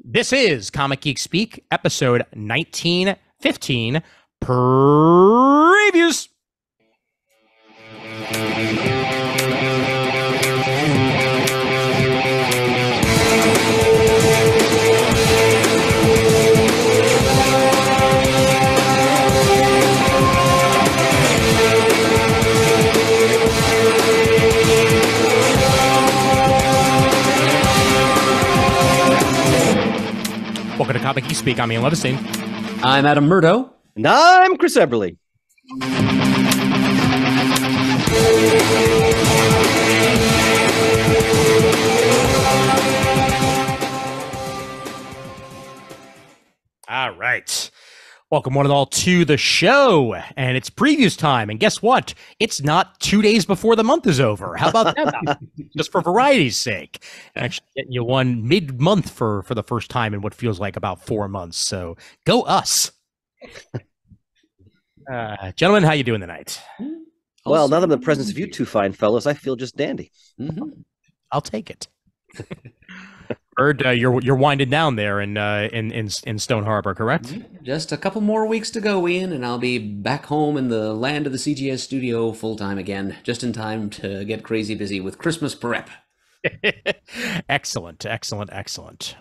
This is Comic Geek Speak, episode 1915, previews. Welcome to Comic Geek Speak. I'm Ian Levestein. I'm Adam Murdo. And I'm Chris Eberly. All right. Welcome one and all to the show. And it's previews time. And guess what? It's not 2 days before the month is over. How about that? Just for variety's sake. Actually getting you one mid-month for the first time in what feels like about 4 months. So go us. Gentlemen, how you doing tonight? Well, now that I'm in the presence of you two fine fellows, I feel just dandy. Mm-hmm. I'll take it. Heard you're winding down there in Stone Harbor, correct? Just a couple more weeks to go, Ian, and I'll be back home in the land of the CGS studio full-time again, just in time to get crazy busy with Christmas prep. Excellent.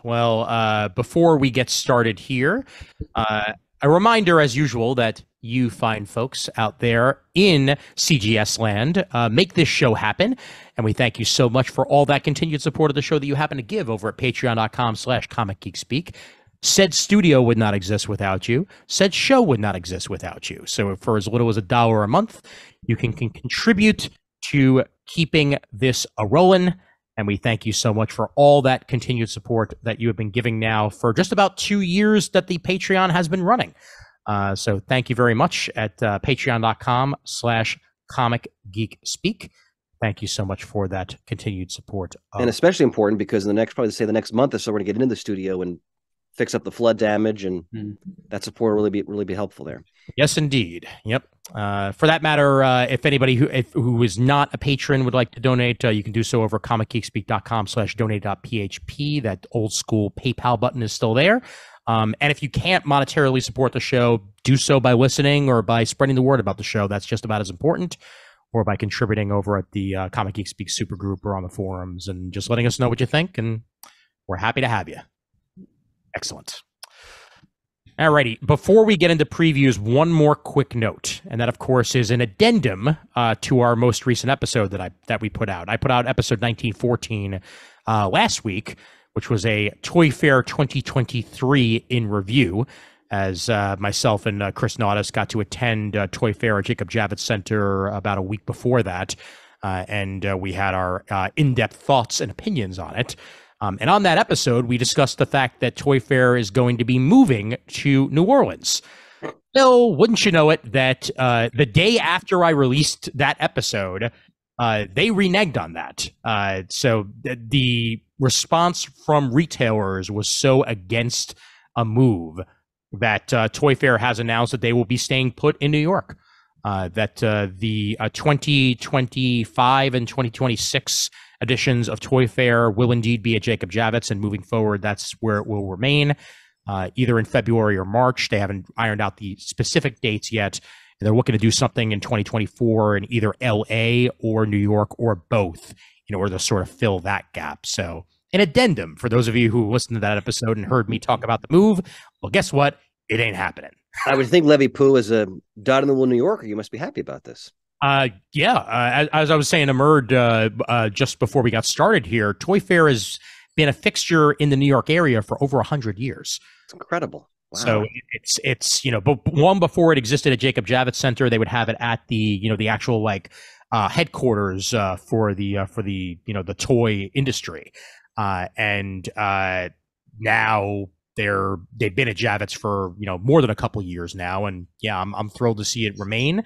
Well, before we get started here, a reminder, as usual, that you fine folks out there in CGS land make this show happen. And we thank you so much for all that continued support of the show that you happen to give over at patreon.com/comicgeekspeak. Said studio would not exist without you. Said show would not exist without you. So for as little as $1 a month, you can contribute to keeping this a-rolling. And we thank you so much for all that continued support that you have been giving now for just about 2 years that the Patreon has been running. So thank you very much at patreon.com/comicgeekspeak. Thank you so much for that continued support. And especially important because in the next month or so, we're going to get into the studio and fix up the flood damage, and that support will really be helpful there. Yes, indeed. Yep. For that matter, if anybody who is not a patron would like to donate, you can do so over comicgeekspeak.com/donate.php. That old school PayPal button is still there. And if you can't monetarily support the show, do so by listening or by spreading the word about the show. That's just about as important. Or by contributing over at the Comic Geek Speak supergroup or on the forums and just letting us know what you think. And we're happy to have you. Excellent. All righty. Before we get into previews, one more quick note. And that, of course, is an addendum to our most recent episode that we put out. I put out episode 1914 last week, which was a Toy Fair 2023 in review, as myself and Chris Naudis got to attend Toy Fair at Jacob Javits Center about a week before that, and we had our in-depth thoughts and opinions on it. And on that episode, we discussed the fact that Toy Fair is going to be moving to New Orleans. Well, wouldn't you know it, that the day after I released that episode, they reneged on that. So the response from retailers was so against a move that Toy Fair has announced that they will be staying put in New York, that the 2025 and 2026 editions of Toy Fair will indeed be at Jacob Javits, and moving forward, that's where it will remain, either in February or March. They haven't ironed out the specific dates yet. They're looking to do something in 2024 in either LA or New York or both in order to sort of fill that gap. So an addendum for those of you who listened to that episode and heard me talk about the move. Well, guess what? It ain't happening. I would think Levy Pooh, as a dot-in-the-wool New Yorker, you must be happy about this. Yeah. As I was saying to Murd just before we got started here, Toy Fair has been a fixture in the New York area for over 100 years. It's incredible. Wow. So it's but long before it existed at Jacob Javits Center, they would have it at the the actual headquarters for the toy industry, and now they've been at Javits for more than a couple of years now, and yeah, I'm thrilled to see it remain,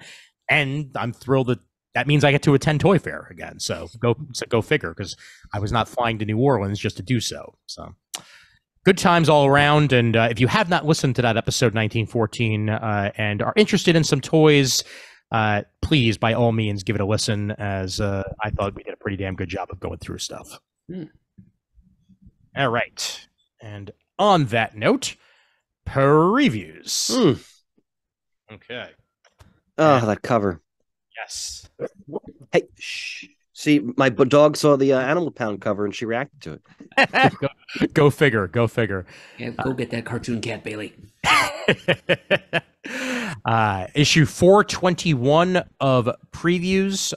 and I'm thrilled that means I get to attend Toy Fair again. So go figure, because I was not flying to New Orleans just to do so. So good times all around. And if you have not listened to that episode 1914 and are interested in some toys, please, by all means, give it a listen, as I thought we did a pretty damn good job of going through stuff. All right. And on that note, previews. Okay. Oh, that cover. Yes. Hey, shh. See, my dog saw the Animal Pound cover and she reacted to it. Go figure. Go figure. Yeah, go get that cartoon cat, Bailey. Issue 421 of previews.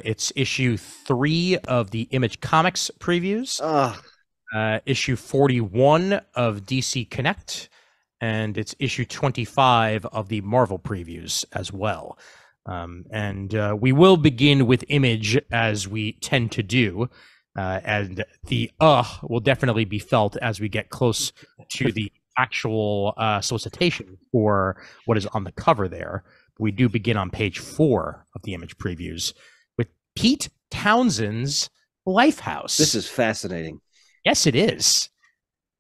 It's issue 3 of the Image Comics previews. Issue 41 of DC Connect. And it's issue 25 of the Marvel previews as well. And we will begin with Image, as we tend to do. And the will definitely be felt as we get close to the actual solicitation for what is on the cover there. We do begin on page 4 of the Image previews with Pete Townshend's Lifehouse. This is fascinating. Yes, it is.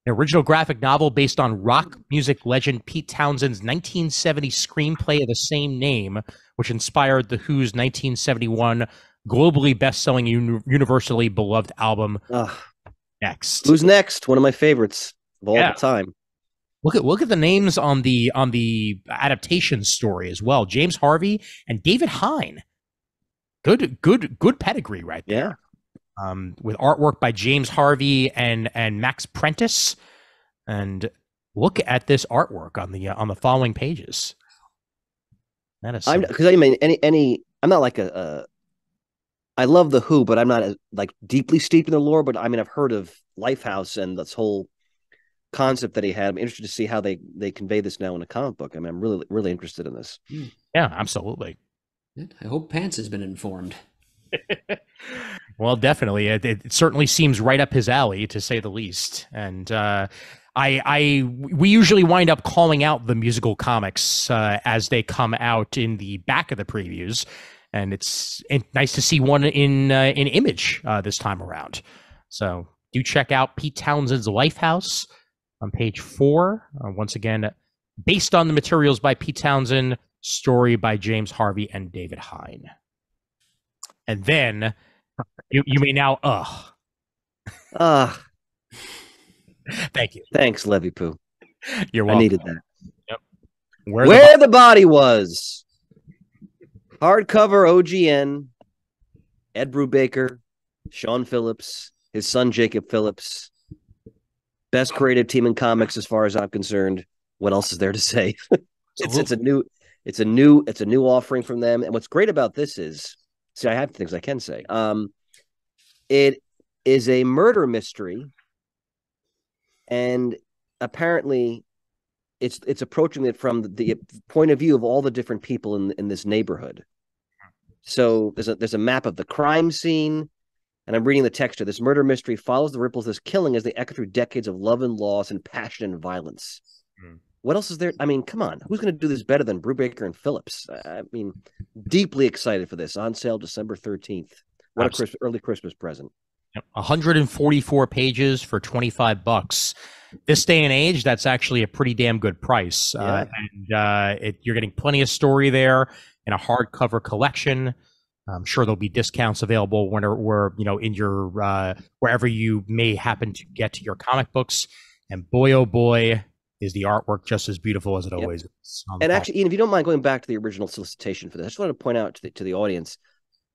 An original graphic novel based on rock music legend Pete Townshend's 1970 screenplay of the same name, which inspired The Who's 1971 globally best-selling, universally beloved album, Next. Who's Next? One of my favorites of all the time. Look at the names on the adaptation story as well. James Harvey and David Hine. Good pedigree right there. Yeah. With artwork by James Harvey and Max Prentice, and look at this artwork on the following pages. That is because I mean I'm not like I love the Who, but I'm not like deeply steeped in the lore. But I mean I've heard of Lifehouse and this whole concept that he had. I'm interested to see how they convey this now in a comic book. I mean I'm really interested in this. Yeah, absolutely. I hope Pants has been informed. Well, definitely. It certainly seems right up his alley, to say the least. And we usually wind up calling out the musical comics as they come out in the back of the previews, and it's nice to see one in Image this time around. So do check out Pete Townshend's Lifehouse on page 4. Once again, based on the materials by Pete Townshend, story by James Harvey and David Hine. And then you may now Thank you. Thanks, Levy Poo. You're welcome. I needed that. Yep. Where the body was. Hardcover OGN. Ed Brubaker, Sean Phillips, his son Jacob Phillips. Best creative team in comics as far as I'm concerned. What else is there to say? It's a new offering from them. And what's great about this is, see, I have things I can say. It is a murder mystery, and apparently it's approaching it from the point of view of all the different people in this neighborhood. So there's a map of the crime scene, and I'm reading the text. This murder mystery follows the ripples of this killing as they echo through decades of love and loss and passion and violence. What else is there? I mean, come on. Who's going to do this better than Brubaker and Phillips? I mean, deeply excited for this. On sale December 13th. What a early Christmas present. 144 pages for $25. This day and age, that's actually a pretty damn good price. Yeah. You're getting plenty of story there in a hardcover collection. I'm sure there'll be discounts available in your wherever you may happen to get your comic books. And boy, oh boy, is the artwork just as beautiful as it always is. And actually, Ian, if you don't mind going back to the original solicitation for this, I just wanted to point out to the audience,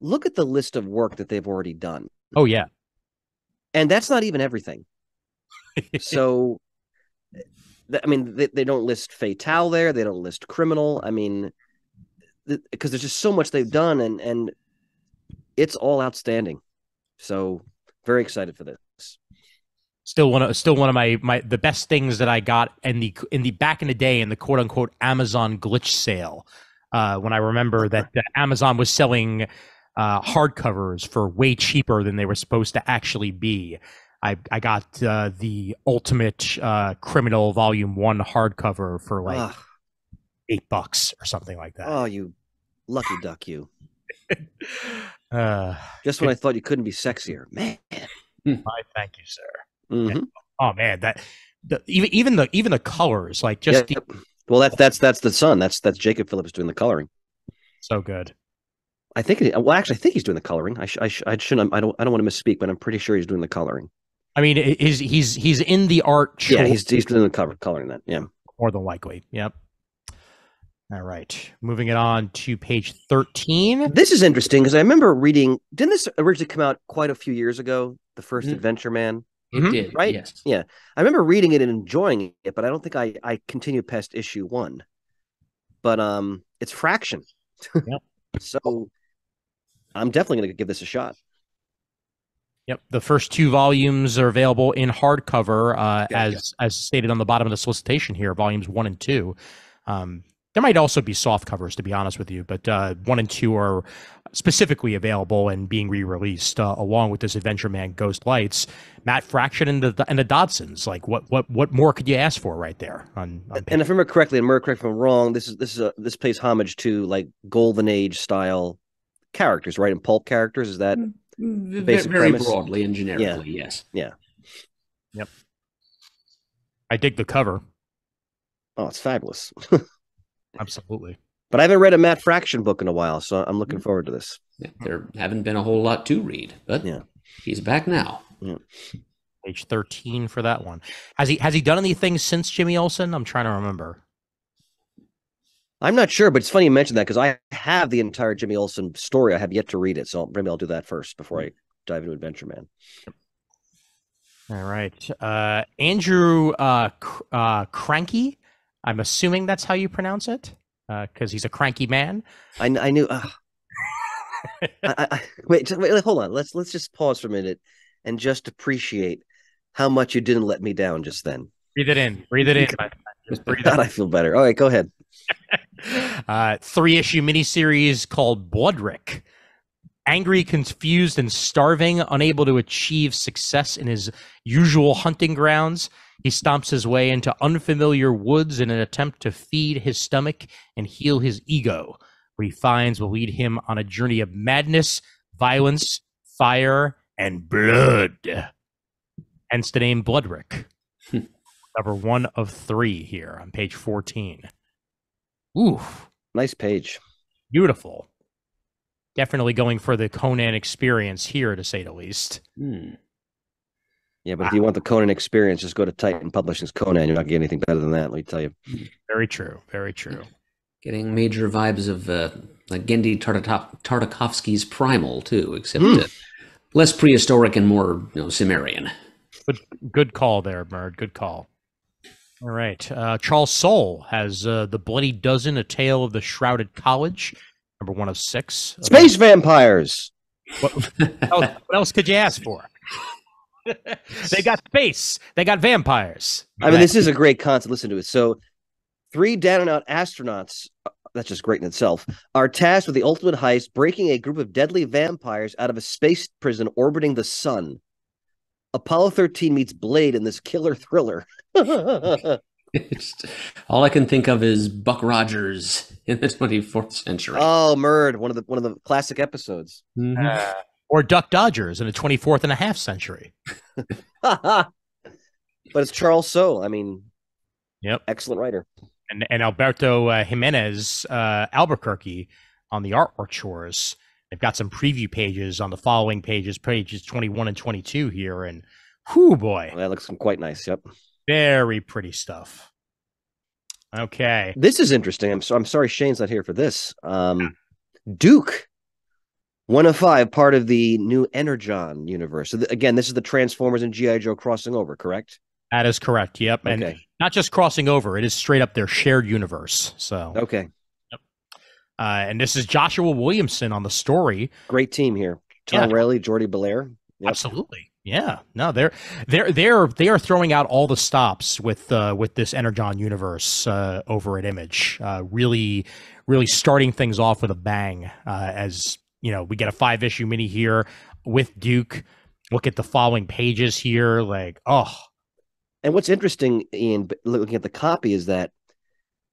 look at the list of work that they've already done. Oh, yeah. And that's not even everything. So, I mean, they don't list Fatale there. They don't list Criminal. I mean, because there's just so much they've done, and it's all outstanding. So, very excited for this. Still one of my the best things that I got in the back in the day in the quote unquote Amazon glitch sale, when I remember that Amazon was selling hardcovers for way cheaper than they were supposed to actually be. I got the Ultimate Criminal Volume 1 hardcover for like $8 or something like that. Oh, you lucky duck, you! Just when I thought you couldn't be sexier, man. Thank you, sir. Mm-hmm. Oh man, even the colors, like just well, that's the son. That's Jacob Phillips doing the coloring. So good. I think. Well, actually, I think he's doing the coloring. I shouldn't. I don't want to misspeak, but I'm pretty sure he's doing the coloring. I mean, he's in the art. Yeah, he's doing the coloring that. Yeah, more than likely. Yep. All right, moving it on to page 13. This is interesting because I remember reading. Didn't this originally come out quite a few years ago? The first Adventure Man. It did, right? Yes. Yeah, I remember reading it and enjoying it, but I don't think I continued past issue 1. But it's Fraction. Yep. So I'm definitely going to give this a shot. Yep, the first 2 volumes are available in hardcover, as stated on the bottom of the solicitation here, volumes 1 and 2. There might also be soft covers, to be honest with you, but 1 and 2 are specifically available and being re-released along with this Adventure Man Ghost Lights. Matt Fraction and the Dodsons. Like, what more could you ask for right there? On and if I remember correctly, and correct me if I'm wrong, this pays homage to like Golden Age style characters, right? And pulp characters. Is that basic very premise? broadly and generically? Yes. Yeah. Yep. I dig the cover. Oh, it's fabulous. Absolutely. But I haven't read a Matt Fraction book in a while, so I'm looking forward to this. Yeah, there haven't been a whole lot to read, but he's back now. Yeah. Page 13 for that one. Has he done anything since Jimmy Olsen? I'm trying to remember. I'm not sure, but it's funny you mentioned that because I have the entire Jimmy Olsen story. I have yet to read it, so maybe I'll do that first before I dive into Adventure Man. All right. Andrew Cranky. I'm assuming that's how you pronounce it, because he's a cranky man. I knew. Wait, hold on. Let's just pause for a minute and just appreciate how much you didn't let me down just then. Breathe it in. Breathe it in. Just breathe God, I feel better. All right, go ahead. 3-issue miniseries called Bloodrick. Angry, confused, and starving, unable to achieve success in his usual hunting grounds, he stomps his way into unfamiliar woods in an attempt to feed his stomach and heal his ego. What he finds will lead him on a journey of madness, violence, fire, and blood. Hence the name Bloodrick. Number 1 of 3 here on page 14. Ooh. Nice page. Beautiful. Definitely going for the Conan experience here, to say the least. Yeah, but if you want the Conan experience, just go to Titan Publishing's Conan. You're not getting anything better than that, let me tell you. Very true. Very true. Getting major vibes of like Gendy Tartakovsky's Primal, too, except less prehistoric and more Sumerian. Good call there, Murd. Good call. All right. Charles Soule has The Bloody Dozen, A Tale of the Shrouded College, number 1 of 6. Space vampires! What else could you ask for? They got space. They got vampires. I mean, this is a great concept. Listen to it. So 3 down-and-out astronauts, that's just great in itself, are tasked with the ultimate heist, breaking a group of deadly vampires out of a space prison orbiting the sun. Apollo 13 meets Blade in this killer thriller. All I can think of is Buck Rogers in the 24th century. Oh, Murd, one of the classic episodes. Or Duck Dodgers in the 24th and a half century. But it's Charles Soule. I mean, excellent writer. And Alberto Jimenez Albuquerque on the artwork chores. They've got some preview pages on the following pages 21 and 22 here. And whoo, boy. That looks quite nice. Yep. Very pretty stuff. Okay. This is interesting. I'm sorry Shane's not here for this. Duke, 1 of 5, part of the new Energon universe. So again, this is the Transformers and G.I. Joe crossing over, correct? That is correct. Yep. Okay. And not just crossing over, it is straight up their shared universe. So okay. Yep. And this is Joshua Williamson on the story. Great team here. Tom Rayleigh, Jordy Belair. Yep. Absolutely. Yeah. No, they are throwing out all the stops with this Energon universe over at Image. Really starting things off with a bang. As you know, we get a 5-issue mini here with Duke. Look at the following pages here. Like, oh. And what's interesting, Ian, looking at the copy, is that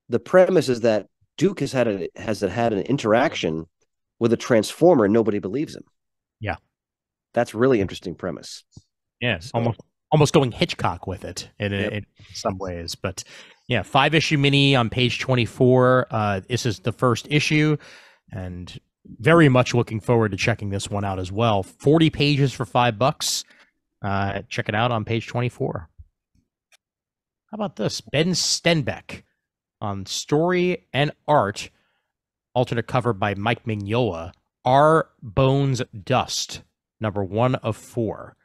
the premise is that Duke has had an interaction with a Transformer and nobody believes him. Yeah. That's really interesting premise. Yeah, so, almost going Hitchcock with it in some ways. But yeah, 5-issue mini on page 24. This is the first issue, and very much looking forward to checking this one out as well. 40 pages for $5. Check it out on page 24. How about this? Ben Stenbeck on story and art, alternate cover by Mike Mignola. Our Bones Dust, number 1 of 4.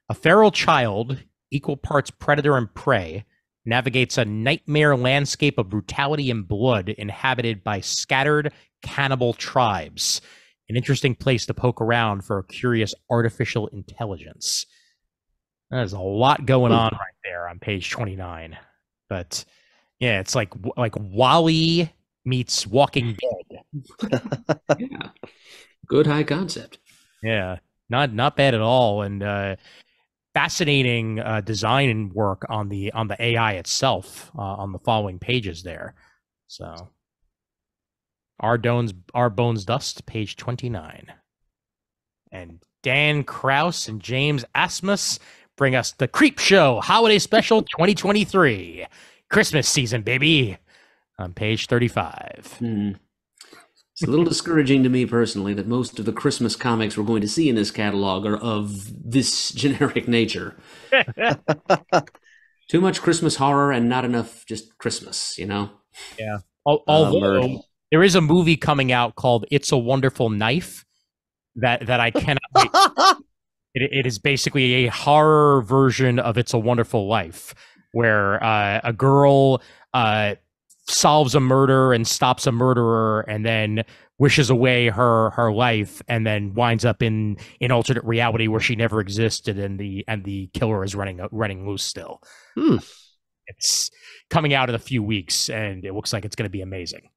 A feral child, equal parts predator and prey, navigates a nightmare landscape of brutality and blood inhabited by scattered cannibal tribes. An interesting place to poke around for a curious artificial intelligence. There's a lot going on right there on page 29. But yeah, it's like WALL-E meets Walking Dead. Yeah. Good high concept. Yeah, not bad at all, and fascinating design work on the AI itself on the following pages there. So, Our Bones Dust, page 29, and Dan Krause and James Asmus bring us the Creep Show Holiday Special 2023, Christmas season, baby, on page 35. It's a little discouraging to me personally that most of the Christmas comics we're going to see in this catalog are of this generic nature. Too much Christmas horror and not enough just Christmas, you know? Yeah. Although there is a movie coming out called It's a Wonderful Knife that I cannot wait. It is basically a horror version of It's a Wonderful Life, where a girl solves a murder and stops a murderer and then wishes away her life and then winds up in alternate reality where she never existed and the killer is running loose still. It's coming out in a few weeks and it looks like it's going to be amazing.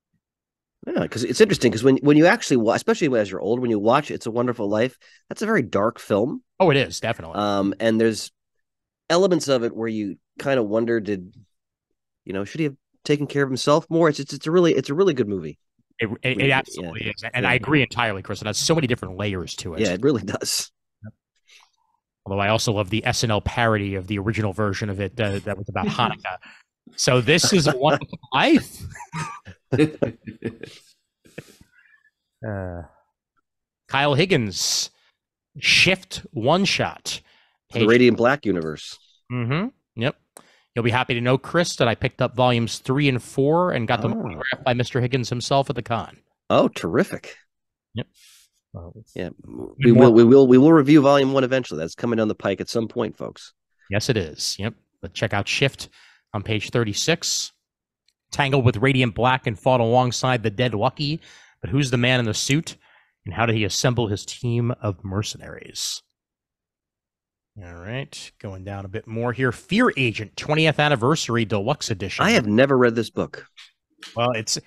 Yeah, because it's interesting because when you actually watch, especially as you're old, when you watch It's a Wonderful Life, that's a very dark film. Oh, it is, definitely. And there's elements of it where you kind of wonder, should he have taken care of himself more? It's a really good movie. It absolutely is, and I agree entirely, Chris. It has so many different layers to it. Yeah, it really does. Although I also love the SNL parody of the original version of it that was about Hanukkah. So this is a Wonderful Life. Kyle Higgins, Shift one shot, the Radiant Black universe. Yep. You'll be happy to know, Chris, that I picked up volumes 3 and 4 and got them autographed by Mr. Higgins himself at the con. Oh, terrific! Yep. Yeah, we will review volume 1 eventually. That's coming down the pike at some point, folks. Yes, it is. Yep. But check out Shift on page 36. Tangled with Radiant Black and fought alongside the dead Lucky, but who's the man in the suit, and how did he assemble his team of mercenaries? All right, going down a bit more here. Fear Agent 20th Anniversary Deluxe Edition. I have never read this book. Well, it's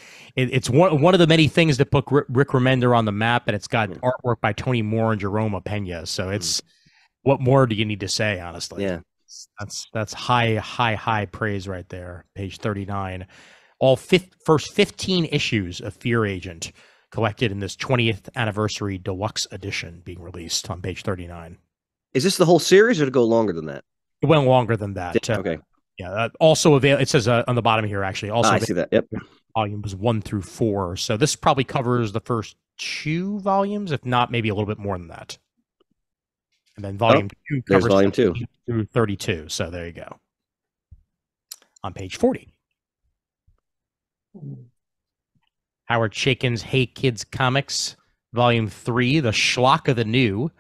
one of the many things that put Rick Remender on the map, and it's got artwork by Tony Moore and Jerome Pena. So it's what more do you need to say, honestly? Yeah, that's high praise right there. Page 39. All first 15 issues of Fear Agent collected in this 20th Anniversary Deluxe Edition being released on page 39. Is this the whole series, or to go longer than that? It went longer than that. Okay. Yeah. Also available. It says on the bottom here, actually. Also, I see that. Yep. Volumes 1 through 4. So this probably covers the first 2 volumes, if not maybe a little bit more than that. And then volume 2 covers there's volume 2 through 32. So there you go. On page 40. Howard Chaykin's Hey Kids Comics, volume 3, The Schlock of the New,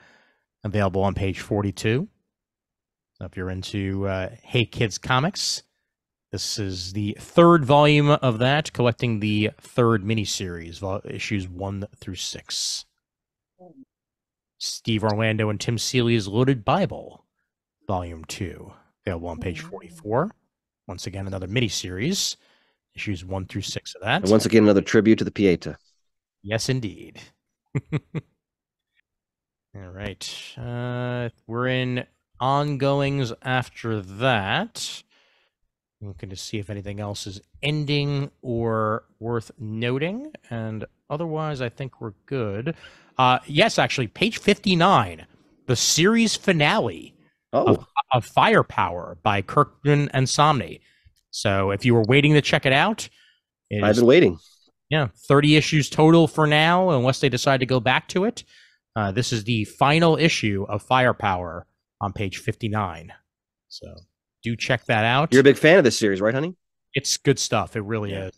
available on page 42. So if you're into Hey Kids Comics, this is the 3rd volume of that, collecting the 3rd miniseries, issues 1 through 6. Steve Orlando and Tim Seeley's Loaded Bible, volume 2, available on page 44. Once again, another miniseries, issues 1 through 6 of that. And once again, another tribute to the Pieta. Yes, indeed. All right. We're in ongoings after that. I'm looking to see if anything else is ending or worth noting. And otherwise, I think we're good. Yes, actually, page 59, the series finale of Firepower by Kirkman and Somney. So if you were waiting to check it out, I've been waiting. Yeah, 30 issues total for now, unless they decide to go back to it. This is the final issue of Firepower on page 59. So do check that out. You're a big fan of this series, right, honey? It's good stuff. It really is.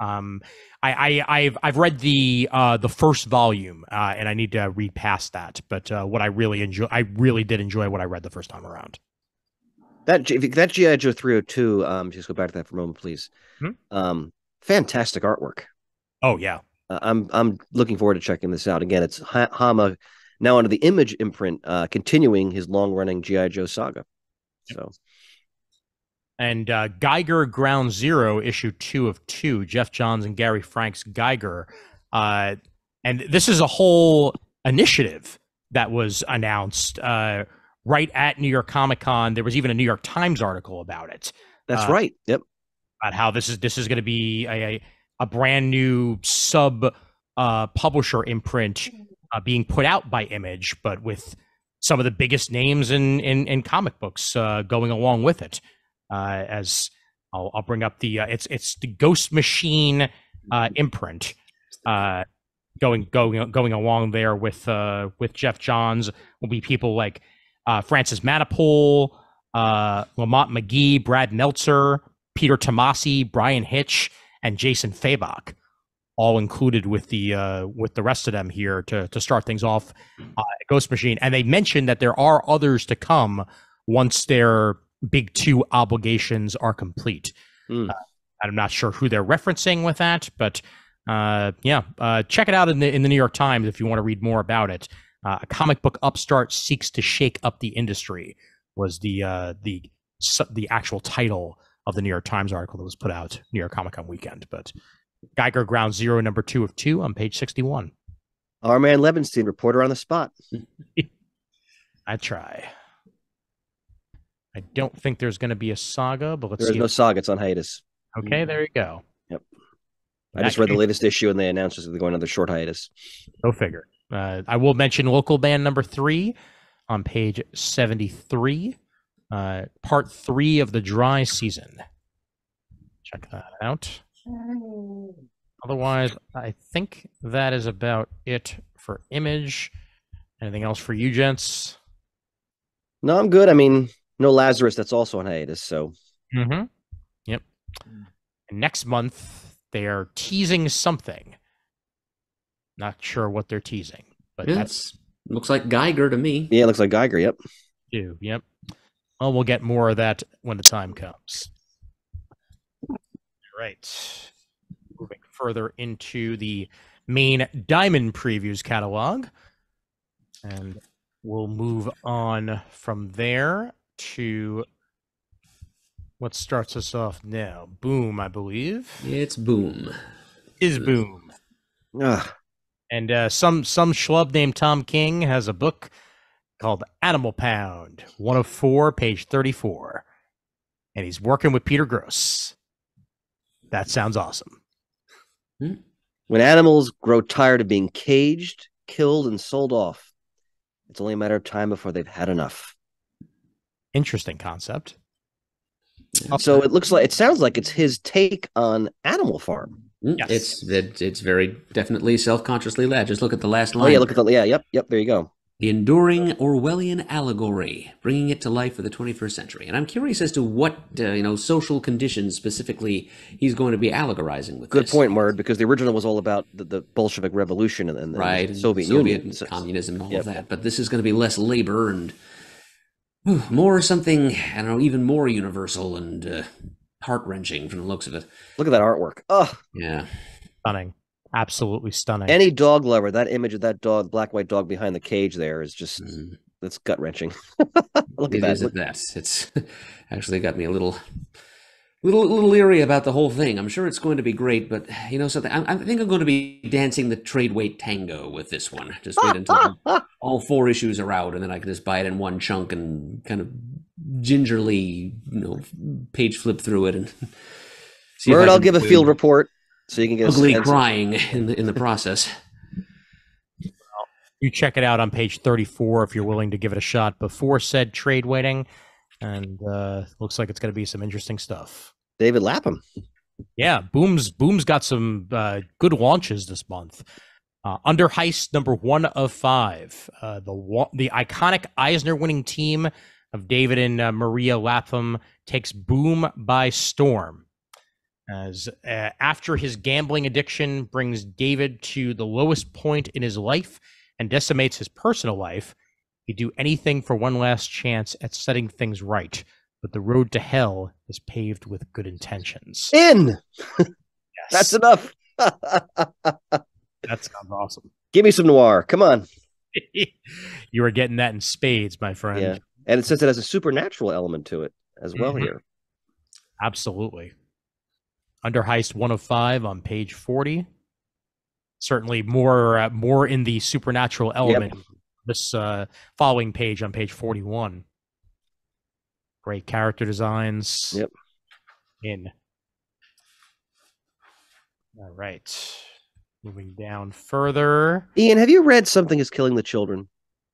I've read the first volume, and I need to read past that. But what I really did enjoy what I read the first time around. That G.I. Joe 302. Just go back to that for a moment, please. Fantastic artwork. Oh yeah. I'm looking forward to checking this out. Again, it's Hama now under the Image imprint, continuing his long-running G.I. Joe saga. So. And Geiger Ground Zero, issue 2 of 2, Jeff Johns and Gary Franks Geiger. And this is a whole initiative that was announced right at New York Comic Con. There was even a New York Times article about it. That's right. Yep. About how this is going to be a brand new sub publisher imprint being put out by Image, but with some of the biggest names in comic books going along with it. As I'll bring up the it's the Ghost Machine imprint going along there with Jeff Johns. Will be people like Francis Manapul, Lamont McGee, Brad Meltzer, Peter Tomasi, Brian Hitch, and Jason Fabok, all included with the rest of them here to start things off at Ghost Machine. And they mentioned that there are others to come once their big 2 obligations are complete. I'm not sure who they're referencing with that, but check it out in the New York Times if you want to read more about it. A comic book upstart seeks to shake up the industry was the actual title of the New York Times article that was put out New York Comic Con weekend. But Geiger Ground Zero, number 2 of 2 on page 61. Our man Levinstein, reporter on the spot. I try. I don't think there's going to be a saga, but let's see. There's no saga. It's on hiatus. Okay, there you go. Yep. I just read the latest issue, and they announced they're going on their short hiatus. Go figure. I will mention Local Band number 3 on page 73, part 3 of the dry season. Check that out. Otherwise, I think that is about it for Image. Anything else for you, gents? No, I'm good. I mean, no Lazarus. That's also on hiatus. So. Yep. And next month they are teasing something. Not sure what they're teasing, but that's looks like Geiger to me. Yeah, it looks like Geiger. Yep. Yep. Well, we'll get more of that when the time comes. All right. Moving further into the main Diamond Previews catalog. And we'll move on from there to what starts us off now. Boom, I believe. It's Boom. Is Boom. And some schlub named Tom King has a book called Animal Pound, 1 of 4, page 34. And he's working with Peter Gross. That sounds awesome. When animals grow tired of being caged, killed, and sold off, it's only a matter of time before they've had enough. Interesting concept. So it sounds like it's his take on Animal Farm. Yes. It's very definitely self-consciously led. Just look at the last line. Oh yeah, look at yep, there you go. The enduring Orwellian allegory, bringing it to life for the 21st century. And I'm curious as to what social conditions specifically he's going to be allegorizing with. Good this. point, Murd, because the original was all about the Bolshevik Revolution and the Soviet Union, communism, and all of that. But this is going to be less labor and more something, I don't know, even more universal and heart-wrenching from the looks of it. Look at that artwork. Oh, yeah. Stunning. Absolutely stunning. Any dog lover, that image of that dog, black white dog behind the cage there is just that's gut-wrenching. Look at that. It's actually got me a little leery about the whole thing. I'm sure it's going to be great, but something. I think I'm going to be dancing the trade weight tango with this one. Just wait until all 4 issues are out, and then I can just buy it in one chunk and kind of gingerly, page flip through it and see. Murd, I'll give a field report so you can get ugly crying in the process. You check it out on page 34 if you're willing to give it a shot before said trade waiting. And looks like it's going to be some interesting stuff. David Lapham. Yeah, Boom's got some good launches this month. Under Heist, number 1 of 5. The iconic Eisner-winning team of David and Maria Lapham takes Boom by storm. As after his gambling addiction brings David to the lowest point in his life and decimates his personal life, he'd do anything for one last chance at setting things right. But the road to hell is paved with good intentions. In! Yes. That's enough. That sounds awesome. Give me some noir. Come on. You are getting that in spades, my friend. Yeah. And it says it has a supernatural element to it as well here. Absolutely. Under Heist 1 of 5 on page 40. Certainly more in the supernatural element. Yep. This following page on page 41. Great character designs. Yep. In. All right. Moving down further. Ian, have you read Something is Killing the Children?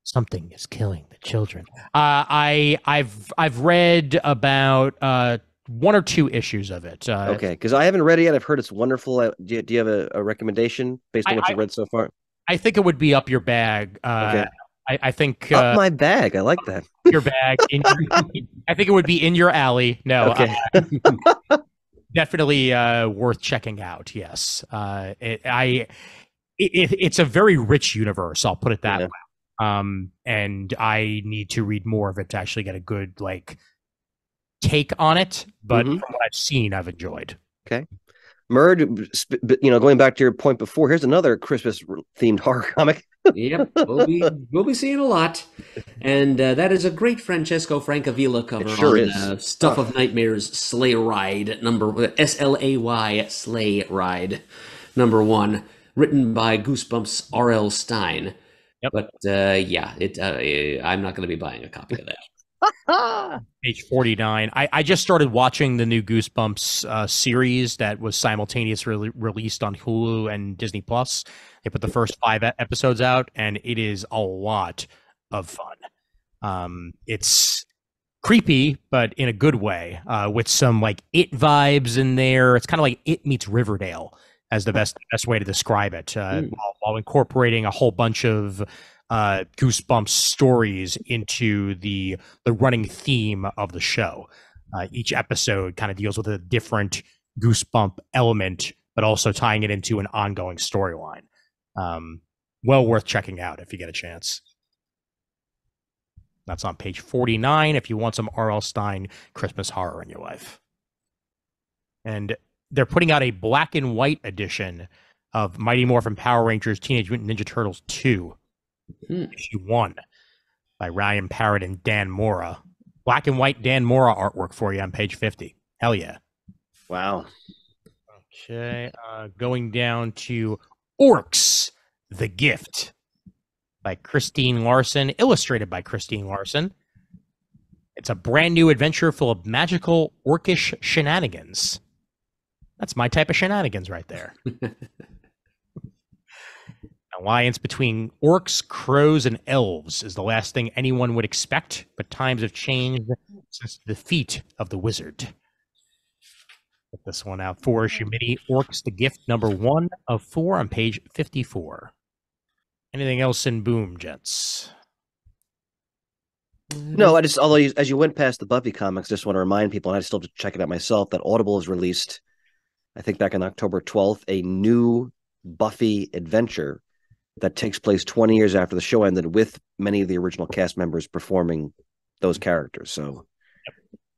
Something is Killing the Children. I've read about 1 or 2 issues of it. Okay, because I haven't read it yet. I've heard it's wonderful. Do you have a recommendation based on what you've read so far? I think it would be up your bag. Okay. I think up my bag. I like that. Your bag. I think it would be in your alley. No. Okay. Definitely worth checking out. Yes. It's a very rich universe. I'll put it that way. And I need to read more of it to actually get a good take on it. But from what I've seen, I've enjoyed. Okay. Murd, going back to your point before, here's another Christmas-themed horror comic. Yep, we'll be seeing a lot, and that is a great Francesco Francavilla cover. It sure is. Stuff of Nightmares Sleigh Ride SLAY Sleigh Ride #1, written by Goosebumps R.L. Stein. Yep. But I'm not going to be buying a copy of that. Page 49. I just started watching the new Goosebumps series that was simultaneously released on Hulu and Disney Plus. They put the first 5 episodes out, and it is a lot of fun. It's creepy, but in a good way, with some It vibes in there. It's kind of like It meets Riverdale as the best way to describe it, while incorporating a whole bunch of Goosebumps stories into the running theme of the show. Each episode kind of deals with a different Goosebump element, but also tying it into an ongoing storyline. Well worth checking out if you get a chance. That's on page 49 if you want some R.L. Stein Christmas horror in your life. And they're putting out a black and white edition of Mighty Morphin Power Rangers Teenage Mutant Ninja Turtles 2. Issue 1 by Ryan Parrott and Dan Mora. Black and white Dan Mora artwork for you on page 50. Hell yeah. Wow. Okay. Going down to Orcs, The Gift by Christine Larson, illustrated by Christine Larson. It's a brand new adventure full of magical orcish shenanigans. That's my type of shenanigans right there. Alliance between orcs, crows, and elves is the last thing anyone would expect, but times have changed since the defeat of the wizard. Put this one out for Shumidi Orcs, The Gift, #1 of 4 on page 54. Anything else in Boom, gents? No, although as you went past the Buffy comics, I just want to remind people, and I still have to check it out myself, that Audible has released, I think back on October 12th, a new Buffy adventure that takes place 20 years after the show ended, with many of the original cast members performing those characters. So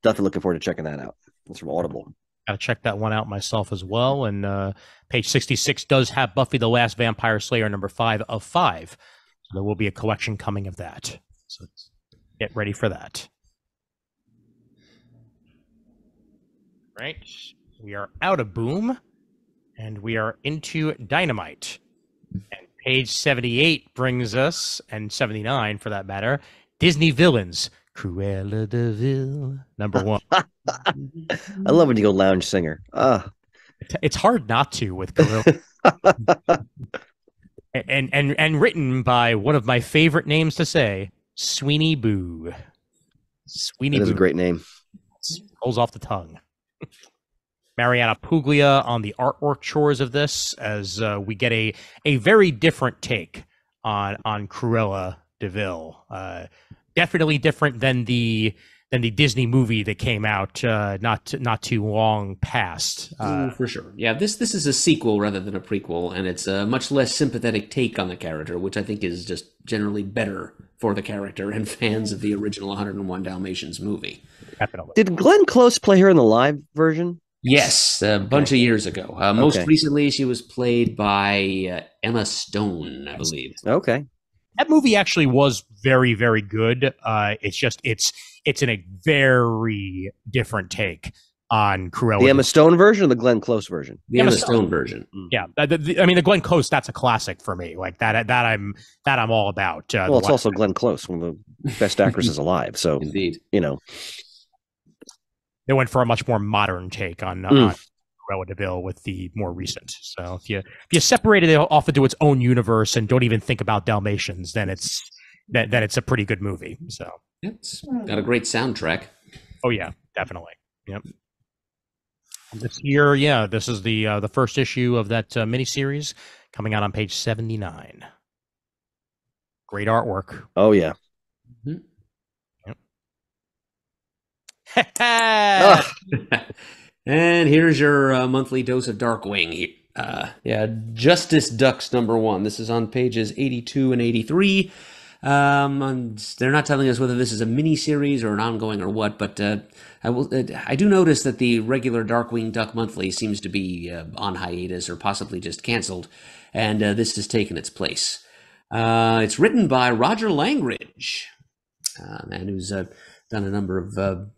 definitely looking forward to checking that out. It's from Audible. Gotta check that one out myself as well. And page 66 does have Buffy the Last Vampire Slayer #5 of 5. So there will be a collection coming of that. So get ready for that. Right. We are out of Boom, and we are into Dynamite. And page 78 brings us, and 79 for that matter, Disney Villains, Cruella de Vil, #1. I love when you go lounge singer. It's hard not to with Cruella. and written by one of my favorite names to say, Sweeney Boo. Sweeney Boo. That is a great name. Rolls off the tongue. Mariana Puglia on the artwork chores of this, as we get a very different take on Cruella de Vil. Definitely different than the Disney movie that came out not too long past. For sure. Yeah, this is a sequel rather than a prequel, and it's a much less sympathetic take on the character, which I think is just generally better for the character and fans of the original 101 Dalmatians movie. Definitely. Did Glenn Close play her in the live version? Yes, a bunch of years ago. Most recently, she was played by Emma Stone, I believe. Okay. That movie actually was very, very good. It's in a very different take on Cruella. The Emma Stone version or the Glenn Close version? The Emma Stone version. Yeah, I mean the Glenn Close. That's a classic for me. Like that I'm all about. Well, it's also Glenn Close, one of the best actresses alive. So indeed, they went for a much more modern take on Cruella de Vil with the more recent. So if you separate it off into its own universe and don't even think about Dalmatians, then it's a pretty good movie. So it's got a great soundtrack. Oh yeah, definitely. Yep. This year, this is the first issue of that miniseries coming out on page 79. Great artwork. Oh yeah. Mm-hmm. Yep. And here's your monthly dose of Darkwing. Justice Ducks #1. This is on pages 82 and 83. And they're not telling us whether this is a mini-series or an ongoing or what, but I do notice that the regular Darkwing Duck Monthly seems to be on hiatus or possibly just canceled, and this has taken its place. It's written by Roger Langridge, a man who's done a number of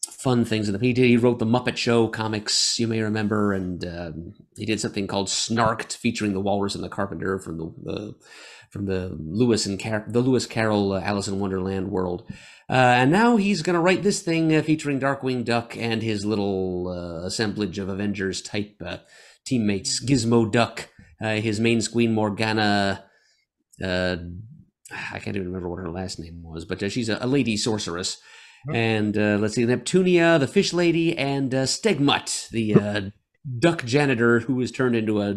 fun things. He wrote the Muppet Show comics, you may remember, and he did something called Snarked, featuring the Walrus and the Carpenter from the Lewis Carroll Alice in Wonderland world. And now he's going to write this thing featuring Darkwing Duck and his little assemblage of Avengers type teammates. Gizmo Duck, his main squeen Morgana. I can't even remember what her last name was, but she's a lady sorceress. And let's see, Neptunia, the fish lady, and Stegmutt, the duck janitor who was turned into a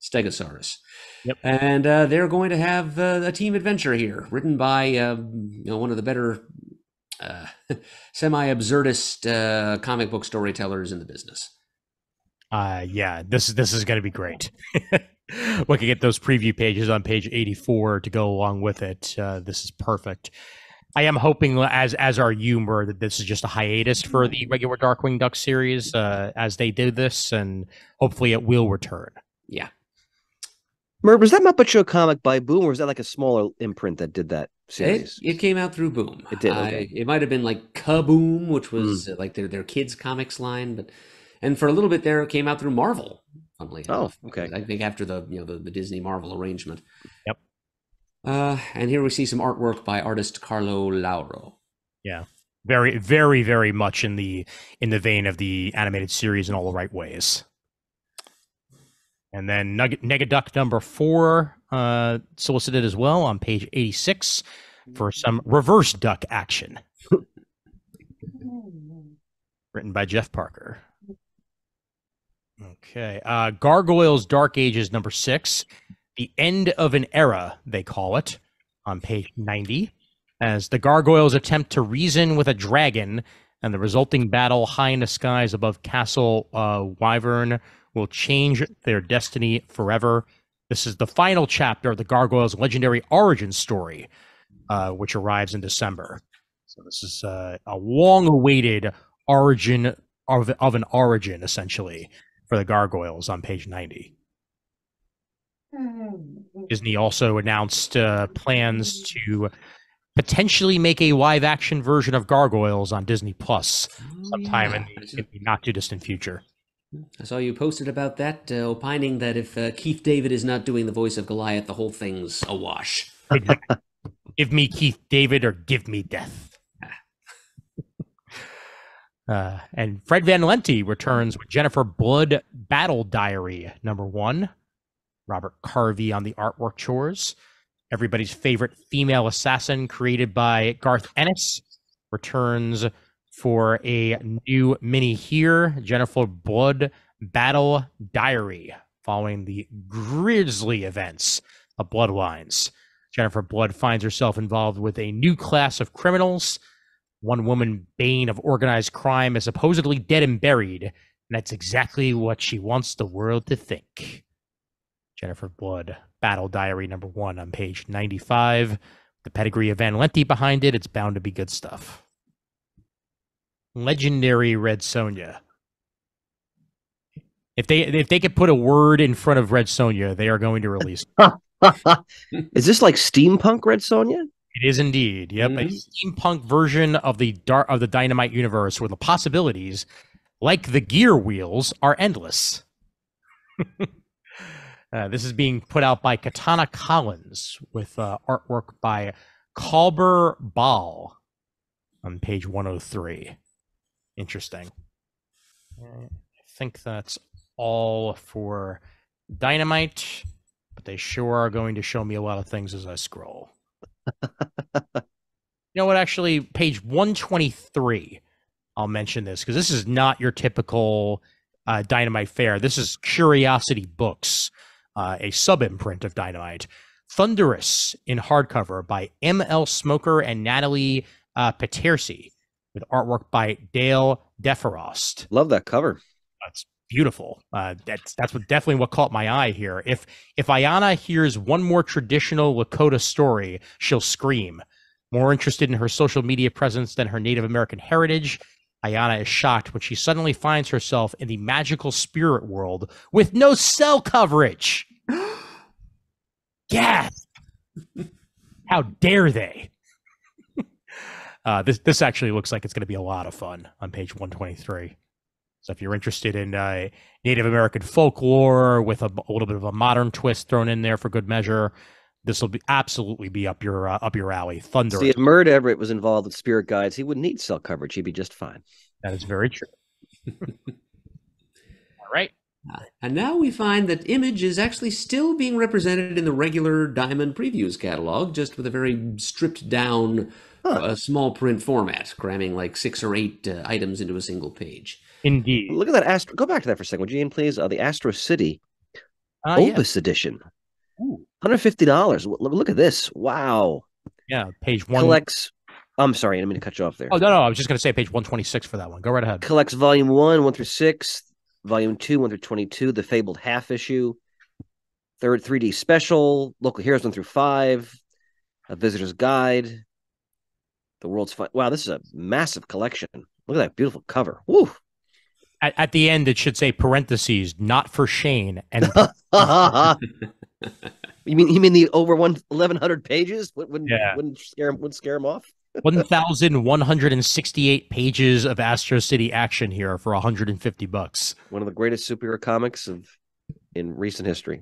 Stegosaurus. Yep. And they're going to have a team adventure here, written by one of the better semi-absurdist comic book storytellers in the business. This is going to be great. Looking at those preview pages on page 84 to go along with it, this is perfect. I am hoping, as are you, Mur, that this is just a hiatus for the regular Darkwing Duck series as they do this, and hopefully it will return. Yeah. Mur, was that Muppet Show comic by Boom, or was that like a smaller imprint that did that series? It came out through Boom. It did. Okay. It might have been like Kaboom, which was like their kids comics line, and for a little bit there, it came out through Marvel. Funnily enough. Okay. I think after the Disney Marvel arrangement. Yep. And here we see some artwork by artist Carlo Lauro. Yeah, very, very, very much in the vein of the animated series in all the right ways. And then Negaduck #4 solicited as well on page 86 for some reverse duck action. Written by Jeff Parker. Okay, Gargoyles Dark Ages #6. The End of an Era, they call it, on page 90, as the gargoyles attempt to reason with a dragon, and the resulting battle high in the skies above Castle Wyvern will change their destiny forever. This is the final chapter of the gargoyles' legendary origin story, which arrives in December. So this is a long-awaited origin of an origin, essentially, for the gargoyles on page 90. Disney also announced plans to potentially make a live-action version of Gargoyles on Disney Plus sometime in the not-too-distant future. I saw you posted about that, opining that if Keith David is not doing the voice of Goliath, the whole thing's a wash. Give me Keith David or give me death. And Fred Van Lente returns with Jennifer Blood Battle Diary #1. Robert Carvey on the artwork chores. Everybody's favorite female assassin, created by Garth Ennis, returns for a new mini here, Jennifer Blood Battle Diary, following the grisly events of Bloodlines. Jennifer Blood finds herself involved with a new class of criminals. One woman, bane of organized crime, is supposedly dead and buried, and that's exactly what she wants the world to think. Jennifer Blood Battle Diary #1 on page 95. The pedigree of Van Lente behind it. It's bound to be good stuff. Legendary Red Sonja. If they could put a word in front of Red Sonja, they are going to release it. Is this like steampunk Red Sonja? It is indeed. Yep, a steampunk version of the Dynamite universe where the possibilities, like the gear wheels, are endless. This is being put out by Katana Collins with artwork by Kalber Ball on page 103. Interesting. I think that's all for Dynamite, but they sure are going to show me a lot of things as I scroll. You know what? Actually, page 123, I'll mention this because this is not your typical Dynamite fare. This is Curiosity Books, a sub-imprint of Dynamite. Thunderous in hardcover by M.L. Smoker and Natalie Petersi, with artwork by Dale Deferost. Love that cover. That's beautiful. That's definitely what caught my eye here. If Ayana hears one more traditional Lakota story, she'll scream. More interested in her social media presence than her Native American heritage, Ayana is shocked when she suddenly finds herself in the magical spirit world with no cell coverage. Gasp! How dare they? This actually looks like it's going to be a lot of fun on page 123. So if you're interested in Native American folklore with a little bit of a modern twist thrown in there for good measure, this will absolutely be up your alley. Thunder. See, if Murd Everett was involved with spirit guides, he wouldn't need cell coverage. He'd be just fine. That is very true. All right. And now we find that Image is actually still being represented in the regular Diamond Previews catalog, just with a very stripped down small print format, cramming like 6 or 8 items into a single page. Indeed. Look at that. Go back to that for a second, would you, Ian, please? The Astro City Opus edition. Ooh. $150. Look at this. Wow. Yeah, page 1. Collects. I'm sorry, I didn't mean to cut you off there. Oh, no. I was just going to say page 126 for that one. Go right ahead. Collects volume 1 through 6, volume 2, 1 through 22, the Fabled half issue, third 3D special, Local Heroes 1 through 5, a Visitor's Guide, the World's Fun. Wow, this is a massive collection. Look at that beautiful cover. Woo! At the end, it should say parentheses, not for Shane. And you mean the over 1,100 pages? Wouldn't scare him off? 1,168 pages of Astro City action here for $150. One of the greatest superhero comics in recent history.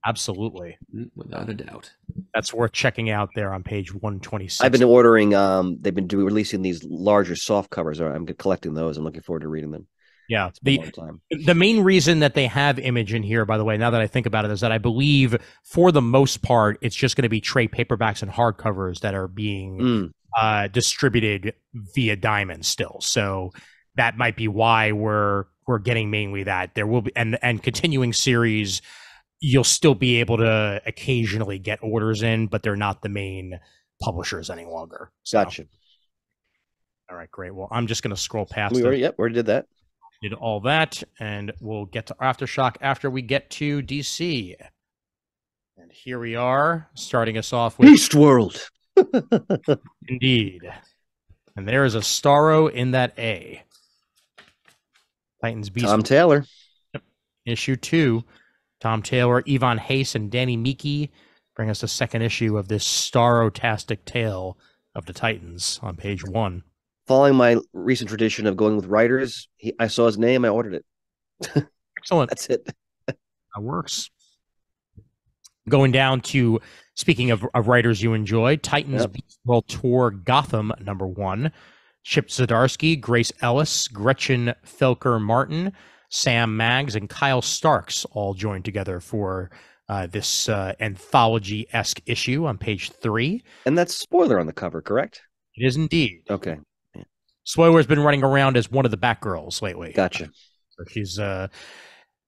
Absolutely. Without a doubt. That's worth checking out there on page 126. I've been ordering, they've been releasing these larger soft covers. I'm collecting those. I'm looking forward to reading them. Yeah. The main reason that they have Image in here, by the way, now that I think about it, is that I believe for the most part, it's just going to be trade paperbacks and hardcovers that are being distributed via Diamond still. So that might be why we're getting mainly that. There will be and continuing series, you'll still be able to occasionally get orders in, but they're not the main publishers any longer. So. Gotcha. All right, great. Well, I'm just going to scroll past we already did that. Did all that, and we'll get to Aftershock after we get to DC. And here we are, starting us off with Beast World. Indeed. And there is a Starro in that A. Titans Beast. Tom Taylor. Issue 2. Tom Taylor, Yvonne Hayes, and Danny Miki bring us the second issue of this Starro-tastic tale of the Titans on page 1. Following my recent tradition of going with writers, I saw his name, I ordered it. Excellent. That's it. That works. Going down to, speaking of writers you enjoy, Titans Beast World Tour Gotham #1. Chip Zdarsky, Grace Ellis, Gretchen Felker Martin, Sam Maggs, and Kyle Starks all joined together for this anthology-esque issue on page 3. And that's spoiler on the cover, correct? It is indeed. Okay. Spoiler's been running around as one of the Batgirls lately. Gotcha. So she's, I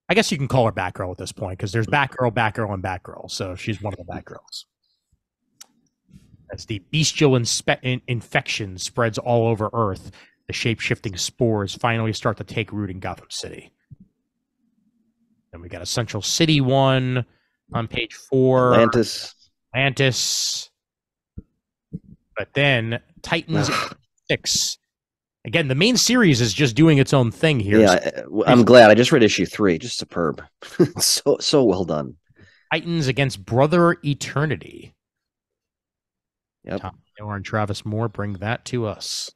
guess you can call her Batgirl at this point because there's Batgirl, Batgirl, and Batgirl. So she's one of the Batgirls. As the bestial infection spreads all over Earth, the shape-shifting spores finally start to take root in Gotham City. Then we got a Central City one on page 4. Atlantis. But then Titans 6. Again, the main series is just doing its own thing here. Yeah, I'm glad. I just read issue 3. Just superb. so well done. Titans against Brother Eternity. Yep. Tom Taylor and Travis Moore bring that to us.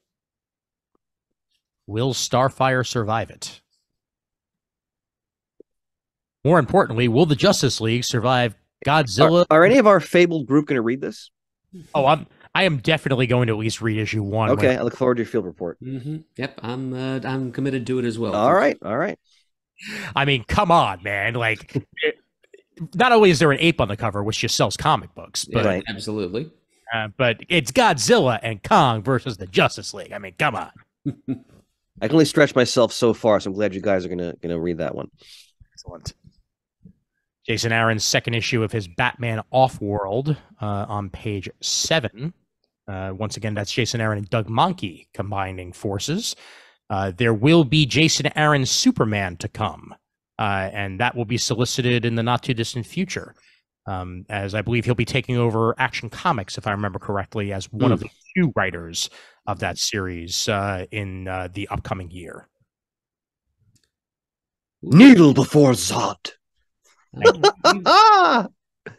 Will Starfire survive it? More importantly, will the Justice League survive Godzilla? Are any of our fabled group going to read this? Oh, I am definitely going to at least read issue 1. Okay, I look forward to your field report. Mm-hmm. Yep, I'm committed to it as well. All right. I mean, come on, man! Like, not only is there an ape on the cover, which just sells comic books, but right. Absolutely. But it's Godzilla and Kong versus the Justice League. I mean, come on. I can only stretch myself so far, so I'm glad you guys are gonna read that one. Excellent. Jason Aaron's second issue of his Batman Off-World on page 7. Once again, that's Jason Aaron and Doug Mahnke combining forces. There will be Jason Aaron's Superman to come, and that will be solicited in the not-too-distant future, as I believe he'll be taking over Action Comics, if I remember correctly, as one of the 2 writers of that series in the upcoming year. Needle before Zod.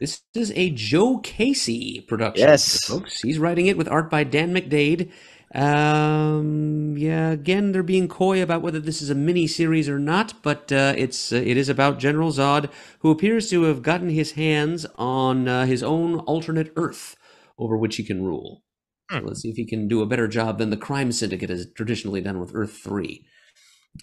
This is a Joe Casey production. Yes, folks. He's writing it with art by Dan McDade. Yeah, again, they're being coy about whether this is a mini series or not, but it is about General Zod, who appears to have gotten his hands on his own alternate Earth over which he can rule. So let's see if he can do a better job than the crime syndicate has traditionally done with Earth 3.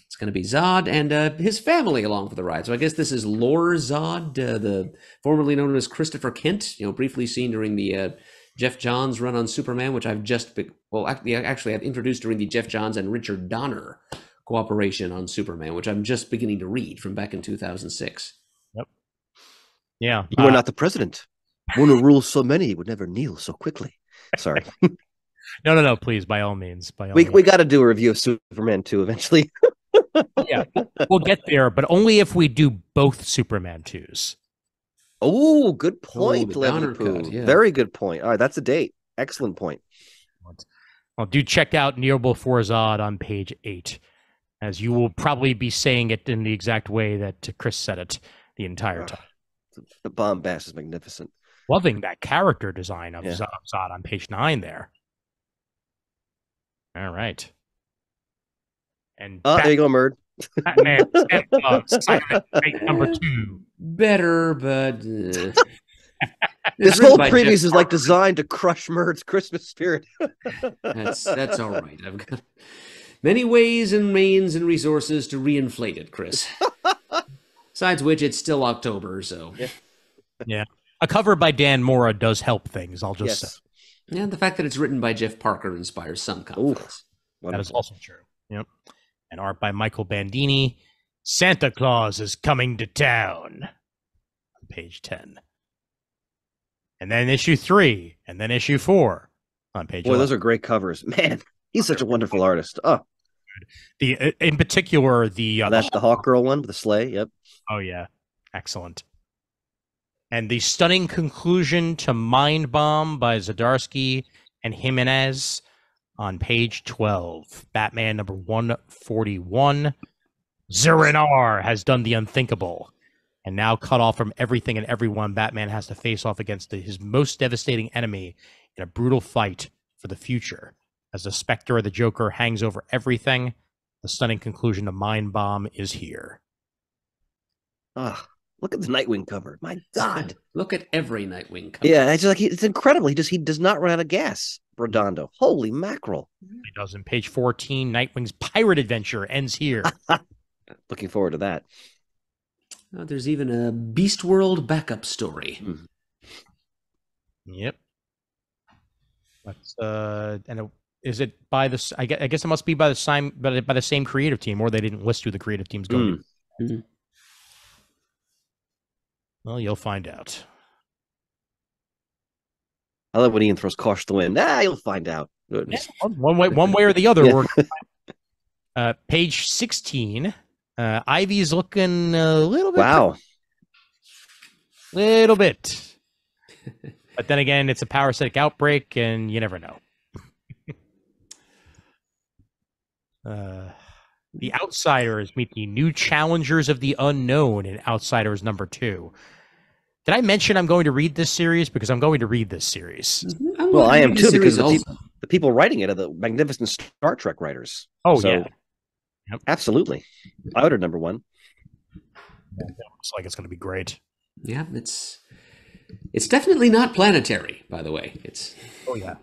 It's going to be Zod and his family along for the ride. So I guess this is Lore Zod, the formerly known as Christopher Kent, briefly seen during the Jeff Johns run on Superman, which I've just actually I've introduced during the Jeff Johns and Richard Donner cooperation on Superman, which I'm just beginning to read from back in 2006. Yep. Yeah. You are not the president. One who rules so many would never kneel so quickly. Sorry. No. Please, by all means. We got to do a review of Superman 2 eventually. Yeah, we'll get there, but only if we do both Superman 2s. Oh, good point, Liverpool. Yeah. Very good point. All right, that's a date. Excellent point. Well, do check out Neil Before Zod on page 8, as you will probably be saying it in the exact way that Chris said it the entire time. The bombast is magnificent. Loving that character design of Zod on page 9 there. All right. And there you go, Murd. Batman number 2. Better, but this whole previous is like designed to crush Murd's Christmas spirit. That's all right. I've got many ways and means and resources to reinflate it, Chris. Besides which, it's still October, so yeah. A cover by Dan Mora does help things. I'll just say. And the fact that it's written by Jeff Parker inspires some confidence. That is also true. Yep. And art by Michael Bandini. Santa Claus is coming to town. On page 10. And then issue 3. And then issue 4. On page 11. Those are great covers. Man, he's such a wonderful artist. Oh. In particular, that's the Hawk Girl one, the sleigh. Yep. Oh, yeah. Excellent. And the stunning conclusion to Mindbomb by Zdarsky and Jimenez on page 12. Batman number 141. Zur-En-Arrh has done the unthinkable. And now cut off from everything and everyone, Batman has to face off against his most devastating enemy in a brutal fight for the future. As the specter of the Joker hangs over everything, the stunning conclusion to Mindbomb is here. Look at the Nightwing cover. My God. Look at every Nightwing cover. Yeah, it's like it's incredible. He does not run out of gas, Redondo. Holy mackerel. He does. In page 14, Nightwing's pirate adventure ends here. Looking forward to that. There's even a Beast World backup story. Yep. That's Is it by the? I guess it must be by the same creative team, or they didn't list who the creative team's going to be. Well, you'll find out. I love when Ian throws caution to the wind. You'll find out. Yeah, one way or the other. Page 16. Ivy's looking a little bit. Wow. Little bit. But then again, it's a parasitic outbreak, and you never know. The Outsiders meet the new challengers of the unknown in Outsiders #2. Did I mention I'm going to read this series? Because I'm going to read this series. Well, I am too, because the people writing it are the magnificent Star Trek writers. Oh, so, yeah. Yep. Absolutely. I ordered #1. Yeah, it looks like it's going to be great. Yeah, it's definitely not planetary, by the way. Oh yeah.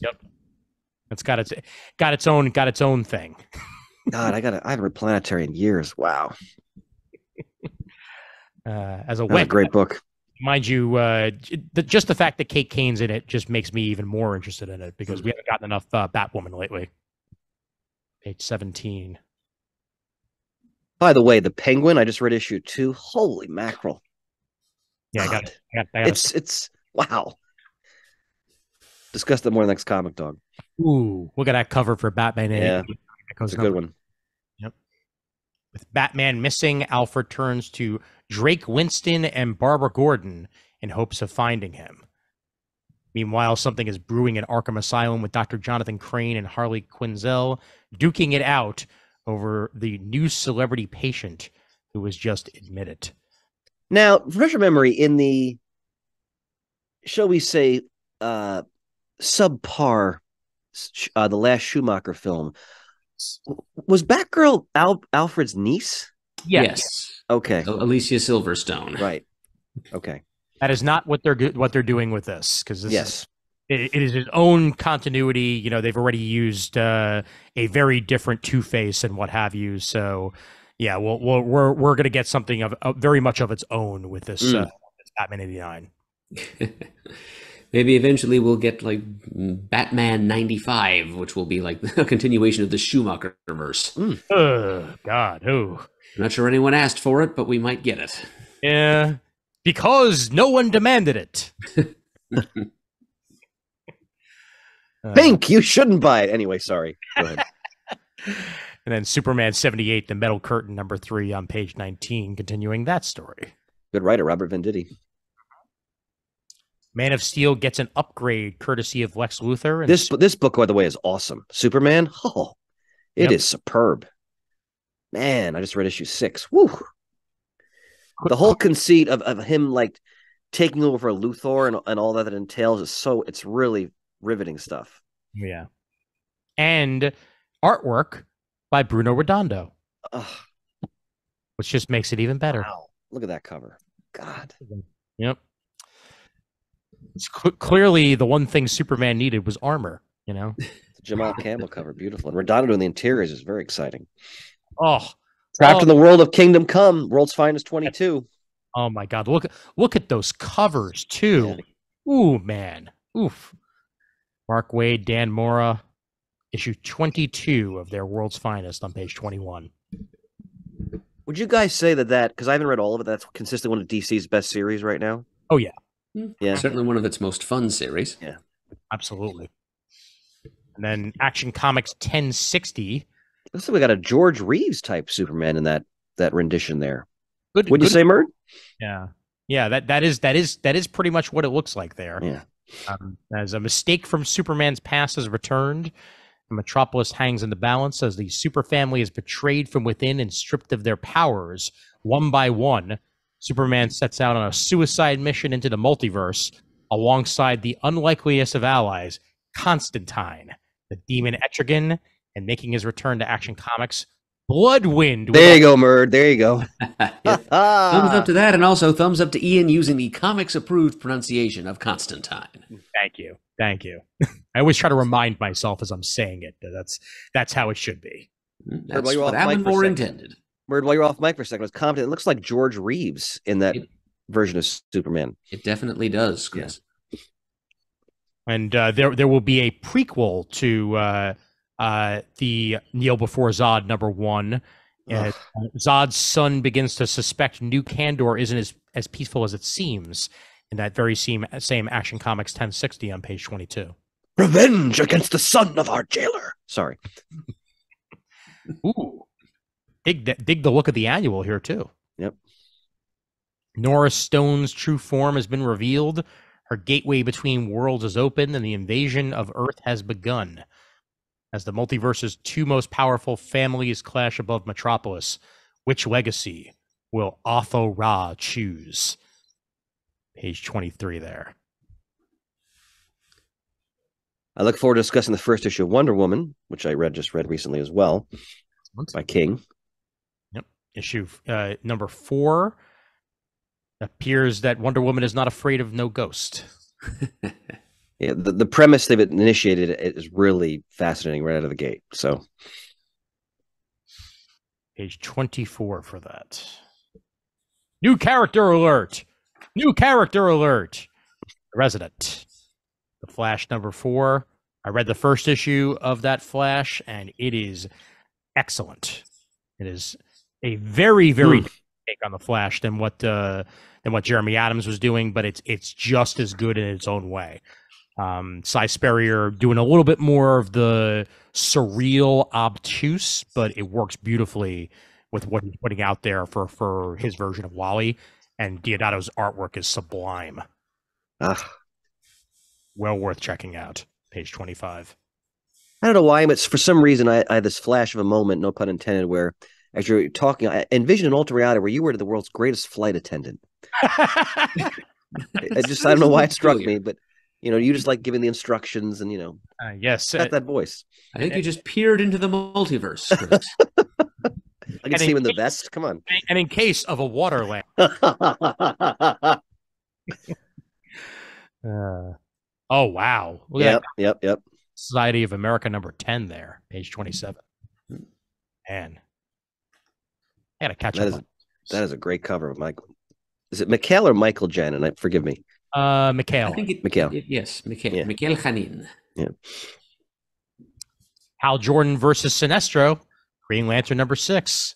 Yep. It's got its own thing. God, I haven't read Planetary in years. Wow. As a great book. Mind you, just the fact that Kate Kane's in it just makes me even more interested in it, because we haven't gotten enough Batwoman lately. Page 17. By the way, the Penguin, I just read issue 2. Holy mackerel. Yeah, God. I got it's wow. Discuss that more in the next comic, dog. Ooh, look at that cover for Batman. Yeah, it's a good one. Yep. With Batman missing, Alfred turns to Drake Winston and Barbara Gordon in hopes of finding him. Meanwhile, something is brewing in Arkham Asylum, with Dr. Jonathan Crane and Harley Quinzel duking it out over the new celebrity patient who was just admitted. Now, refresh your memory, in the, shall we say, subpar, the last Schumacher film, was Batgirl Alfred's niece? Yes. Okay. So Alicia Silverstone. Right. Okay. That is not what they're doing with this, because this it is its own continuity. You know, they've already used a very different Two-Face and what have you. So, yeah, we're going to get something of very much of its own with this Batman '89. Maybe eventually we'll get like Batman '95, which will be like a continuation of the Schumacher verse. God, who? I'm not sure anyone asked for it, but we might get it. Yeah, because no one demanded it. Pink, you shouldn't buy it. Anyway, sorry. Go ahead. And then Superman '78, The Metal Curtain #3 on page 19, continuing that story. Good writer, Robert Venditti. Man of Steel gets an upgrade courtesy of Lex Luthor. And this book, by the way, is awesome. Superman, it is superb. Man, I just read issue 6. Woo! The whole conceit of him like taking over for Luthor and all that entails is it's really riveting stuff. Yeah. And artwork by Bruno Redondo. Which just makes it even better. Wow. Look at that cover. God. Yep. It's clearly the one thing Superman needed was armor, you know? Jamal Campbell cover, beautiful. And Redondo in the interiors is very exciting. Trapped in the world of Kingdom Come, World's Finest 22. Oh my God. Look at those covers too. Yeah. Ooh, man. Oof. Mark Waid, Dan Mora, issue 22 of their World's Finest on page 21. Would you guys say that because I haven't read all of it, that's consistently one of DC's best series right now? Oh, yeah. Yeah. Certainly one of its most fun series. Yeah. Absolutely. And then Action Comics 1060. Looks like we got a George Reeves type Superman in that rendition there. Would you say, Murd? Yeah. Yeah, that is pretty much what it looks like there. Yeah. As a mistake from Superman's past is returned, Metropolis hangs in the balance as the super family is betrayed from within and stripped of their powers one by one. Superman sets out on a suicide mission into the multiverse alongside the unlikeliest of allies, Constantine, the demon Etrigan, and making his return to Action Comics, Bloodwind. There you go, Murd. There you go. Thumbs up to that, and also thumbs up to Ian using the comics-approved pronunciation of Constantine. Thank you. Thank you. I always try to remind myself as I'm saying it that that's how it should be. That's what Alan Moore intended. Murd, while you're off mic for a second, it was confident. It looks like George Reeves in that version of Superman. It definitely does, Chris. And there will be a prequel to the Kneel Before Zod #1. Zod's son begins to suspect New Kandor isn't as peaceful as it seems in that very same Action Comics 1060 on page 22. Revenge against the son of our jailer. Sorry. Ooh. Dig the look of the annual here, too. Yep. Nora Stone's true form has been revealed. Her gateway between worlds is open, and the invasion of Earth has begun. As the multiverse's two most powerful families clash above Metropolis, which legacy will Otho Ra choose? Page 23 there. I look forward to discussing the first issue of Wonder Woman, which I just read recently as well, by King. Yep. Issue number 4. Appears that Wonder Woman is not afraid of no ghost. Yeah, the premise they've initiated is really fascinating right out of the gate. So, page 24 for that. New character alert! New character alert! The Resident. The Flash number 4. I read the first issue of that Flash, and it is excellent. It is a very, very take on the Flash than what Jeremy Adams was doing, but it's just as good in its own way. Cy Spurrier doing a little bit more of the surreal, obtuse, but it works beautifully with what he's putting out there for his version of Wally. And Deodato's artwork is sublime. Well worth checking out. Page 25. I don't know why, but for some reason I had this flash of a moment, no pun intended, where as you're talking, I envisioned an alter reality where you were the world's greatest flight attendant. I don't know why it struck me, but you just like giving the instructions and yes, got that voice. I think you just peered into the multiverse, Chris. I can see him in the vest. Come on. And in case of a water lamp. Oh wow! Yep. Society of America number 10 there, page 27. Man, I gotta catch up. That is a great cover of Michael. Is it Mikhail or Michael Jen? And forgive me. Mikhail. I think Mikhail. Yes, Mikhail. Yeah. Mikhail Khanin. Yeah. Hal Jordan versus Sinestro, Green Lantern number 6,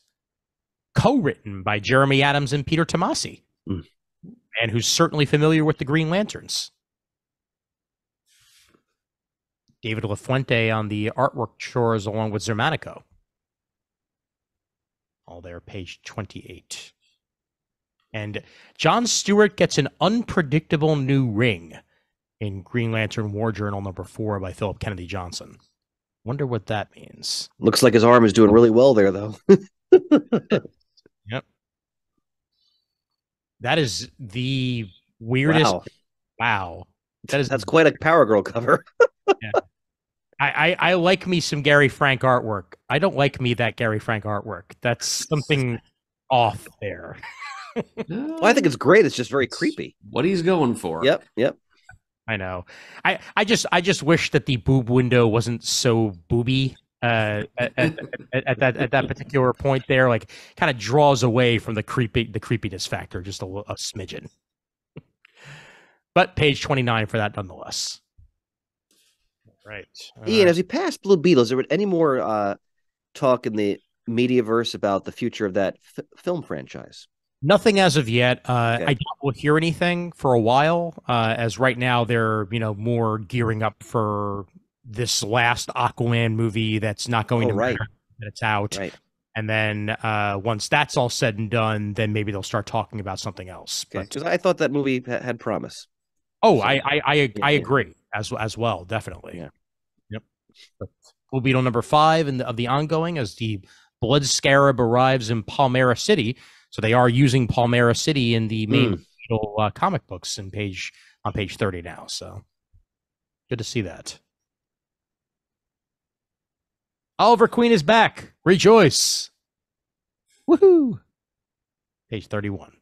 co-written by Jeremy Adams and Peter Tomasi, and who's certainly familiar with the Green Lanterns. David LaFuente on the artwork chores along with Zermanico. All there, page 28. And John Stewart gets an unpredictable new ring in Green Lantern War Journal number 4 by Philip Kennedy Johnson. Wonder what that means. Looks like his arm is doing really well there, though. Yep. That is the weirdest. Wow. That's quite a Power Girl cover. Yeah. I like me some Gary Frank artwork. I don't like me that Gary Frank artwork. That's something off there. Well, I think it's great. It's just very creepy. What he's going for. Yep. I know. I just wish that the boob window wasn't so booby at that particular point there. Like, kind of draws away from the creepiness factor just a smidgen. But page 29 for that nonetheless. Right. Ian, as we pass Blue Beetle, is there any more talk in the Mediaverse about the future of that film franchise? Nothing as of yet. Okay. I doubt we'll hear anything for a while, as right now they're more gearing up for this last Aquaman movie that's not going to matter that it's out. Right. And then once that's all said and done, then maybe they'll start talking about something else. Because I thought that movie had promise. Oh, so, I agree as well, definitely. Yeah. Yep. But Blue Beetle number 5 of the ongoing, as the Blood Scarab arrives in Palmyra City. So they are using Palmyra City in the main Beetle comic books on page 30 now. So good to see that. Oliver Queen is back. Rejoice. Woohoo. Page 31.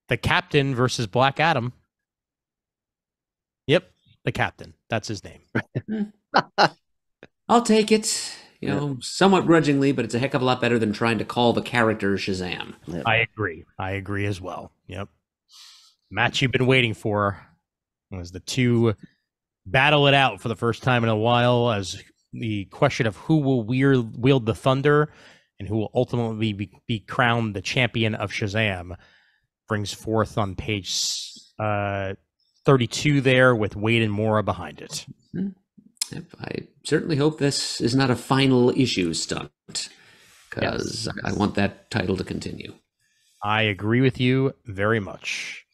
The Captain versus Black Adam. Yep, the Captain. That's his name. I'll take it. Somewhat grudgingly, but it's a heck of a lot better than trying to call the character Shazam. Yeah. I agree as well. Yep. Match you've been waiting for was the two battle it out for the first time in a while as the question of who will wield the thunder and who will ultimately be crowned the champion of Shazam brings forth on page 32 there with Wade and Mora behind it. Yep, I certainly hope this is not a final issue stunt, because yes, I want that title to continue. I agree with you very much.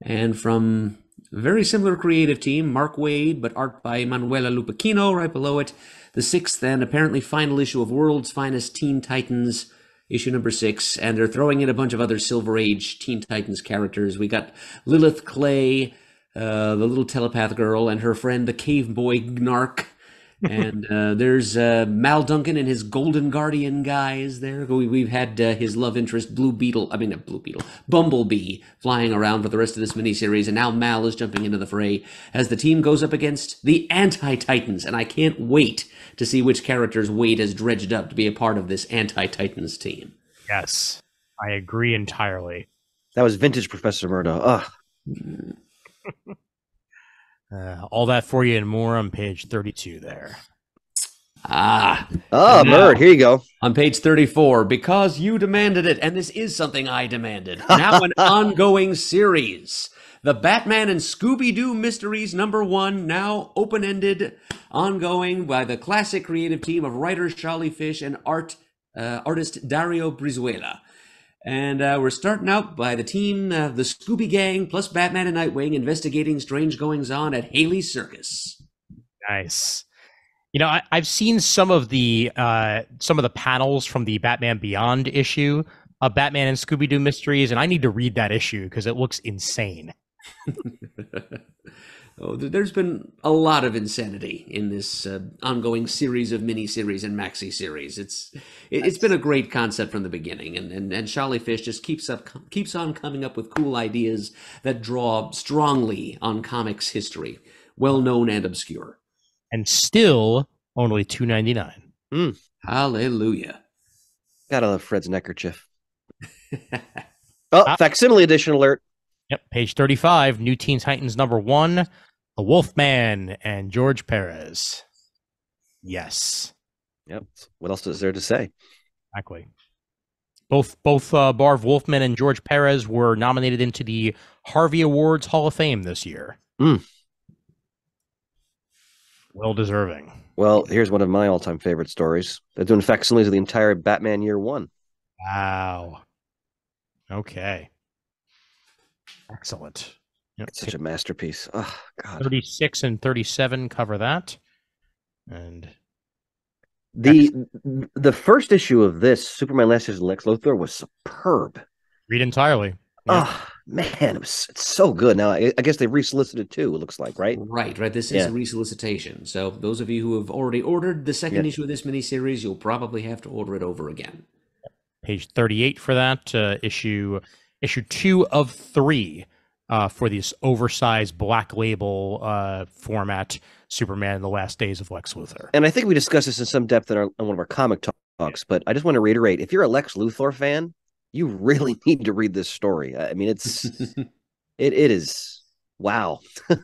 And from a very similar creative team, Mark Waid, but art by Manuela Lupacchino right below it, the 6th and apparently final issue of World's Finest Teen Titans, issue number 6, and they're throwing in a bunch of other Silver Age Teen Titans characters. We got Lilith Clay, the little telepath girl, and her friend, the cave boy Gnark. And there's Mal Duncan and his Golden Guardian guys there. We've had his love interest, Bumblebee, flying around for the rest of this miniseries. And now Mal is jumping into the fray as the team goes up against the Anti-Titans. And I can't wait to see which characters Wade has dredged up to be a part of this Anti-Titans team. Yes, I agree entirely. That was vintage Professor Murdo. Ugh. All that for you and more on page 32 there. Murd, here you go. On page 34, because you demanded it, and this is something I demanded. Now an ongoing series. The Batman and Scooby-Doo Mysteries #1, now open-ended, ongoing by the classic creative team of writer Charlie Fish and artist Dario Brizuela. And we're starting out by the team, the Scooby Gang, plus Batman and Nightwing, investigating strange goings-on at Haley's Circus. Nice. You know, I've seen some of the panels from the Batman Beyond issue of Batman and Scooby-Doo Mysteries, and I need to read that issue because it looks insane. There's been a lot of insanity in this ongoing series of mini-series and maxi-series. It's been a great concept from the beginning, and Charlie Fish just keeps on coming up with cool ideas that draw strongly on comics history, well-known and obscure. And still only $2.99. Hallelujah. Gotta love Fred's neckerchief. Facsimile edition alert. Yep, page 35, New Teen Titans #1. The Wolfman and George Perez. Yes. Yep. What else is there to say? Exactly. Both Barv Wolfman and George Perez were nominated into the Harvey Awards Hall of Fame this year. Well deserving. Well, here's one of my all-time favorite stories. They're doing facsimiles of the entire Batman Year 1. Wow. Okay. Excellent. Yep. It's such a masterpiece. Oh, God. 36 and 37 cover that. And the first issue of this, Superman Last Year's Lex Luthor, was superb. Read entirely. Yeah. Oh, man, it's so good. Now, I guess they've resolicited too, it looks like, right? Right. This is a resolicitation. So those of you who have already ordered the second issue of this miniseries, you'll probably have to order it over again. Page 38 for that. Issue 2 of 3. For this oversized black label format, Superman in the Last Days of Lex Luthor. And I think we discussed this in some depth in one of our comic talks, but I just want to reiterate, if you're a Lex Luthor fan, you really need to read this story. I mean, it is, wow. I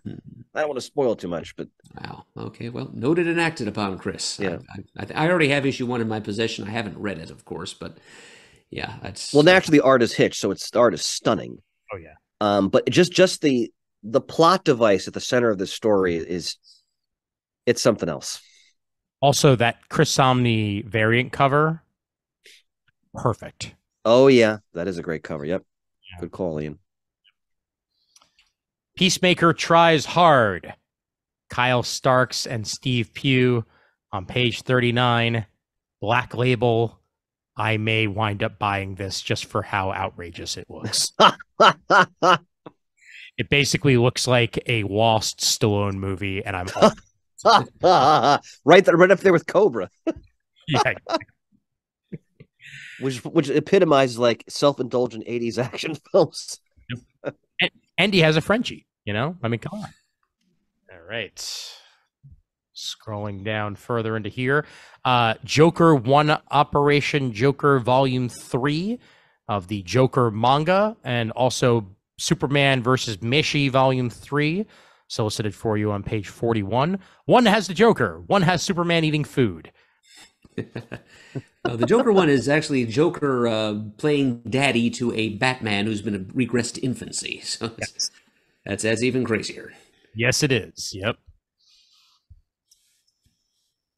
don't want to spoil too much, but... Wow. Okay, well, noted and acted upon, Chris. Yeah. I already have issue 1 in my possession. I haven't read it, of course, but yeah. Well, naturally, the art is Hitch, so the art is stunning. Oh, yeah. But just the plot device at the center of the story it's something else. Also, that Chris Samnee variant cover, perfect. Oh yeah, that is a great cover. Yep, yeah. Good call, Ian. Peacemaker tries hard. Kyle Starks and Steve Pugh on page 39. Black label. I may wind up buying this just for how outrageous it looks. It basically looks like a lost Stallone movie, and I'm right up there with Cobra. Yeah, which epitomizes like self-indulgent 80s action films. And he has a Frenchie, you know? I mean, come on. All right. Scrolling down further into here. Joker 1 Operation Joker Volume 3 of the Joker manga, and also Superman versus Mishi Volume 3 solicited for you on page 41. One has the Joker. One has Superman eating food. The Joker one is actually Joker playing daddy to a Batman who's been regressed to infancy. So that's even crazier. Yes, it is. Yep.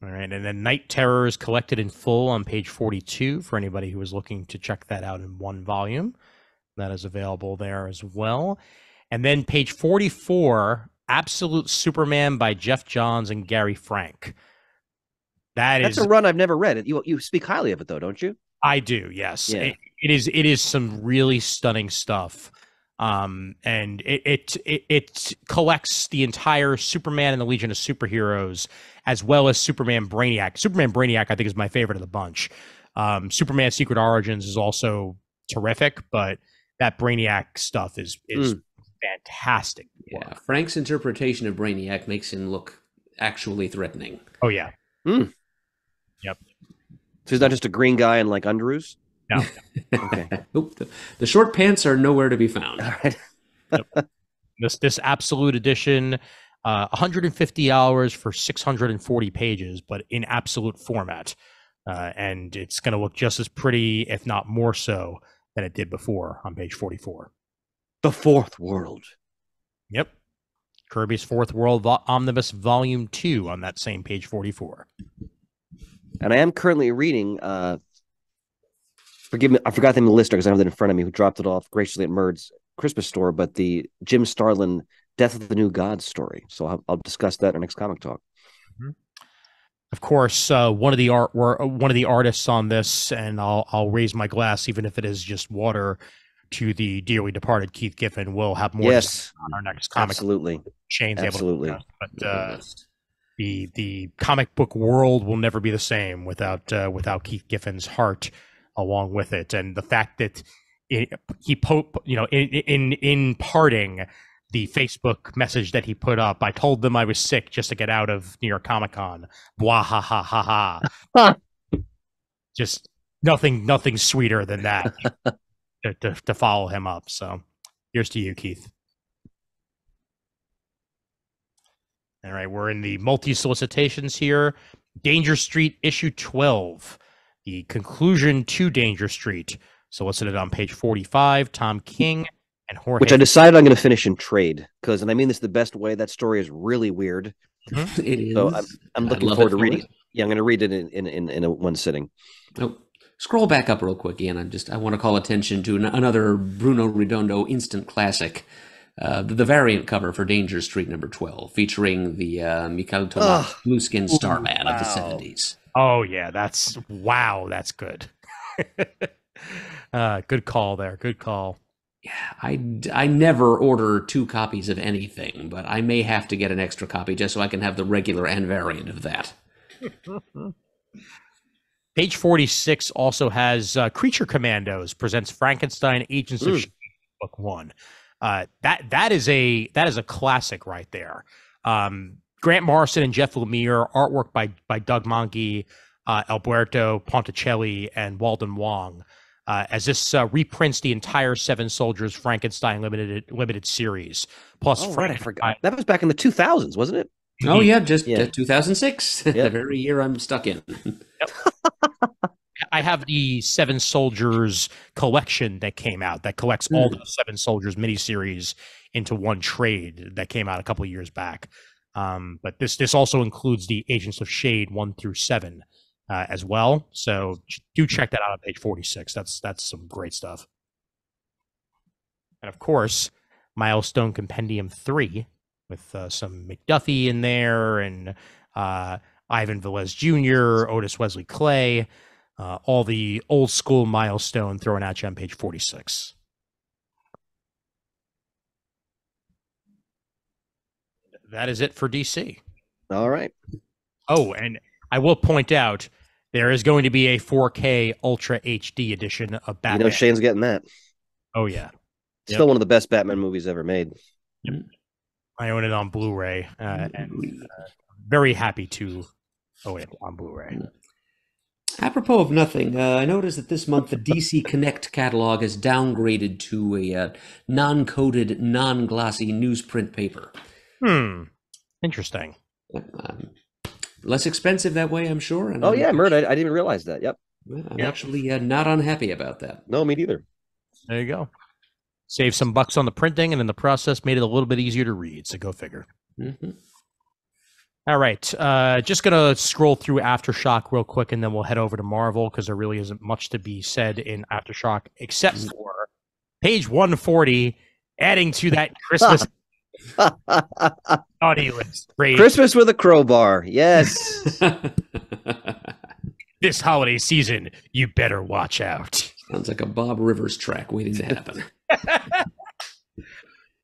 All right, and then Night Terrors collected in full on page 42 for anybody who is looking to check that out in one volume. That is available there as well. And then page 44, Absolute Superman by Jeff Johns and Gary Frank. That's a run I've never read. You speak highly of it, though, don't you? I do, yes. Yeah. It is some really stunning stuff. And it collects the entire Superman and the Legion of Superheroes, as well as Superman Brainiac. Superman Brainiac, I think, is my favorite of the bunch. Superman Secret Origins is also terrific, but that Brainiac stuff is fantastic. Yeah, Frank's interpretation of Brainiac makes him look actually threatening. Oh, yeah. Mm. Yep. So he's not just a green guy in like underoos? No. Okay. Nope. The short pants are nowhere to be found. All right. Yep. This Absolute Edition, 150 hours for 640 pages, but in absolute format. And it's going to look just as pretty, if not more so, than it did before on page 44. The Fourth World. Yep. Kirby's Fourth World Omnibus Volume 2 on that same page 44. And I am currently reading, forgive me, I forgot the name of the listener because I have it in front of me, who dropped it off graciously at Murd's Christmas store, but the Jim Starlin Death of the New Gods story. So I'll discuss that in our next comic talk. Mm-hmm. Of course, one of the artists on this, and I'll raise my glass, even if it is just water, to the dearly departed Keith Giffen. We'll have more on our next comic. Absolutely. Shane's Absolutely. able to discuss, but the comic book world will never be the same without Keith Giffen's heart along with it, and the fact that in parting the Facebook message that he put up, I told them I was sick just to get out of New York Comic Con. Blah ha ha ha ha. Just nothing sweeter than that to follow him up. So here's to you, Keith. All right, we're in the multi-solicitations here. Danger Street issue 12. The conclusion to Danger Street. Solicited on page 45. Tom King and Jorge. Which I decided I'm going to finish in trade, because, and I mean this the best way, that story is really weird. Mm-hmm. It is. So I'm looking forward to reading it. Yeah, I'm going to read it in a one sitting. Oh, scroll back up real quick, Ian. I want to call attention to another Bruno Redondo instant classic. The variant cover for Danger Street number 12, featuring the Mikhail Tomas blue-skinned Starman of the 70s. Oh, yeah, that's good. Good call there. Good call. Yeah, I never order 2 copies of anything, but I may have to get an extra copy just so I can have the regular and variant of that. Page 46 also has Creature Commandos presents Frankenstein Agents of Shield, book 1. That is a classic right there. Grant Morrison and Jeff Lemire, artwork by Doug Mahnke, Alberto Ponticelli, and Walden Wong. As this reprints the entire Seven Soldiers Frankenstein limited series. Plus, right, I forgot. That was back in the 2000s, wasn't it? Oh, yeah, just 2006. Yep. The very year I'm stuck in. Yep. I have the Seven Soldiers collection that came out that collects all the Seven Soldiers miniseries into one trade that came out a couple of years back. But this also includes the Agents of Shade 1 through 7 as well. So do check that out on page 46. That's some great stuff. And of course, Milestone Compendium 3 with some McDuffie in there and Ivan Velez Jr., Otis Wesley Clay, all the old school Milestone thrown at you on page 46. That is it for DC. All right. Oh, and I will point out there is going to be a 4K Ultra HD edition of Batman. You know Shane's getting that. Oh, yeah. Still one of the best Batman movies ever made. Yep. I own it on Blu-ray and very happy to own it on Blu-ray. Apropos of nothing, I noticed that this month the DC Connect catalog is downgraded to a non-coded, non-glossy newsprint paper. Interesting. Less expensive that way, I'm sure. And Oh yeah, Mert, I didn't even realize that. Yep. I'm actually not unhappy about that. No, me neither. There you go. Save some bucks on the printing, and in the process made it a little bit easier to read. So go figure. Mm-hmm. All right. Just going to scroll through Aftershock real quick, and then we'll head over to Marvel, because there really isn't much to be said in Aftershock, except for page 140, adding to that Christmas naughty list. Christmas with a crowbar. Yes. This holiday season, you better watch out. Sounds like a Bob Rivers track waiting to happen.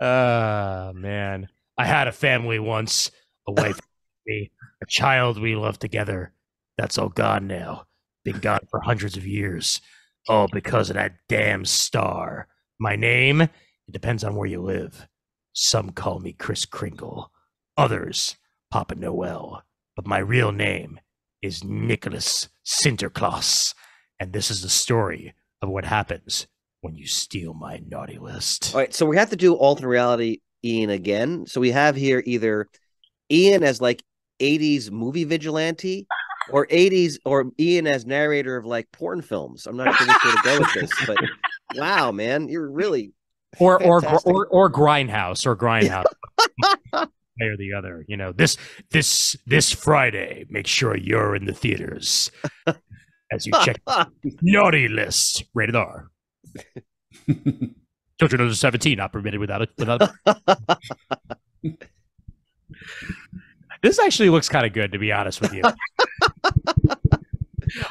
Man. I had a family once, a wife, a child we loved together. That's all gone now. Been gone for hundreds of years. All because of that damn star. My name? It depends on where you live. Some call me Kris Kringle. Others, Papa Noel. But my real name is Nicholas Sinterklaas. And this is the story of what happens when you steal my naughty list. All right, so we have to do alternate reality Ian again. So we have here either Ian as like 80s movie vigilante or Ian as narrator of like porn films. I'm not sure which way to go with this, but wow, man, you're really or Grindhouse or or the other. You know, this Friday, make sure you're in the theaters as you check naughty list, rated R. Children under 17 not permitted without. This actually looks kind of good, to be honest with you.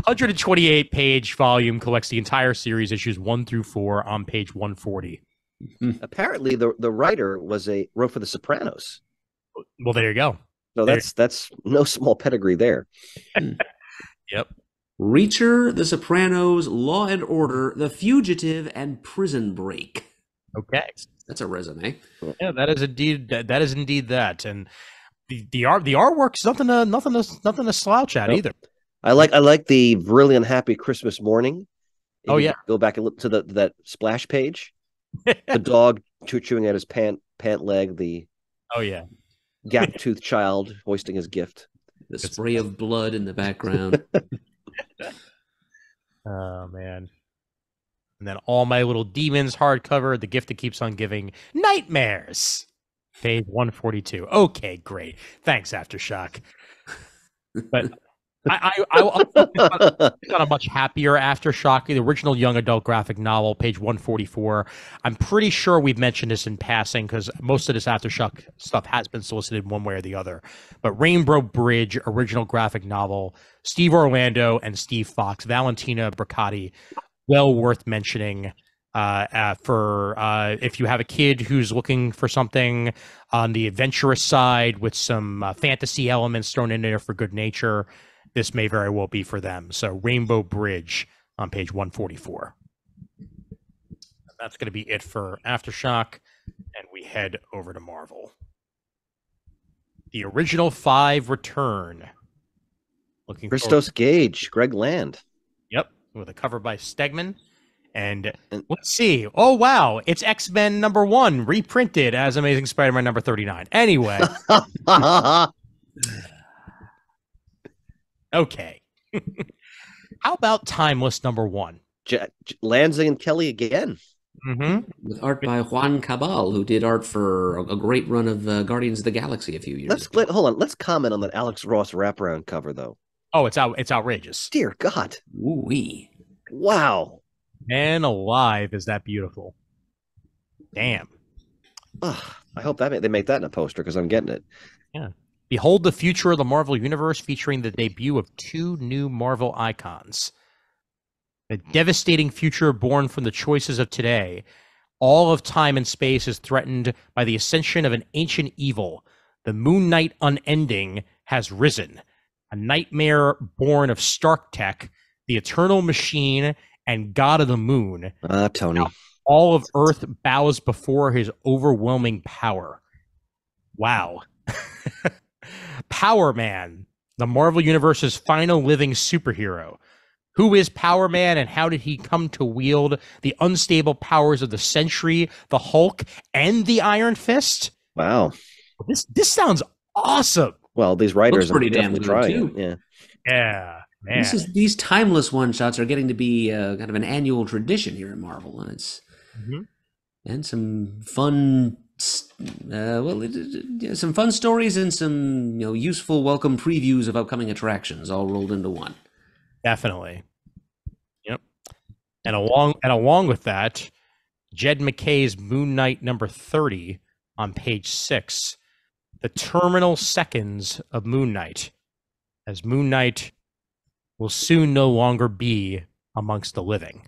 128-page volume collects the entire series, issues 1 through 4, on page 140. Apparently, the writer wrote for The Sopranos. Well, there you go. So that's no small pedigree there. Yep. Reacher, The Sopranos, Law and Order, The Fugitive, and Prison Break. Okay, that's a resume. Yeah, that is indeed that, and the artwork's nothing to slouch at either. I like the really unhappy Christmas morning. Go back and look to that splash page. The dog chewing at his pant leg. The gap-toothed child hoisting his gift. The spray of blood in the background. Oh man. And then All My Little Demons hardcover, The Gift That Keeps on Giving, Nightmares, page 142. Okay, great. Thanks, Aftershock. But I'll on a much happier Aftershock, the original young adult graphic novel, page 144. I'm pretty sure we've mentioned this in passing because most of this Aftershock stuff has been solicited one way or the other. But Rainbow Bridge, original graphic novel, Steve Orlando and Steve Fox, Valentina Bracati, well worth mentioning for if you have a kid who's looking for something on the adventurous side with some fantasy elements thrown in there for good nature. This may very well be for them. So Rainbow Bridge on page 144. That's going to be it for Aftershock, and we head over to Marvel. The original 5 return. Looking Christos Gage, Greg Land. Yep, with a cover by Stegman. And let's see. Oh, wow. It's X-Men #1 reprinted as Amazing Spider-Man #39. Anyway. Okay. How about Timeless #1? Lanzing and Kelly again. Mm-hmm. With art by Juan Cabal, who did art for a great run of Guardians of the Galaxy a few years ago. Hold on. Let's comment on that Alex Ross wraparound cover, though. Oh, it's outrageous. Dear God. Ooh-wee. Wow. Man alive, is that beautiful. Damn. I hope they make that in a poster because I'm getting it. Yeah. Behold the future of the Marvel Universe, featuring the debut of 2 new Marvel icons. A devastating future born from the choices of today. All of time and space is threatened by the ascension of an ancient evil. The Moon Knight Unending has risen. A nightmare born of Stark Tech, the Eternal Machine, and God of the Moon. Tony. Now, all of Earth bows before his overwhelming power. Wow. Power Man, the Marvel Universe's final living superhero. Who is Power Man, and how did he come to wield the unstable powers of the Sentry, the Hulk, and the Iron Fist? Wow. This sounds awesome. Well, these writers are pretty damn definitely good, trying too. it. Yeah. Yeah, man. These timeless one shots are getting to be kind of an annual tradition here at Marvel, and it's Mhm. and some fun, some fun stories and some useful, welcome previews of upcoming attractions all rolled into one. Definitely. Yep. And along with that, Jed McKay's Moon Knight number 30 on page 6, the terminal seconds of Moon Knight, as Moon Knight will soon no longer be amongst the living,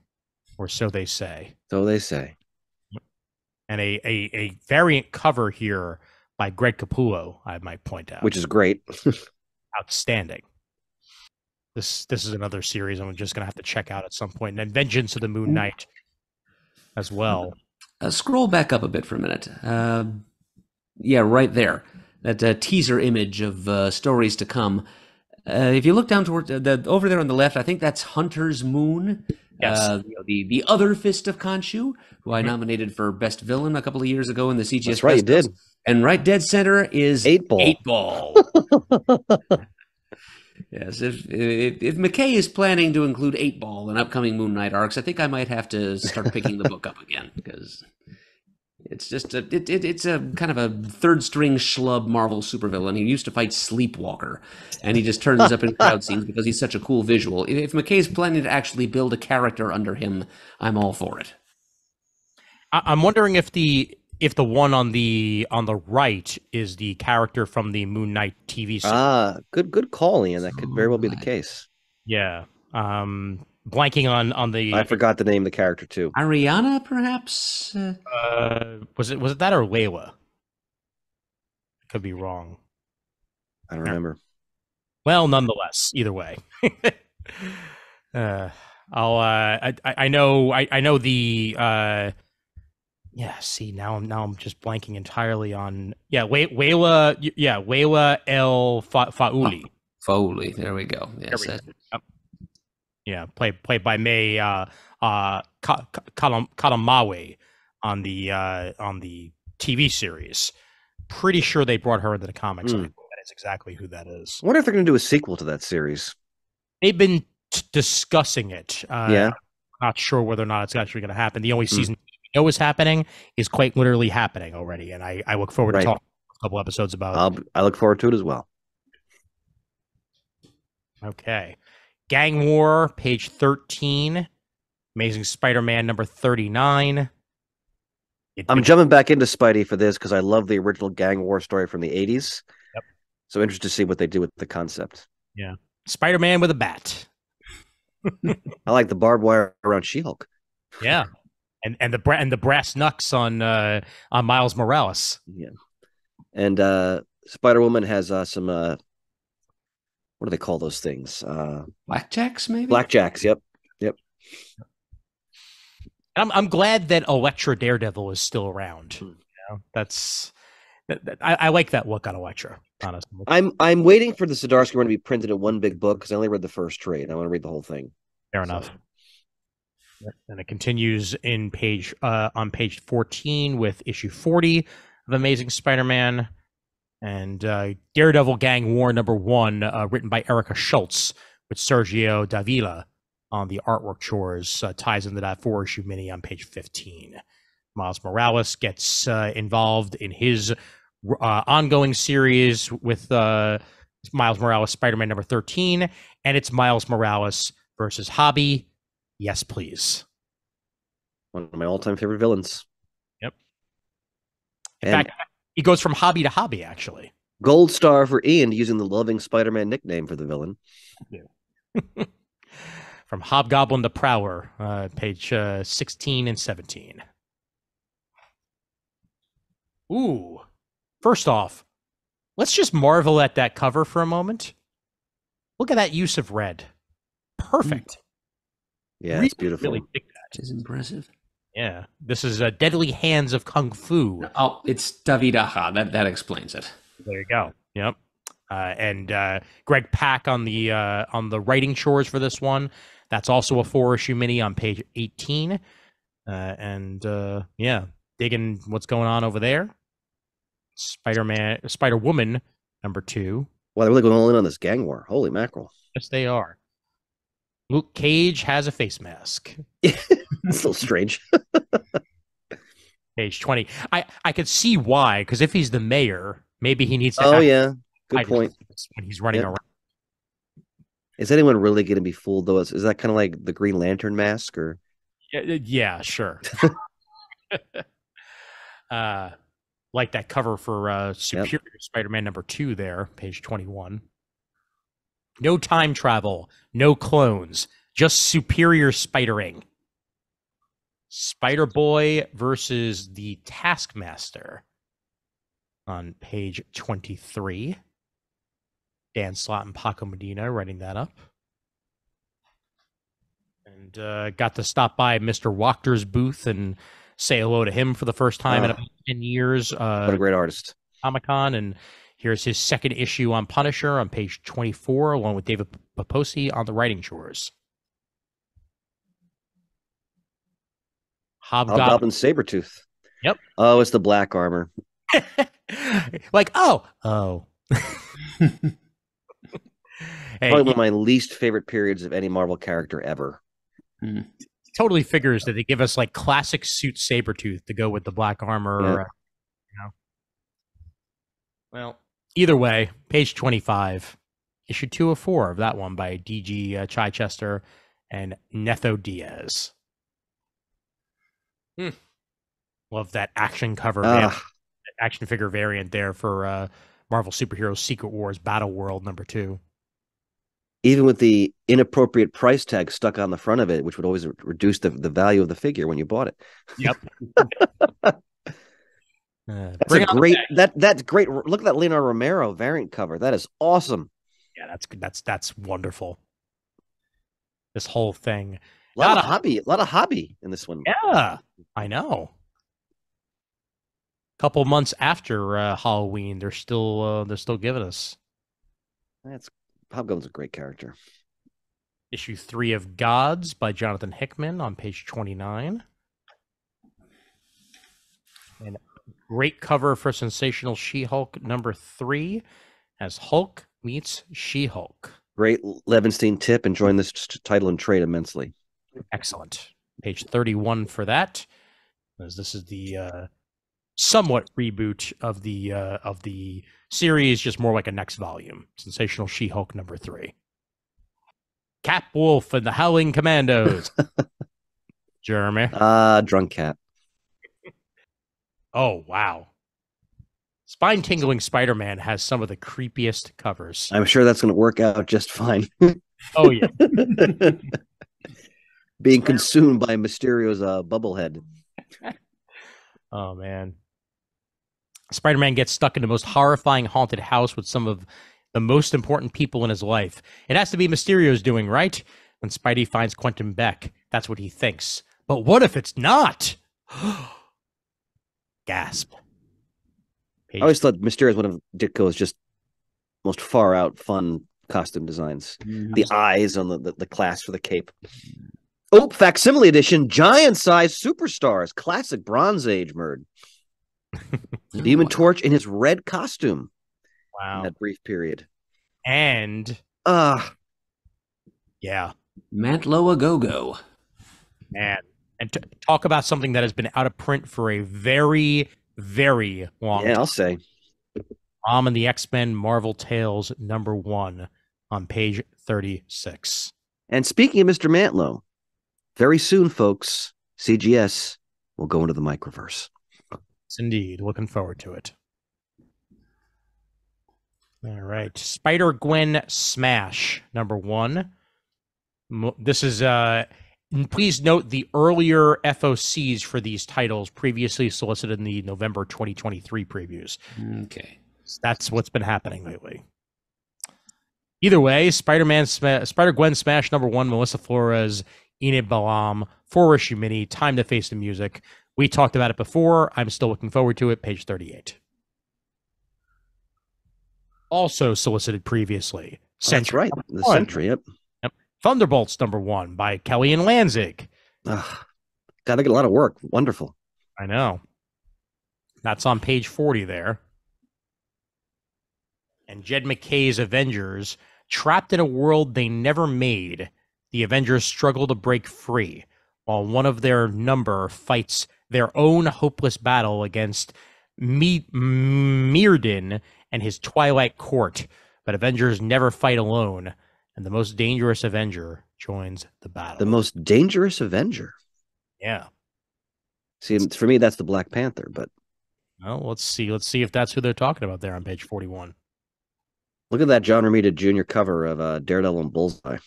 or so they say. So they say. And a variant cover here by Greg Capullo, I might point out. Which is great. Outstanding. This is another series I'm just going to have to check out at some point. And then Vengeance of the Moon Knight as well. Scroll back up a bit for a minute. Yeah, right there. That teaser image of stories to come. If you look down toward over there on the left, I think that's Hunter's Moon. Yes. The other Fist of Khonshu, who I nominated for Best Villain a couple of years ago in the CGS. That's right, you did. And right dead center is 8-Ball. 8-Ball. Yes, if McKay is planning to include 8-Ball in upcoming Moon Knight arcs, I think I might have to start picking the book up again, because it's just it's a kind of a third string schlub Marvel supervillain. He used to fight Sleepwalker, and he just turns up in crowd scenes because he's such a cool visual. If McKay's planning to actually build a character under him, I'm all for it. I'm wondering if the one on the right is the character from the Moon Knight TV series. Good call, Ian. That could very well be the case. Yeah. Blanking on the. I forgot the name of the character too. Ariana, perhaps. Was it that or Layla? I could be wrong. I don't remember. Well, nonetheless, either way. I know the. Yeah. See, now I'm just blanking entirely on. Yeah, Layla. Yeah, Layla El Faouli. Foley. There we go. Yes. Yeah, played by May Kadamawe on the TV series. Pretty sure they brought her into the comics. I think that is exactly who that is. I wonder if they're going to do a sequel to that series. They've been discussing it. Yeah. Not sure whether or not it's actually going to happen. The only season we know is happening is quite literally happening already, and I look forward to talking a couple episodes about it. I look forward to it as well. Okay. Gang War, page 13. Amazing Spider-Man number 39. I'm jumping back into Spidey for this because I love the original Gang War story from the 80s. Yep. So interested to see what they do with the concept. Yeah. Spider-Man with a bat. I like the barbed wire around She-Hulk. Yeah. And the brass knucks on Miles Morales. Yeah. And Spider-Woman has some what do they call those things? Blackjacks, maybe? Blackjacks, yep. I'm glad that Elektra Daredevil is still around. You know, I like that look on Elektra, honestly. I'm waiting for the Zdarsky run to be printed in one big book because I only read the first trade. I want to read the whole thing. Fair enough. And it continues on page 14 with issue 40 of Amazing Spider-Man. And Daredevil Gang War number 1, written by Erica Schultz with Sergio Davila on the artwork chores, ties into that 4-issue mini on page 15. Miles Morales gets involved in his ongoing series with Miles Morales Spider-Man number 13, and it's Miles Morales versus Hobby. Yes, please. One of my all-time favorite villains. Yep. In fact, he goes from hobby to hobby, actually. Gold star for Ian using the loving Spider-Man nickname for the villain. Yeah. From Hobgoblin to Prowler, page 16 and 17. Ooh. First off, let's just marvel at that cover for a moment. Look at that use of red. Perfect. Yeah, it's beautiful. Really dig that. It's impressive. Yeah. This is Deadly Hands of Kung Fu. Oh, it's David Aja. That explains it. There you go. Yep. And Greg Pak on the writing chores for this one. That's also a 4-issue mini on page 18. Yeah, digging what's going on over there. Spider-Woman number 2. Wow, they're really going all in on this gang war. Holy mackerel. Yes, they are. Luke Cage has a face mask. It's a little strange. Page 20. I could see why, because if he's the mayor, maybe he needs to Oh, have yeah. Good hide point. when he's running Yep. around. Is anyone really going to be fooled, though? Is that kind of like the Green Lantern mask? Or Yeah, sure. Like that cover for Superior Spider-Man number 2 there, page 21. No time travel, no clones, just superior spidering. Spider-Boy versus the Taskmaster on page 23. Dan Slott and Paco Medina writing that up. And got to stop by Mr. Wachter's booth and say hello to him for the first time in about 10 years. What a great artist. Comic-Con. And here's his second issue on Punisher on page 24, along with David Paposi on the writing chores. Hobgoblin Sabretooth. Yep. Oh, it's the black armor. Like, oh. Hey, Probably one of my least favorite periods of any Marvel character ever. Totally figures that they give us like classic suit Sabretooth to go with the black armor. Yeah. You know. Well, either way, page 25, issue 204 of that one by D.G. Chichester and Netho Diaz. Love that action cover, action figure variant there for Marvel Superheroes Secret Wars Battle World number 2. Even with the inappropriate price tag stuck on the front of it, which would always reduce the value of the figure when you bought it. Yep. That's a great. That's great. Look at that Leonardo Romero variant cover. That is awesome. Yeah, that's wonderful. This whole thing. A lot of hobby in this one. Yeah, I know. Couple months after Halloween, they're still giving us. Hobgoblin's a great character. Issue 3 of Gods by Jonathan Hickman on page 29. And great cover for Sensational She-Hulk number 3 as Hulk meets She-Hulk. Great Levinstein tip. Enjoying this title and trade immensely. Excellent. Page 31 for that, as this is the somewhat reboot of the series, just more like a next volume. Sensational She-Hulk number 3. Catwolf and the Howling Commandos. Jeremy. Drunk Cat. Oh, wow. Spine-tingling Spider-Man has some of the creepiest covers. I'm sure that's going to work out just fine. Oh, yeah. Being consumed by Mysterio's bubblehead. Oh, man. Spider-Man gets stuck in the most horrifying haunted house with some of the most important people in his life. It has to be Mysterio's doing, right? When Spidey finds Quentin Beck, that's what he thinks. But what if it's not? Gasp. I always thought Mysterio is one of Ditko's just most far out fun costume designs. The eyes on the clasp for the cape. Oh, facsimile edition, giant size superstars, classic Bronze Age Murd. Human Torch in his red costume. Wow. In that brief period. And yeah. Mantlo a go-go. Man. And talk about something that has been out of print for a very, very long time. Yeah, I'll say. Mom and the X-Men Marvel Tales number 1 on page 36. And speaking of Mr. Mantlo, very soon, folks, CGS will go into the microverse. Yes, indeed. Looking forward to it. All right. Spider-Gwen Smash number 1. This is please note the earlier FOCs for these titles previously solicited in the November 2023 previews. Okay. That's what's been happening lately. Either way, Spider-Gwen Smash number 1, Melissa Flores, Enid Balam, 4-issue mini, Time to Face the Music. We talked about it before. I'm still looking forward to it. Page 38. Also solicited previously. That's right. The Sentry, yep. Thunderbolts number 1 by Kelly and Lanzig. God, they get a lot of work. Wonderful. I know. That's on page 40 there. and Jed McKay's Avengers, trapped in a world they never made, the Avengers struggle to break free, while one of their number fights their own hopeless battle against Myrddin and his Twilight Court. But Avengers never fight alone, and the most dangerous Avenger joins the battle. The most dangerous Avenger. Yeah. See, for me, that's the Black Panther, but well, let's see. Let's see if that's who they're talking about there on page 41. Look at that John Romita Jr. cover of Daredevil and Bullseye.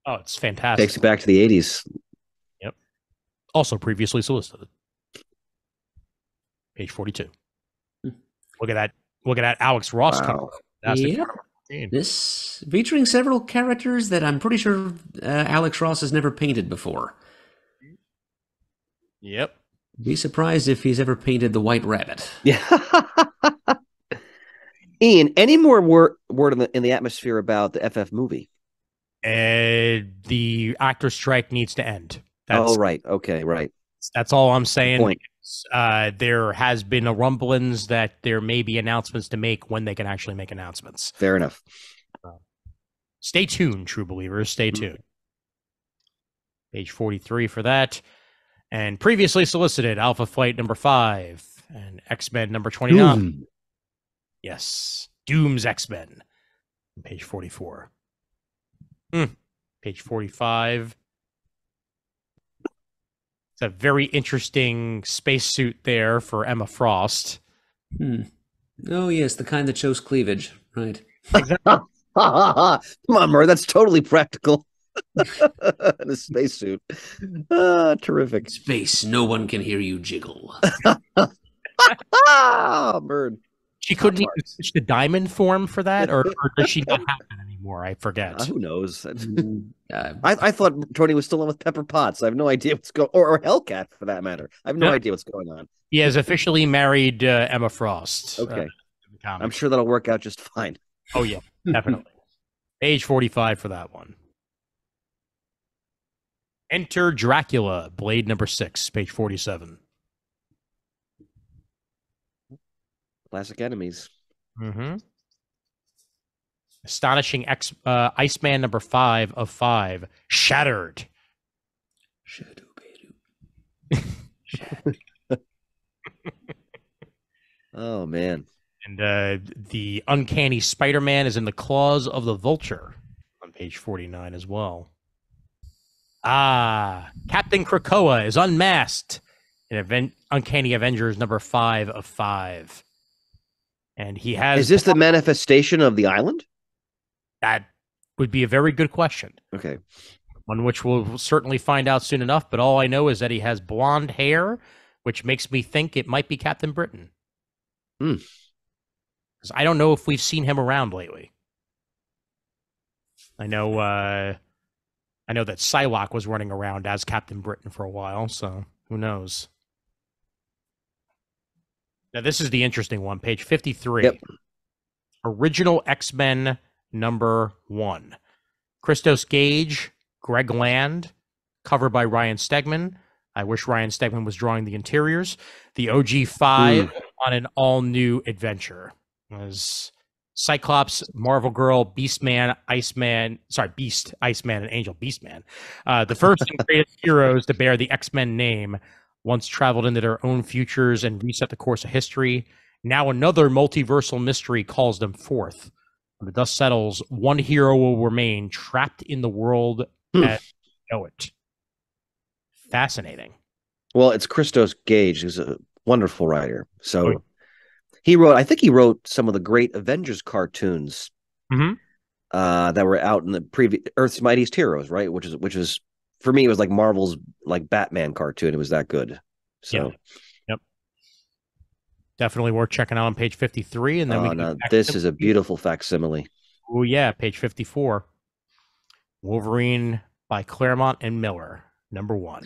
Oh, it's fantastic. Takes it back to the 80s. Yep. Also previously solicited. Page 42. Look at that. Look at that Alex Ross cover. Yep. This featuring several characters that I'm pretty sure Alex Ross has never painted before. Yep. Be surprised if he's ever painted the White Rabbit. Yeah. Ian, any more word in the atmosphere about the FF movie? The actor strike needs to end. Right. Okay, right. That's all I'm saying. Point. There has been a rumblings that there may be announcements to make when they can actually make announcements. Fair enough. Stay tuned, true believers. Stay tuned. Page 43 for that. And previously solicited, Alpha Flight number 5 and X-Men number 29. Doom. Yes. Doom's X-Men. Page 44. Page 45. It's a very interesting spacesuit there for Emma Frost. Oh, yes, the kind that shows cleavage. Right. Exactly. Come on, Murray. That's totally practical. In a spacesuit. Terrific. Space, no one can hear you jiggle. Bird. She couldn't even switch to diamond form for that, or does she not have that anymore? I forget. Who knows? I thought Tony was still in with Pepper Potts. I have no idea what's going or Hellcat for that matter. I have no idea what's going on. He has officially married Emma Frost. Okay. I'm sure that'll work out just fine. Oh, yeah, definitely. Page 45 for that one. Enter Dracula, Blade number 6, page 47. Classic enemies. Astonishing Iceman number 5 of 5. Shattered. Oh, man. And the Uncanny Spider-Man is in the claws of the Vulture on page 49 as well. Captain Krakoa is unmasked in Uncanny Avengers number 5 of 5. And he has... Is this the manifestation of the island? That would be a very good question. Okay. One which we'll certainly find out soon enough, but all I know is that he has blonde hair, which makes me think it might be Captain Britain. Because I don't know if we've seen him around lately. I know that Psylocke was running around as Captain Britain for a while, so who knows? Now, this is the interesting one, page 53. Yep. Original X-Men number 1. Christos Gage, Greg Land, cover by Ryan Stegman. I wish Ryan Stegman was drawing the interiors. The OG5 on an all-new adventure. It was Cyclops, Marvel Girl, Beast, Iceman, and Angel Beastman. The first and greatest heroes to bear the X-Men name once traveled into their own futures and reset the course of history. Now another multiversal mystery calls them forth. When the dust settles, one hero will remain trapped in the world as we know it. Fascinating. Well, it's Christos Gage, who's a wonderful writer. So I think he wrote some of the great Avengers cartoons that were out in the previous Earth's Mightiest Heroes, right? Which is for me, it was like Marvel's like Batman cartoon. It was that good. So, yep. Definitely worth checking out on page 53. And then this is a beautiful facsimile. Oh yeah, page 54. Wolverine by Claremont and Miller, number 1.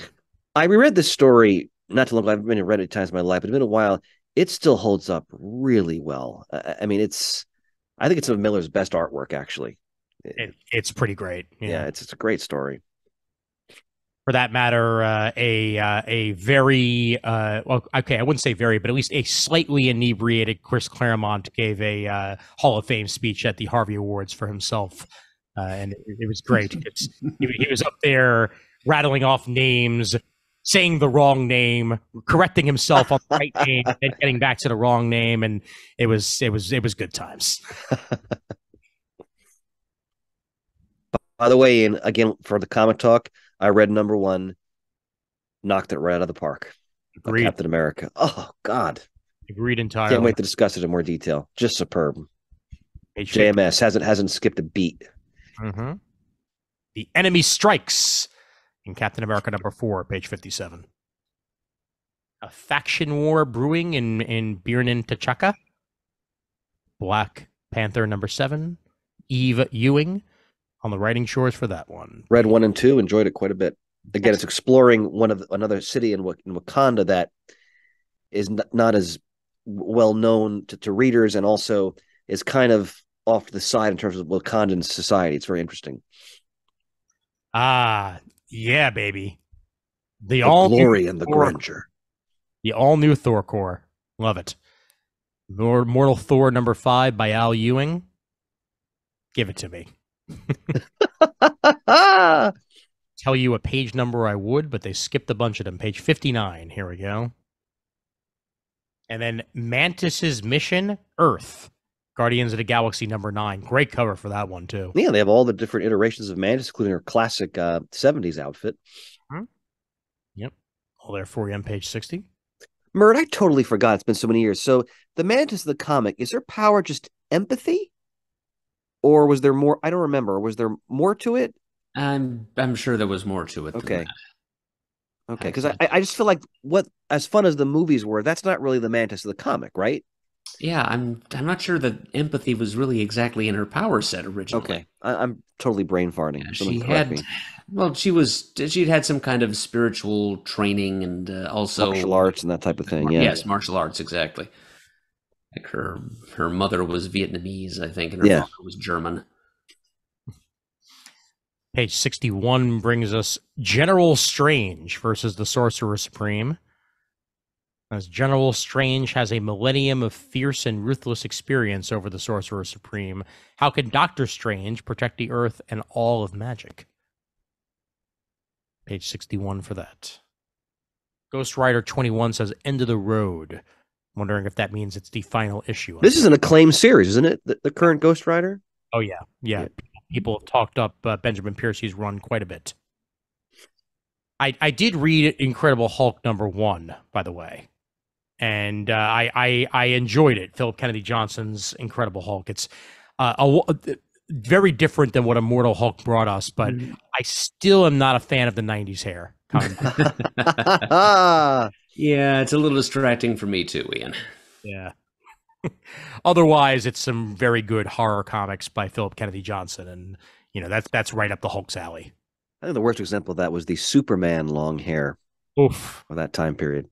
I reread this story not too long ago. I've been read it times in my life, but it's been a while. It still holds up really well. I mean, I think it's some of Miller's best artwork, actually. It's pretty great. Yeah, it's a great story. for that matter, a very well, okay, I wouldn't say very, but at least a slightly inebriated Chris Claremont gave a Hall of Fame speech at the Harvey Awards for himself, and it was great. He was up there rattling off names, saying the wrong name, correcting himself on the right name, and getting back to the wrong name, and it was good times. By the way, and again for the comic talk, I read number 1, knocked it right out of the park. Agreed. Captain America. Oh God, agreed entirely. Can't wait to discuss it in more detail. Just superb. Page JMS hasn't skipped a beat. Mm-hmm. The Enemy Strikes in Captain America #4, page 57. A faction war brewing in Birnin T'Chaka. Black Panther #7. Eve Ewing on the writing shores for that one. Read 1 and 2, enjoyed it quite a bit. Again, it's exploring another city in Wakanda that is not as well known to readers, and also is kind of off to the side in terms of Wakandan society. It's very interesting. Ah, yeah, baby. The glory and the grandeur. The all-new Thor Corps. Love it. Mortal Thor #5 by Al Ewing. Give it to me. Tell you a page number I would, but they skipped a bunch of them. Page 59. Here we go. And then Mantis's Mission, Earth. Guardians of the Galaxy #9. Great cover for that one, too. Yeah, they have all the different iterations of Mantis, including her classic 70s outfit. Mm-hmm. Yep. All there for you on page 60. Mert, I totally forgot. It's been so many years. So the Mantis of the comic, is her power just empathy? Or was there more? I don't remember. Was there more to it? I'm sure there was more to it. Okay. Okay, because I just feel like as fun as the movies were, that's not really the Mantis of the comic, right? Yeah, I'm not sure that empathy was really exactly in her power set originally. Okay, I'm totally brain farting. Yeah, she'd had some kind of spiritual training and also martial arts and that type of thing. Yeah. Yes, martial arts, exactly. Like her mother was Vietnamese, I think, and her father was German. Page 61 brings us General Strange versus the Sorcerer Supreme. As General Strange has a millennium of fierce and ruthless experience over the Sorcerer Supreme, how can Doctor Strange protect the Earth and all of magic? Page 61 for that. Ghost Rider 21 says End of the Road. Wondering if that means it's the final issue. This is an acclaimed series, isn't it? The current Ghost Rider? Oh, yeah. People have talked up Benjamin Piercy's run quite a bit. I did read Incredible Hulk #1, by the way. And I enjoyed it. Philip Kennedy Johnson's Incredible Hulk. It's very different than what Immortal Hulk brought us, but I still am not a fan of the 90s hair. Yeah, it's a little distracting for me too, Ian. Yeah. Otherwise, it's some very good horror comics by Philip Kennedy Johnson, and that's right up the Hulk's alley. I think the worst example of that was the Superman long hair. Oof. For that time period.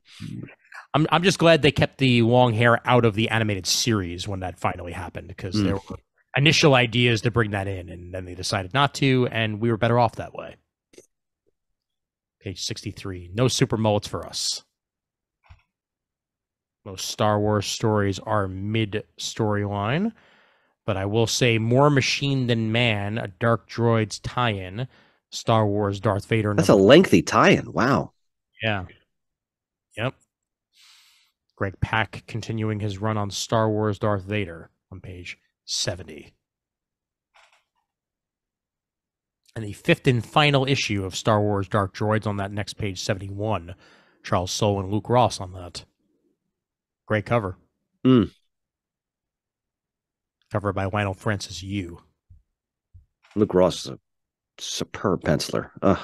I'm just glad they kept the long hair out of the animated series when that finally happened, because there were initial ideas to bring that in, and then they decided not to, and we were better off that way. Page 63. No super mullets for us. Most Star Wars stories are mid-storyline, but I will say More Machine Than Man, a Dark Droids tie-in, Star Wars Darth Vader. That's a lengthy tie-in. Wow. Yeah. Yep. Greg Pak continuing his run on Star Wars Darth Vader on page 70. And the 5th and final issue of Star Wars Dark Droids on that next page, 71. Charles Soule and Luke Ross on that. Great cover. Cover by Lionel Francis Yu. Luke Ross is a superb penciler. Ugh.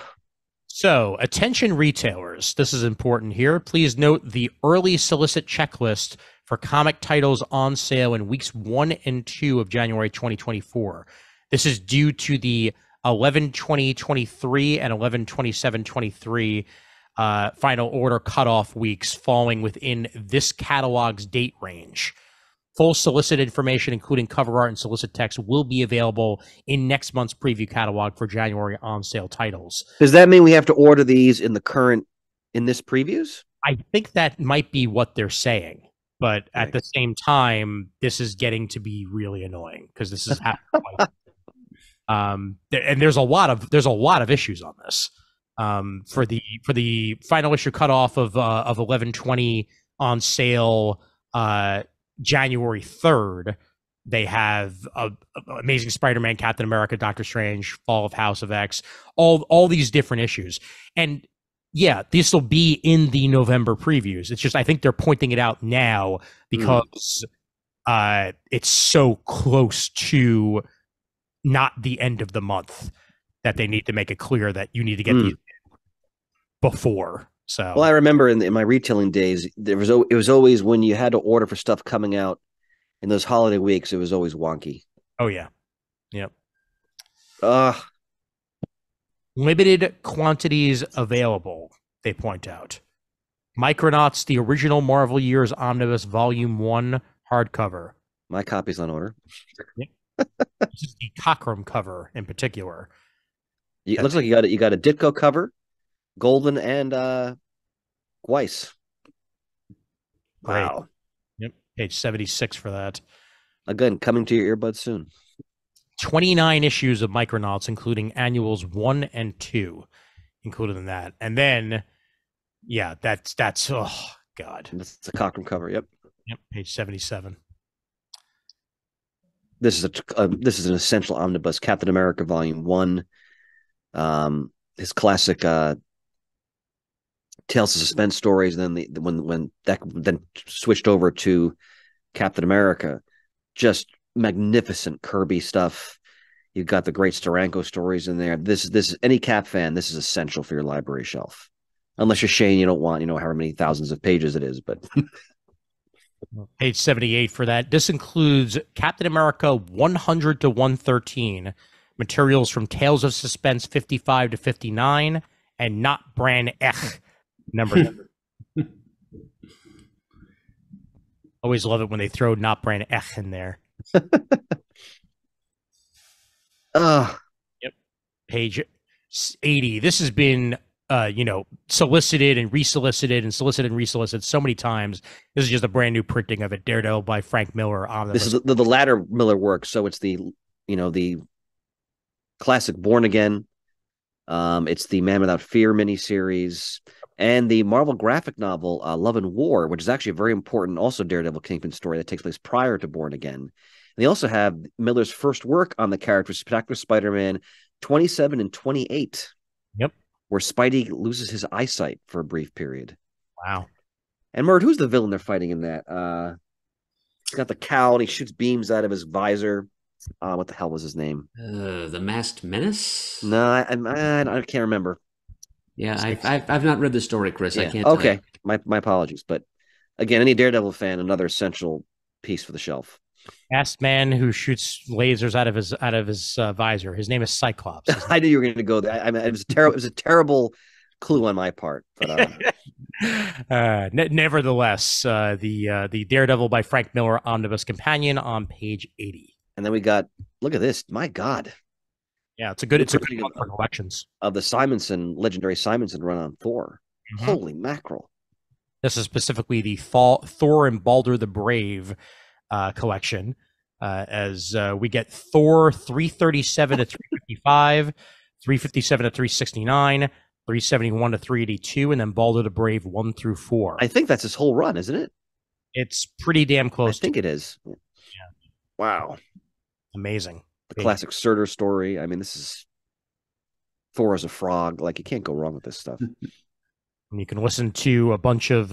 So, attention retailers, this is important here. Please note the early solicit checklist for comic titles on sale in weeks 1 and 2 of January 2024. This is due to the 11/20/23 and 11/27/23 final order cutoff weeks falling within this catalog's date range. Full solicit information, including cover art and solicit text, will be available in next month's preview catalog for January on sale titles. Does that mean we have to order these in this previews? I think that might be what they're saying, but at the same time, this is getting to be really annoying because this is happening. And there's a lot of issues on this. For the final issue cutoff of 11/20 on sale January 3rd, they have Amazing Spider-Man, Captain America, Doctor Strange, Fall of House of X, all these different issues. And yeah, this will be in the November previews. It's just I think they're pointing it out now because it's so close to not the end of the month that they need to make it clear that you need to get these before. So, well, I remember in my retailing days, it was always when you had to order for stuff coming out in those holiday weeks, it was always wonky. Oh yeah, yep. Limited quantities available. They point out. Micronauts, the original Marvel Years Omnibus Volume 1 hardcover. My copy's on order. Yep. This is the Cockrum cover in particular. It looks like you got a Ditko cover, Golden and Weiss. Wow. Yep. Page 76 for that. Again, coming to your earbuds soon. 29 issues of Micronauts, including annuals 1 and 2, included in that. And then, yeah, that's oh god. That's the Cockrum cover. Yep. Yep. Page 77. This is an essential omnibus. Captain America Volume 1. His classic Tales of Suspense stories, and then when that then switched over to Captain America, just magnificent Kirby stuff. You've got the great Steranko stories in there. This is any Cap fan, this is essential for your library shelf. Unless you're Shane, you don't want, however many thousands of pages it is, but page 78 for that. This includes Captain America 100 to 113, materials from Tales of Suspense 55 to 59, and Not Bran Ech number. Always love it when they throw Not Bran Ech in there. Yep. Page 80. This has been solicited and resolicited and solicited and resolicited so many times. This is just a brand new printing of it. Daredevil by Frank Miller. This is the latter Miller work, so it's the classic Born Again. It's the Man Without Fear miniseries and the Marvel graphic novel Love and War, which is actually a very important also Daredevil Kingpin story that takes place prior to Born Again. And they also have Miller's first work on the character, Spectacular Spider-Man 27 and 28. Yep. Where Spidey loses his eyesight for a brief period. Wow. And Murd, who's the villain they're fighting in that? He's got the cowl and he shoots beams out of his visor. What the hell was his name? The Masked Menace? No, I can't remember. Yeah, I've not read the story, Chris. Yeah. I can't. Okay, my apologies. But again, any Daredevil fan, another essential piece for the shelf. Masked man who shoots lasers out of his visor. His name is Cyclops. I knew you were going to go there. I mean, it was a terrible clue on my part. But nevertheless, the Daredevil by Frank Miller omnibus companion on page 80. And then we got, look at this. My God. Yeah, it's a good one for collections. Of the legendary Simonson run on Thor. Mm-hmm. Holy mackerel. This is specifically the Thor and Balder the Brave collection, as we get Thor 337 to 355, 357 to 369, 371 to 382, and then Balder the Brave 1 through 4. I think that's his whole run, isn't it? It's pretty damn close. I think it is. Yeah. Wow. Amazing. The classic Surtur story. I mean, this is Thor as a frog. Like, you can't go wrong with this stuff. And you can listen to a bunch of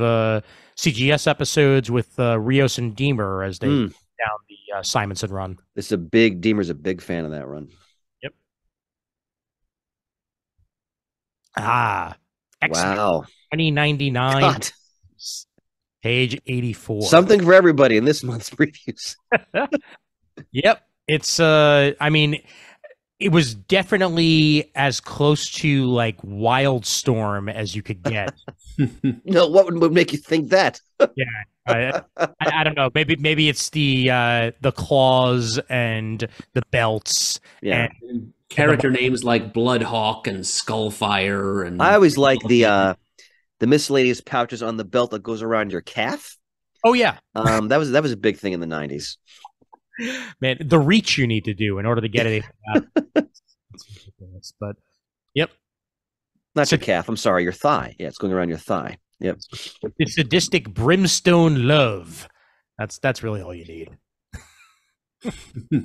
CGS episodes with Rios and Deemer as they down the Simonson run. Deemer's a big fan of that run. Yep. X-Men wow. 2099. God. Page 84. Something for everybody in this month's previews. Yep. It's I mean, it was definitely as close to like Wildstorm as you could get. No, what would make you think that? Yeah, I don't know. Maybe it's the claws and the belts. Yeah. And Character names like Bloodhawk and Skullfire, and I always like the miscellaneous pouches on the belt that goes around your calf. oh yeah, That was a big thing in the 90s. man, the reach you need to do in order to get it out. It's ridiculous, but yep. Not your calf. I'm sorry, your thigh. Yeah, it's going around your thigh. Yep. The sadistic brimstone love. That's really all you need.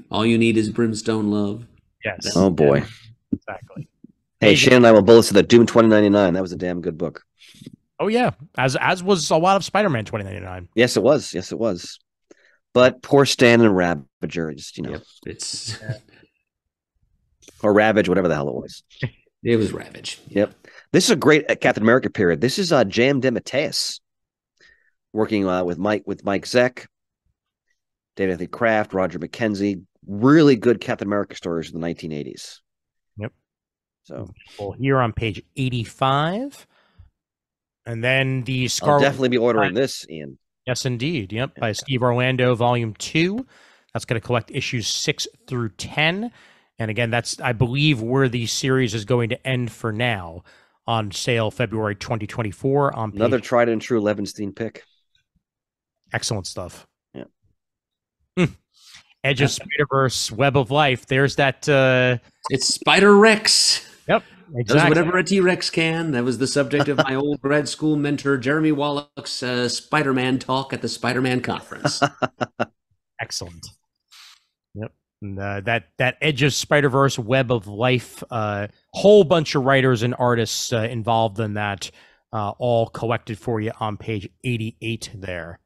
all you need is brimstone love. Yes. Oh boy. Exactly. Hey, Shannon and I will both say that Doom 2099. That was a damn good book. Oh yeah, as was a lot of Spider-Man 2099. Yes, it was. Yes, it was. But poor Stan and Ravager, just Yep, it's or Ravage, whatever the hell it was. It was Ravage. Yep. This is a great Captain America period. This is J.M. DeMatteis working with Mike Zeck, David Anthony Kraft, Roger McKenzie. Really good Captain America stories in the 1980s. Yep. So well, here on page 85, and then the Scarlet. I'll definitely be ordering this, Ian. Yes, indeed. Yep, by Steve Orlando, Volume 2. That's going to collect issues 6 through 10. And again, that's, I believe, where the series is going to end for now, on sale February 2024. On Another tried and true Levenstein pick. Excellent stuff. Yeah. Edge of Spider-Verse, Web of Life. There's that. It's Spider-Rex. Yep. Exactly. Does whatever a T-Rex can. That was the subject of my old grad school mentor, Jeremy Wallach's Spider-Man talk at the Spider-Man conference. Excellent. Yep. And, that Edge of Spider-Verse, Web of Life, whole bunch of writers and artists involved in that, all collected for you on page 88 there.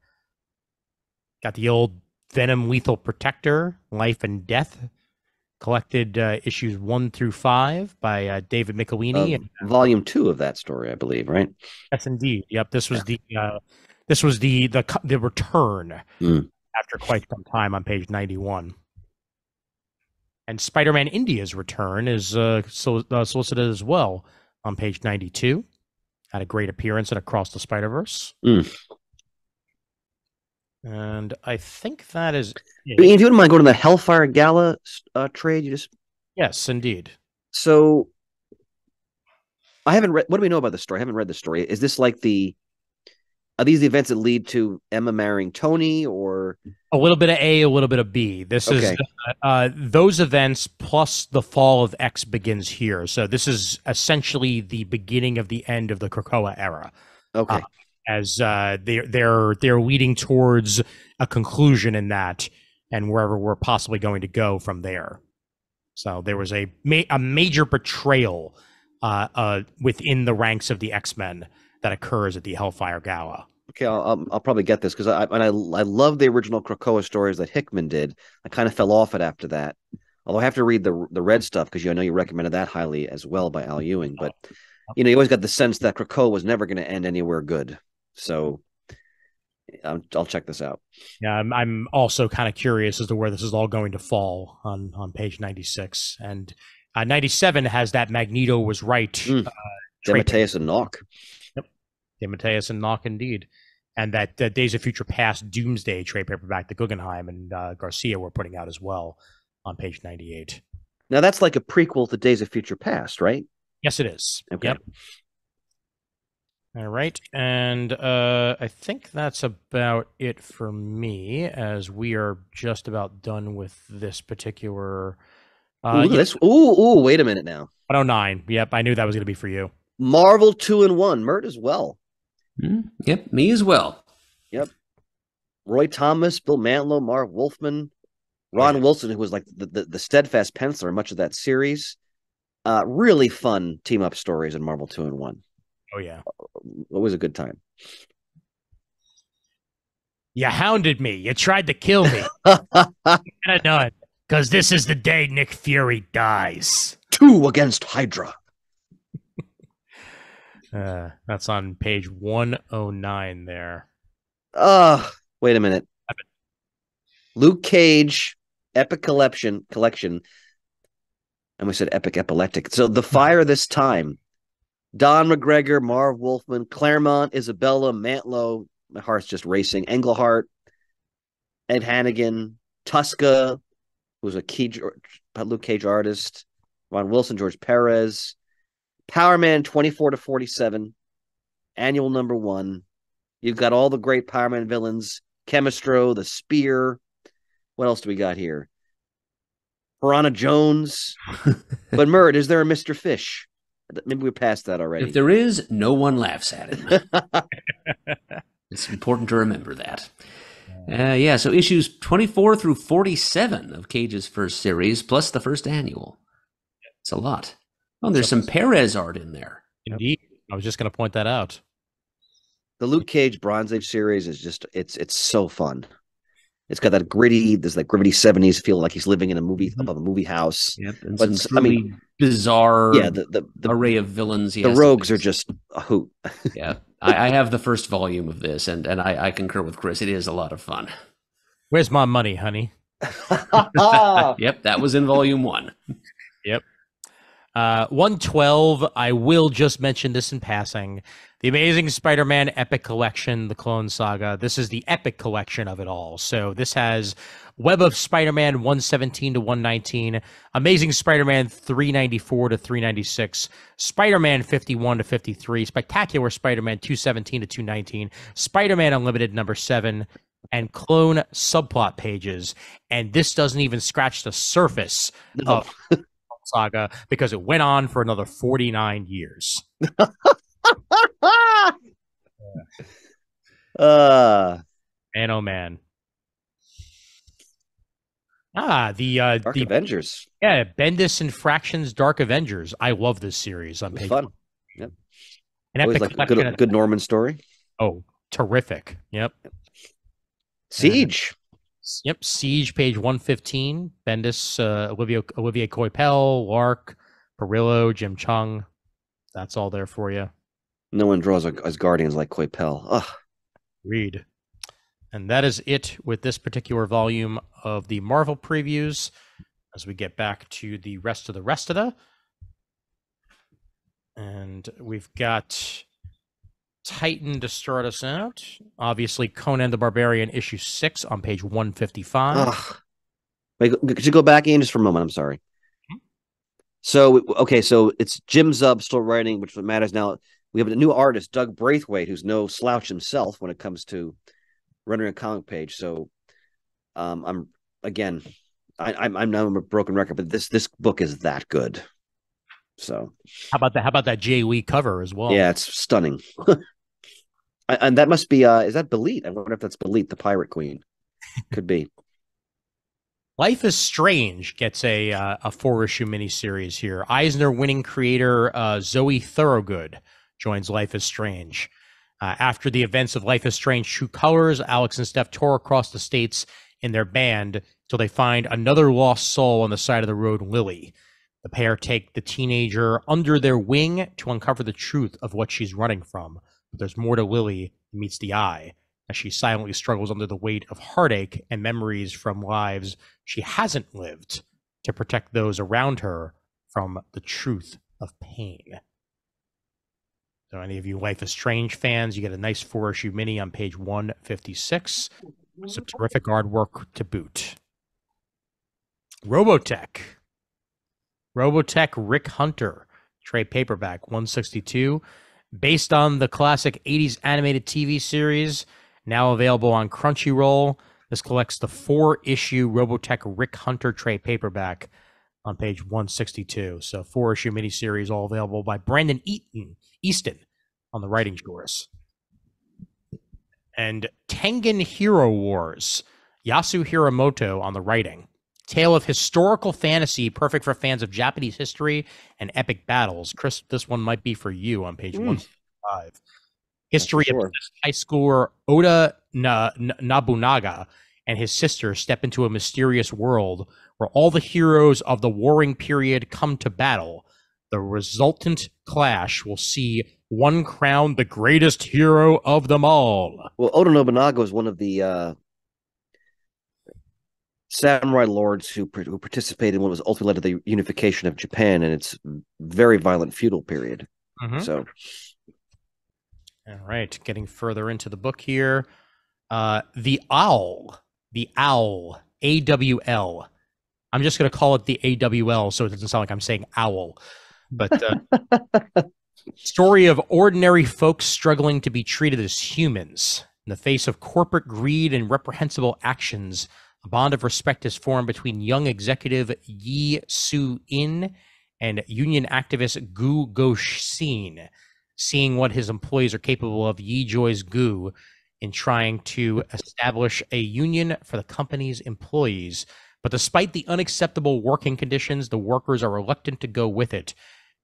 Got the old Venom Lethal Protector, Life and Death, collected issues 1 through 5 by David Michelini. Volume 2 of that story, I believe, right? Yes, indeed. Yep. This was the return after quite some time on page 91. And Spider-Man India's return is solicited as well on page 92. Had a great appearance at Across the Spider-Verse. And I think that is it. If you wouldn't mind going to the Hellfire Gala trade, you just... Yes, indeed. So, I haven't read... What do we know about the story? I haven't read the story. Is this like are these the events that lead to Emma marrying Tony, or... A little bit of A, a little bit of B. This is those events plus the fall of X begins here. So this is essentially the beginning of the end of the Krakoa era. Okay. As they're leading towards a conclusion in that, and wherever we're possibly going to go from there. So there was a major betrayal within the ranks of the X-Men that occurs at the Hellfire Gala. Okay, I'll probably get this because I love the original Krakoa stories that Hickman did. I kind of fell off it after that. Although I have to read the red stuff because I know you recommended that highly as well by Al Ewing. But you always got the sense that Krakoa was never going to end anywhere good. So I'll check this out. Yeah, I'm also kind of curious as to where this is all going to fall on page 96. And 97 has that Magneto was right. DeMatteis and Knock. Yep, DeMatteis and Knock indeed. And that Days of Future Past Doomsday trade paperback that Guggenheim and Garcia were putting out as well on page 98. Now that's like a prequel to Days of Future Past, right? Yes, it is. Okay. Yep. All right, and I think that's about it for me, as we are just about done with this particular. Ooh, wait a minute now. 109. Yep, I knew that was going to be for you. Marvel 2-in-1, Mert as well. Yep, me as well. Yep. Roy Thomas, Bill Mantlo, Mark Wolfman, Ron Wilson, who was like the steadfast penciler in much of that series. Really fun team up stories in Marvel 2-in-1. Oh yeah, it was a good time. You hounded me. You tried to kill me. Kind of done, because this is the day Nick Fury dies. 2 against Hydra. That's on page 109 there. Wait a minute. Luke Cage Epic Collection. And we said epic epileptic. So the fire this time, Don McGregor, Marv Wolfman, Claremont, Isabella, Mantlo, my heart's just racing, Englehart, Ed Hannigan, Tuska, who's a Luke Cage artist, Ron Wilson, George Perez, Power Man 24 to 47, annual #1. You've got all the great Power Man villains, Chemistro, the Spear. What else do we got here? Piranha Jones. But Murd, is there a Mr. Fish? Maybe we're past that already. If there is, no one laughs at him. It's important to remember that. Yeah, so issues 24 through 47 of Cage's first series, plus the first annual. It's a lot. Oh, there's some Perez art in there. Indeed. I was just going to point that out. The Luke Cage Bronze Age series is just, it's so fun. It's got that gritty 70s feel, like he's living in a movie above a movie house. Yep, and but some bizarre the array of villains. The rogues are just a hoot. Yeah, I have the first volume of this, and I concur with Chris. It is a lot of fun. Where's my money, honey? Yep, that was in volume 1. Yep. 112, I will just mention this in passing. The Amazing Spider-Man Epic Collection, the Clone Saga. This is the epic collection of it all. So this has Web of Spider-Man 117 to 119, Amazing Spider-Man 394 to 396, Spider-Man 51 to 53, Spectacular Spider-Man 217 to 219, Spider-Man Unlimited #7, and clone subplot pages. And this doesn't even scratch the surface of Saga, because it went on for another 49 years. Man, oh man. The Dark Avengers. Yeah, Bendis and Fractions Dark Avengers. I love this series on page fun. 1. Yep. An always epic like a good Norman story. Oh, terrific. Yep. Siege. Yep, Siege, page 115. Bendis, Olivier Coipel, Lark, Perillo, Jim Chung. That's all there for you. No one draws as Guardians like Coipel. Ugh. Read. And that is it with this particular volume of the Marvel previews. As we get back to the rest of the. And we've got Titan to start us out. Obviously, Conan the Barbarian issue 6 on page 155. Ugh. Wait, could you go back, Ian, just for a moment? I'm sorry. So it's Jim Zub still writing, which matters now. We have a new artist, Doug Braithwaite, who's no slouch himself when it comes to running a comic page. So I'm now a broken record, but this book is that good. So how about that Jay Lee cover as well? Yeah, it's stunning. And that must be is that Belit? I wonder if that's Belit, the Pirate Queen. Could be. Life is Strange gets a 4-issue miniseries here. Eisner-winning creator Zoe Thorogood joins Life is Strange. After the events of Life is Strange True Colors, Alex and Steph tour across the states in their band till they find another lost soul on the side of the road, Lily. The pair take the teenager under their wing to uncover the truth of what she's running from. But there's more to Lily than meets the eye, as she silently struggles under the weight of heartache and memories from lives she hasn't lived to protect those around her from the truth of pain. So any of you Life is Strange fans, you get a nice 4-issue mini on page 156. Some terrific artwork to boot. Robotech Rick Hunter, trade paperback 162, based on the classic 80s animated TV series, now available on Crunchyroll. This collects the 4-issue Robotech Rick Hunter trade paperback on page 162. So 4-issue miniseries, all available by Brandon Easton on the writing chorus. And Tengen Hero Wars, Yasu Hiramoto on the writing. Tale of historical fantasy, perfect for fans of Japanese history and epic battles. Chris, this one might be for you on page 105. History of high schooler Oda Nobunaga and his sister step into a mysterious world where all the heroes of the warring period come to battle. The resultant clash will see one crowned the greatest hero of them all. Well, Oda Nobunaga was one of the samurai lords who participated in what was ultimately led to the unification of Japan in its very violent feudal period. So, all right, getting further into the book here. The Owl, AWL. I'm just going to call it the AWL so it doesn't sound like I'm saying owl. But story of ordinary folks struggling to be treated as humans. In the face of corporate greed and reprehensible actions, a bond of respect is formed between young executive Yi Su-in and union activist Gu Go-shin. Seeing what his employees are capable of, Yi joins Gu in trying to establish a union for the company's employees. But despite the unacceptable working conditions, the workers are reluctant to go with it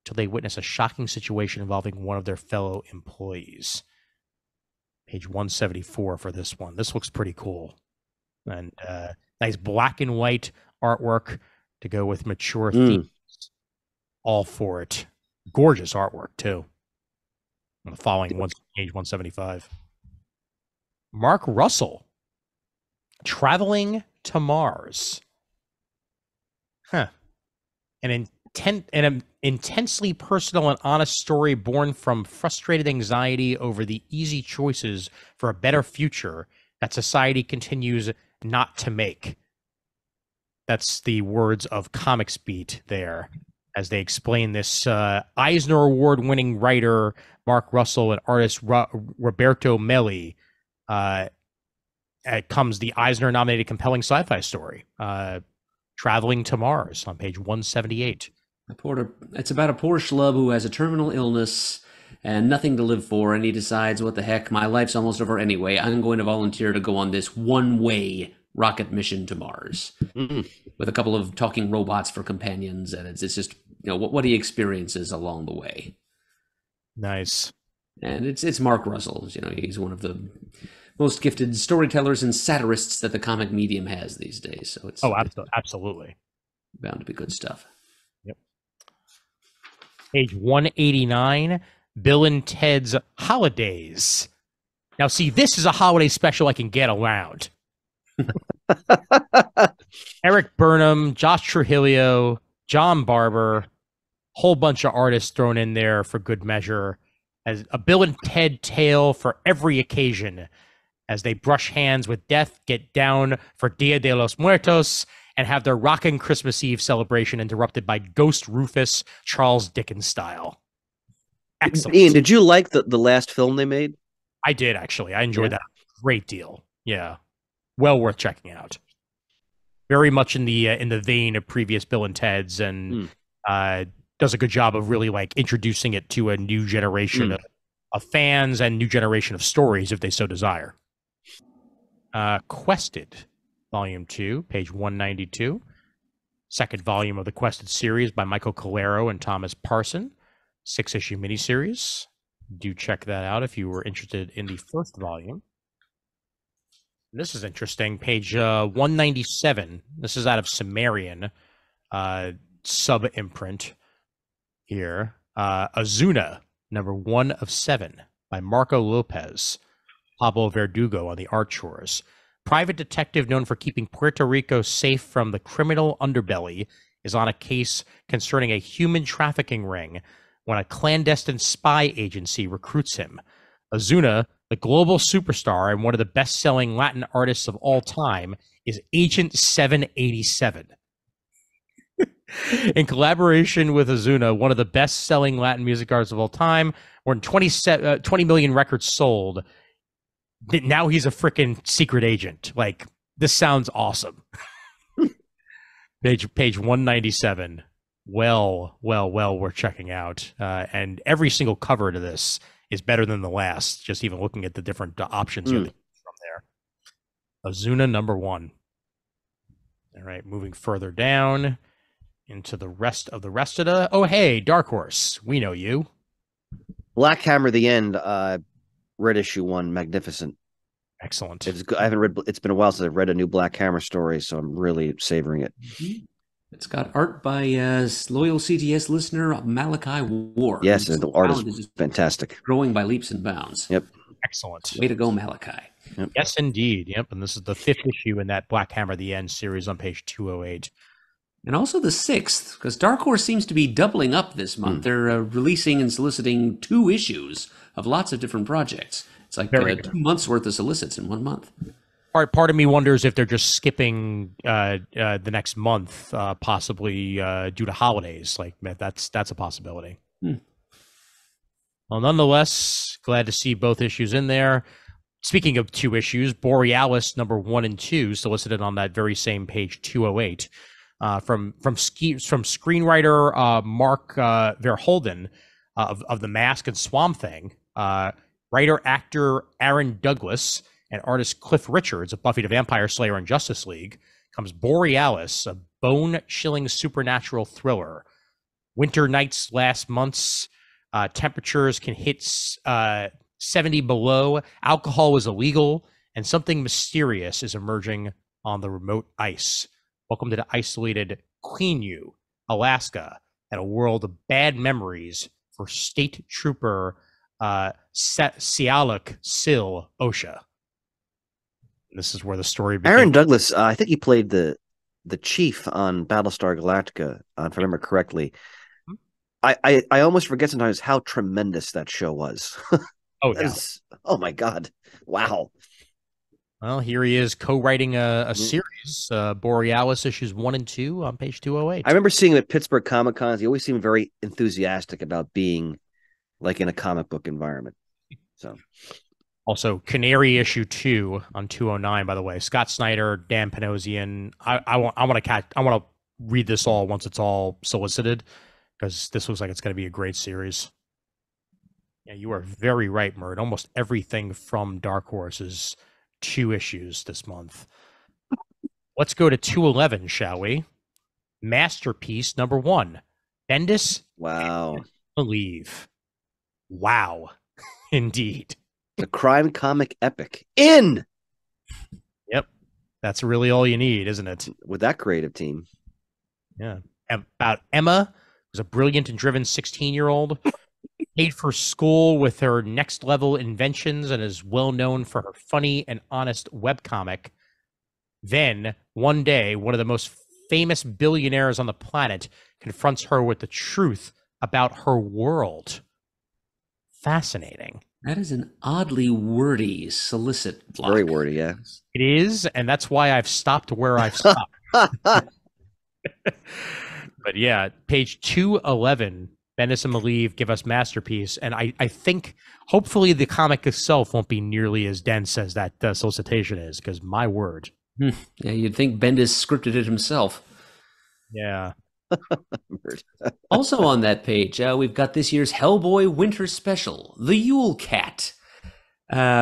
until they witness a shocking situation involving one of their fellow employees. Page 174 for this one. This looks pretty cool. And nice black and white artwork to go with mature themes. All for it. Gorgeous artwork, too. On the following page 175. Mark Russell, Traveling to Mars. An intensely personal and honest story born from frustrated anxiety over the easy choices for a better future that society continues not to make. That's the words of Comics Beat there, as they explain this. Eisner Award-winning writer Mark Russell and artist Roberto Melli. Comes the Eisner-nominated compelling sci-fi story, Traveling to Mars, on page 178. It's about a poor schlub who has a terminal illness and nothing to live for, and he decides, what the heck, my life's almost over anyway. I'm going to volunteer to go on this one-way rocket mission to Mars with a couple of talking robots for companions, and it's just, you know, what he experiences along the way. Nice. And it's Mark Russell. You know, he's one of the most gifted storytellers and satirists that the comic medium has these days. So it's absolutely bound to be good stuff. Yep. Page 189, Bill and Ted's Holidays. Now, see, this is a holiday special I can get around. Eric Burnham, Josh Trujillo, John Barber, whole bunch of artists thrown in there for good measure, as a Bill and Ted tale for every occasion, as they brush hands with death, get down for Dia de los Muertos, and have their rocking Christmas Eve celebration interrupted by Ghost Rufus, Charles Dickens style. Excellent. Ian, did you like the last film they made? I did, actually. I enjoyed that a great deal. Yeah. Well worth checking out. Very much in the vein of previous Bill and Ted's, and does a good job of really like introducing it to a new generation of fans and new generation of stories if they so desire. Quested, Volume 2, page 192. Second volume of the Quested series by Michael Calero and Thomas Parson. 6-issue miniseries. Do check that out if you were interested in the first volume. This is interesting. Page 197. This is out of Sumerian sub-imprint here. Azuna, number 1 of 7 by Marco Lopez. Pablo Verdugo on the art chores. Private detective known for keeping Puerto Rico safe from the criminal underbelly is on a case concerning a human trafficking ring when a clandestine spy agency recruits him. Azuna, the global superstar and one of the best-selling Latin artists of all time, is Agent 787. In collaboration with Azuna, one of the best-selling Latin music artists of all time, more than 20 million records sold. Now he's a freaking secret agent. Like, this sounds awesome. Page 197. Well worth checking out. And every single cover to this is better than the last. Just even looking at the different options you have from there. Azuna number 1. All right, moving further down into the rest of the. Oh, hey, Dark Horse. We know you. Black Hammer, the End. Read issue 1, magnificent. Excellent. It's good. I haven't read. It's been a while since I've read a new Black Hammer story, so I'm really savoring it. It's got art by loyal CTS listener Malachi Ward. Yes, and the art is fantastic, growing by leaps and bounds. Yep. Excellent. Way to go, Malachi. Yep. Yes, indeed. Yep. And this is the 5th issue in that Black Hammer the End series on page 208. And also the 6th, because Dark Horse seems to be doubling up this month. They're releasing and soliciting 2 issues of lots of different projects. It's like 2 months worth of solicits in 1 month. Part of me wonders if they're just skipping the next month, possibly due to holidays. Like that's a possibility. Well, nonetheless, glad to see both issues in there. Speaking of 2 issues, Borealis number 1 and 2 solicited on that very same page 208 from screenwriter Mark Verholden of The Mask and Swamp Thing, writer actor Aaron Douglas, and artist Cliff Richards of Buffy the Vampire Slayer and Justice League comes Borealis, a bone-chilling supernatural thriller. Winter nights last months. Temperatures can hit 70 below. Alcohol is illegal, and something mysterious is emerging on the remote ice. Welcome to the isolated Queenu, Alaska, and a world of bad memories for State Trooper Sialuk Sil Osha. This is where the story begins. Aaron Douglas, I think he played the chief on Battlestar Galactica, if I remember correctly. I almost forget sometimes how tremendous that show was. Oh, yeah. Oh my God. Wow. Well, here he is co-writing a series, Borealis issues 1 and 2 on page 208. I remember seeing him at Pittsburgh Comic Cons. He always seemed very enthusiastic about being like in a comic book environment. So, also Canary issue 2 on 209. By the way, Scott Snyder, Dan Panosian. I want to read this all once it's all solicited, because this looks like it's going to be a great series. Yeah, you are very right, Mert. Almost everything from Dark Horse is 2 issues this month. Let's go to 211, shall we? Masterpiece number 1. Bendis. Wow. Believe. Wow. Indeed. The crime comic epic. Yep. That's really all you need, isn't it? With that creative team. Yeah. About Emma, who's a brilliant and driven 16-year-old. Paid for school with her next level inventions and is well known for her funny and honest webcomic. Then, one day, one of the most famous billionaires on the planet confronts her with the truth about her world. Fascinating. That is an oddly wordy solicit block. Very wordy, yeah. It is, and that's why I've stopped where I've stopped. But yeah, page 211. Bendis and Malieve give us Masterpiece, and I think hopefully the comic itself won't be nearly as dense as that solicitation is, because my word. Yeah, you'd think Bendis scripted it himself. Yeah. Also on that page, we've got this year's Hellboy Winter Special, The Yule Cat,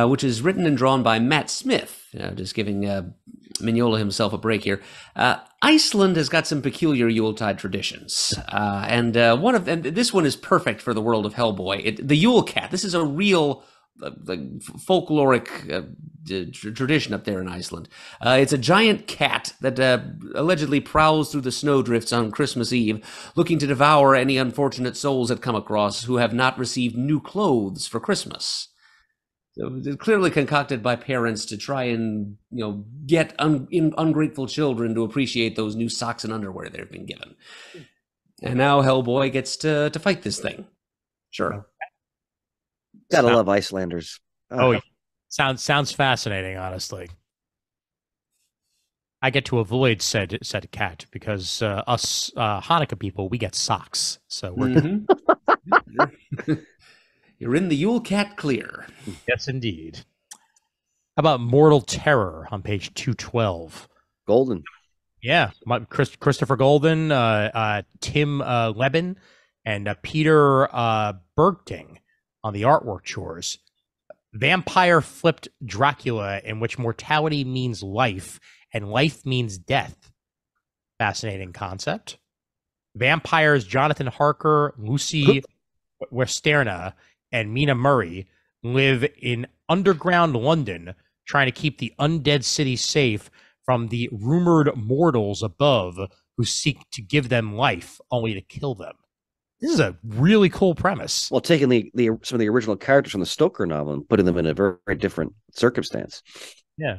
which is written and drawn by Matt Smith. Just giving Mignola himself a break here. Iceland has got some peculiar Yuletide traditions, and this one is perfect for the world of Hellboy. The Yule Cat. This is a real folkloric tradition up there in Iceland. It's a giant cat that allegedly prowls through the snowdrifts on Christmas Eve, looking to devour any unfortunate souls it come across who have not received new clothes for Christmas. So it's clearly concocted by parents to try and get ungrateful children to appreciate those new socks and underwear they've been given. And now Hellboy gets to fight this thing. Sure. Gotta love Icelanders. Oh, sounds fascinating, honestly. I get to avoid said cat because us Hanukkah people, we get socks. So we're good. You're in the Yule Cat clear. Yes, indeed. How about Mortal Terror on page 212? Golden. Yeah, Christopher Golden, Tim Leben, and Peter Bergting on the artwork chores. Vampire flipped Dracula, in which mortality means life and life means death. Fascinating concept. Vampires Jonathan Harker, Lucy Westerna, and Mina Murray live in underground London, trying to keep the undead city safe from the rumored mortals above who seek to give them life only to kill them. This is a really cool premise. Well, taking some of the original characters from the Stoker novel and putting them in a very, very different circumstance. Yeah.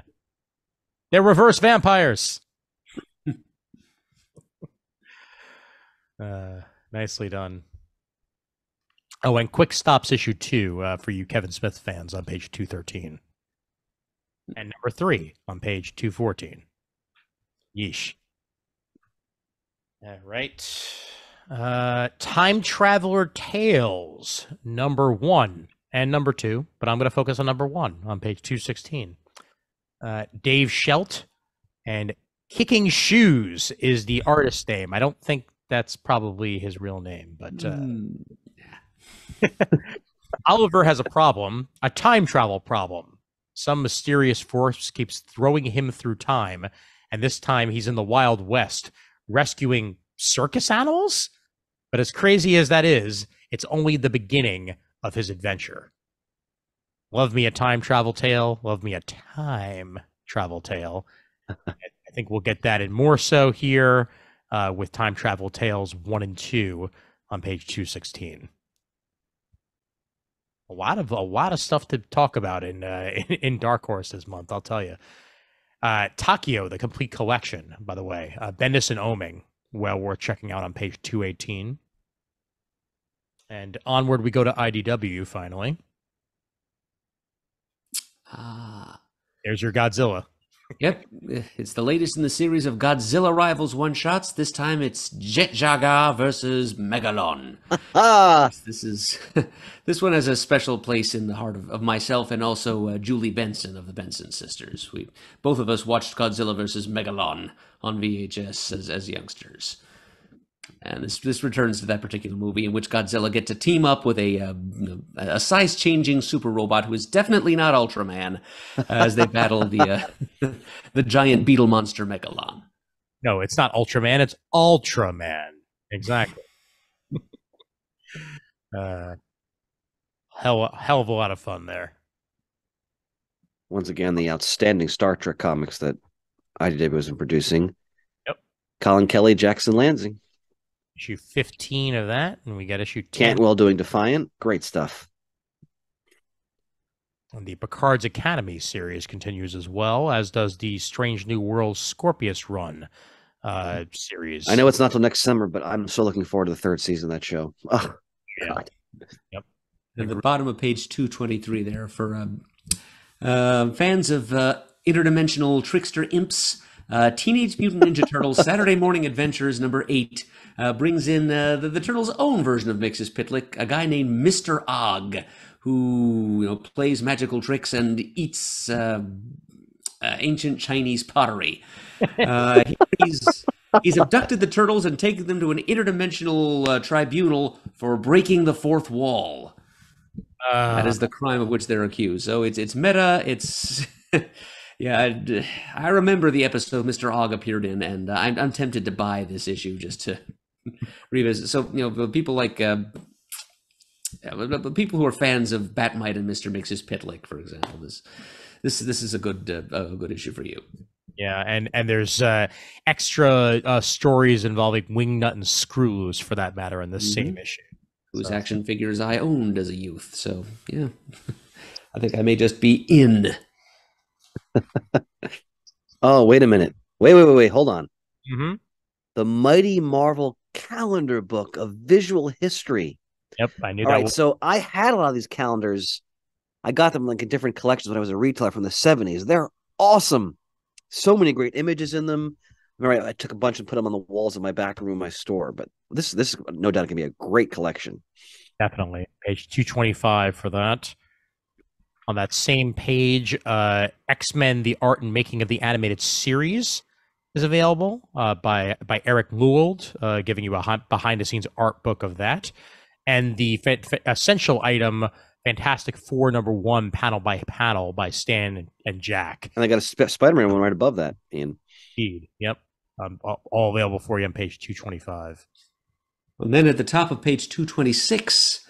They're reverse vampires. Nicely done. Oh, and Quick Stops issue 2 for you Kevin Smith fans on page 213. And number 3 on page 214. Yeesh. All right. Time Traveler Tales, number 1 and number 2, but I'm going to focus on number 1 on page 216. Dave Schelt and Kicking Shoes is the artist name. I don't think that's probably his real name, but Oliver has a problem, a time travel problem. Some mysterious force keeps throwing him through time, and this time he's in the Wild West rescuing circus animals? But as crazy as that is, it's only the beginning of his adventure. Love me a time travel tale. Love me a time travel tale. I think we'll get that and more so here with Time Travel Tales 1 and 2 on page 216. A lot of stuff to talk about in Dark Horse this month, I'll tell you. Takio, the complete collection, by the way. Bendis and Oming, well worth checking out on page 218. And onward we go to IDW finally. There's your Godzilla. Yep, it's the latest in the series of Godzilla Rivals one-shots. This time it's Jet Jaguar versus Megalon. This one has a special place in the heart of myself and also Julie Benson of the Benson sisters. Both of us watched Godzilla versus Megalon on VHS as youngsters. And this returns to that particular movie in which Godzilla gets to team up with a size-changing super robot who is definitely not Ultraman as they battle the giant beetle monster Megalon. No, it's not Ultraman. It's Ultraman. Exactly. Hell of a lot of fun there. Once again, the outstanding Star Trek comics that IDW has been producing. Yep. Colin Kelly, Jackson Lansing. Issue 15 of that, and we got issue 10. Cantwell doing Defiant. Great stuff. And the Picard's Academy series continues as well, as does the Strange New Worlds Scorpius run series. I know it's not till next summer, but I'm so looking forward to the third season of that show. Oh, yeah. God. Yep. At the bottom of page 223 there for fans of interdimensional trickster imps, Teenage Mutant Ninja Turtles Saturday Morning Adventures number 8 brings in the Turtles' own version of Mixus Pitlick, a guy named Mr. Og, who plays magical tricks and eats ancient Chinese pottery. He's abducted the turtles and taken them to an interdimensional tribunal for breaking the fourth wall. That is the crime of which they're accused. So it's meta. It's yeah. I remember the episode Mr. Og appeared in, and I'm tempted to buy this issue just to revisit. So people like people who are fans of Batmite and Mr. Mix's Pitlick, for example, this is a good issue for you. Yeah, and there's extra stories involving Wingnut and Screws, for that matter, in the same issue. Whose action figures I owned as a youth. So, yeah. I think I may just be in. Oh, wait a minute. Wait. Hold on. Mm-hmm. The Mighty Marvel calendar book of visual history. Yep, I knew All that. Right, so I had a lot of these calendars. I got them like in different collections when I was a retailer from the 70s. They're awesome. So many great images in them. I took a bunch and put them on the walls of my back room, my store. But this is no doubt going to be a great collection. Definitely. Page 225 for that. On that same page, X-Men, the art and making of the animated series is available by Eric Lewald, giving you a behind-the-scenes art book of that. And the essential item, Fantastic Four #1, panel by panel by Stan and Jack. And I got a Spider-Man one right above that, Ian. Indeed. Yep. All available for you on page 225. And then at the top of page 226,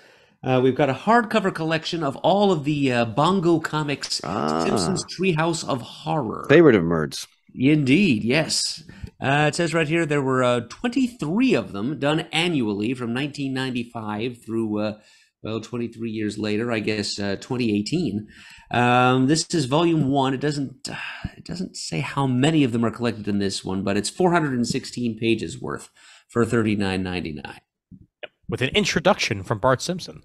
we've got a hardcover collection of all of the Bongo Comics Simpsons Treehouse of Horror. Favorite of Merds. Indeed, yes. It says right here there were 23 of them done annually from 1995 through, 23 years later, I guess 2018. This is volume 1. It doesn't say how many of them are collected in this one, but it's 416 pages worth for $39.99. With an introduction from Bart Simpson.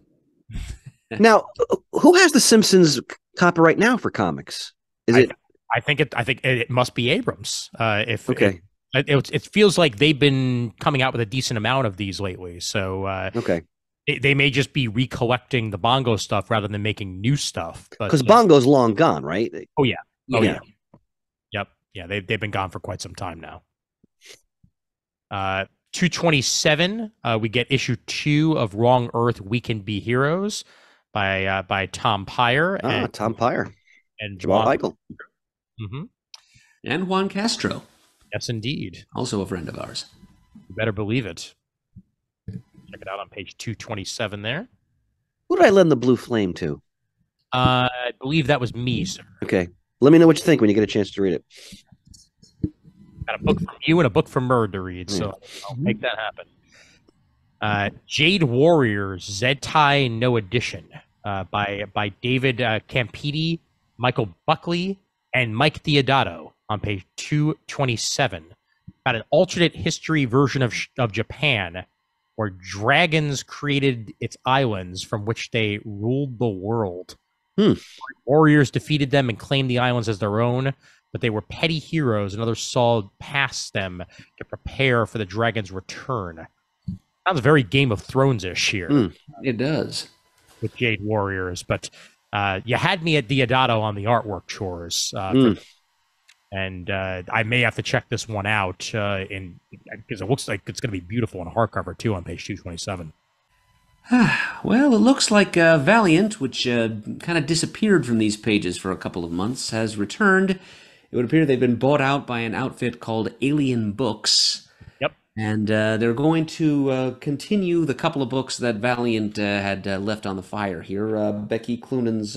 Now, who has the Simpsons copyright now for comics? I think it must be Abrams. Okay. It feels like they've been coming out with a decent amount of these lately. So Okay. they may just be recollecting the Bongo stuff rather than making new stuff. Because Bongo's long gone, right? Oh yeah. Oh Yeah. Yep. Yeah. They've been gone for quite some time now. 227. We get issue 2 of Wrong Earth, We Can Be Heroes by Tom Pyre and Tom Pyre and Jamal Eichel. Mm-hmm. And Juan Castro, Yes, indeed. also a friend of ours. You better believe it. Check it out on page 227 there. Who did I lend the Blue Flame to? I believe that was me, sir. Okay. Let me know what you think when you get a chance to read it. Got a book from you and a book from Murd to read, so I'll make that happen. Jade Warriors, Zentai No Edition by David Campiti, Michael Buckley, and Mike Diodato on page 227. About an alternate history version of Japan where dragons created its islands from which they ruled the world. Warriors defeated them and claimed the islands as their own, but they were petty heroes and others saw past them to prepare for the dragon's return. Sounds very Game of Thrones-ish here. It does. With Jade Warriors, but you had me at Diodato on the artwork chores. And I may have to check this one out because it looks like it's going to be beautiful in a hardcover, too, on page 227. Well, it looks like Valiant, which kind of disappeared from these pages for a couple of months, has returned. It would appear they've been bought out by an outfit called Alien Books. Yep. And they're going to continue the couple of books that Valiant had left on the fire here. Becky Cloonan's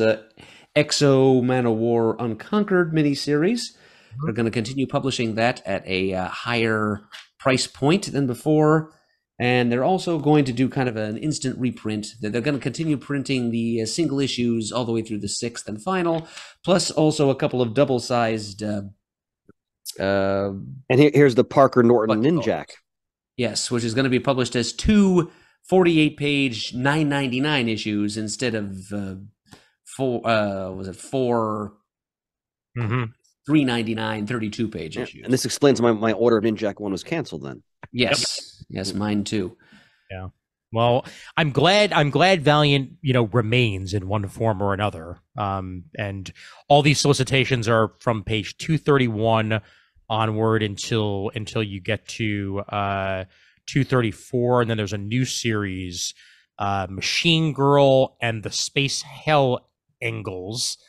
Exo Man of War Unconquered miniseries. They're going to continue publishing that at a higher price point than before. And they're also going to do kind of an instant reprint. They're going to continue printing the single issues all the way through the 6th and final, plus also a couple of double-sized... And here's the Parker Norton Ninjak. Yes, which is going to be published as 2 48-page $9.99 issues instead of 4 $3.99 32-page issues. And this explains my order of Ninjak one was canceled then. Yes. Yes, mine too. Yeah. Well, I'm glad Valiant, remains in one form or another. And all these solicitations are from page 231 onward until you get to 234, and then there's a new series, Machine Girl and the Space Hell Angles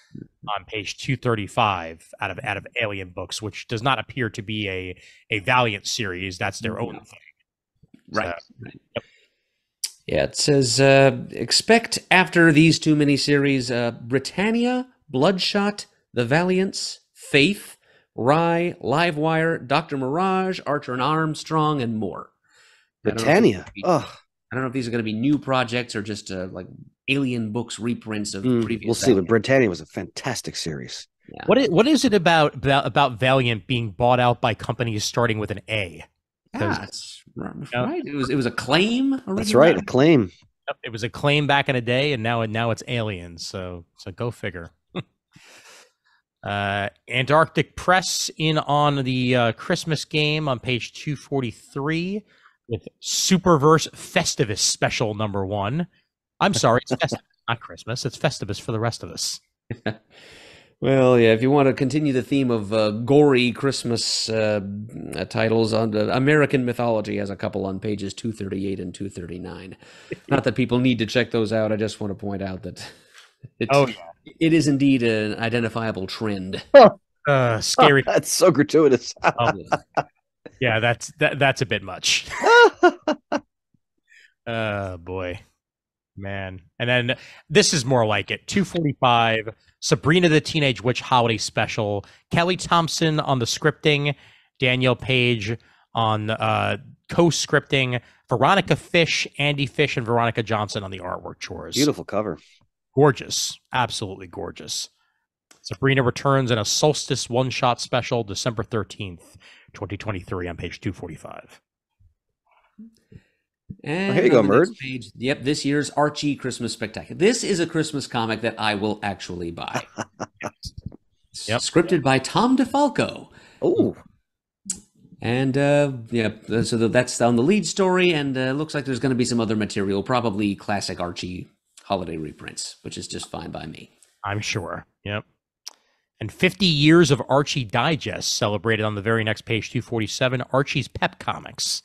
on page 235 out of Alien Books, which does not appear to be a Valiant series. That's their own thing. Right. So, right. Yep. Yeah, it says, expect after these 2 miniseries, Britannia, Bloodshot, The Valiants, Faith, Rye, Livewire, Dr. Mirage, Archer and Armstrong, and more. Britannia. I don't know if these are going to be new projects or just like Alien Books reprints of previous. We'll see, but Britannia was a fantastic series. Yeah. What is it about Valiant being bought out by companies starting with an A? That's right. It was Acclaim originally. That's right, Acclaim. It was Acclaim back in the day, and now it's Aliens. So go figure. Antarctic Press in on the Christmas game on page 243 with Superverse Festivus Special #1. I'm sorry, it's Festivus, not Christmas. It's Festivus for the rest of us. Well, yeah, if you want to continue the theme of gory Christmas titles, on American Mythology has a couple on pages 238 and 239. Not that people need to check those out. I just want to point out that it is indeed an identifiable trend. Scary. That's so gratuitous. Yeah, that's a bit much. Oh, boy. Man. And then this is more like it. 245, Sabrina the Teenage Witch Holiday Special. Kelly Thompson on the scripting Danielle Page on co-scripting, Veronica Fish, Andy Fish, and Veronica Johnson on the artwork chores. Beautiful cover. Gorgeous. Absolutely gorgeous. Sabrina returns in a Solstice one-shot special December 13th, 2023 on page 245. And here you go, Murd. Page, yep, this year's Archie Christmas Spectacular. This is a Christmas comic that I will actually buy. Yep. Scripted by Tom DeFalco. Oh. And so that's on the lead story, and looks like there's going to be some other material, probably classic Archie holiday reprints, which is just fine by me. I'm sure. Yep. And 50 years of Archie Digest celebrated on the very next page, 247, Archie's Pep Comics.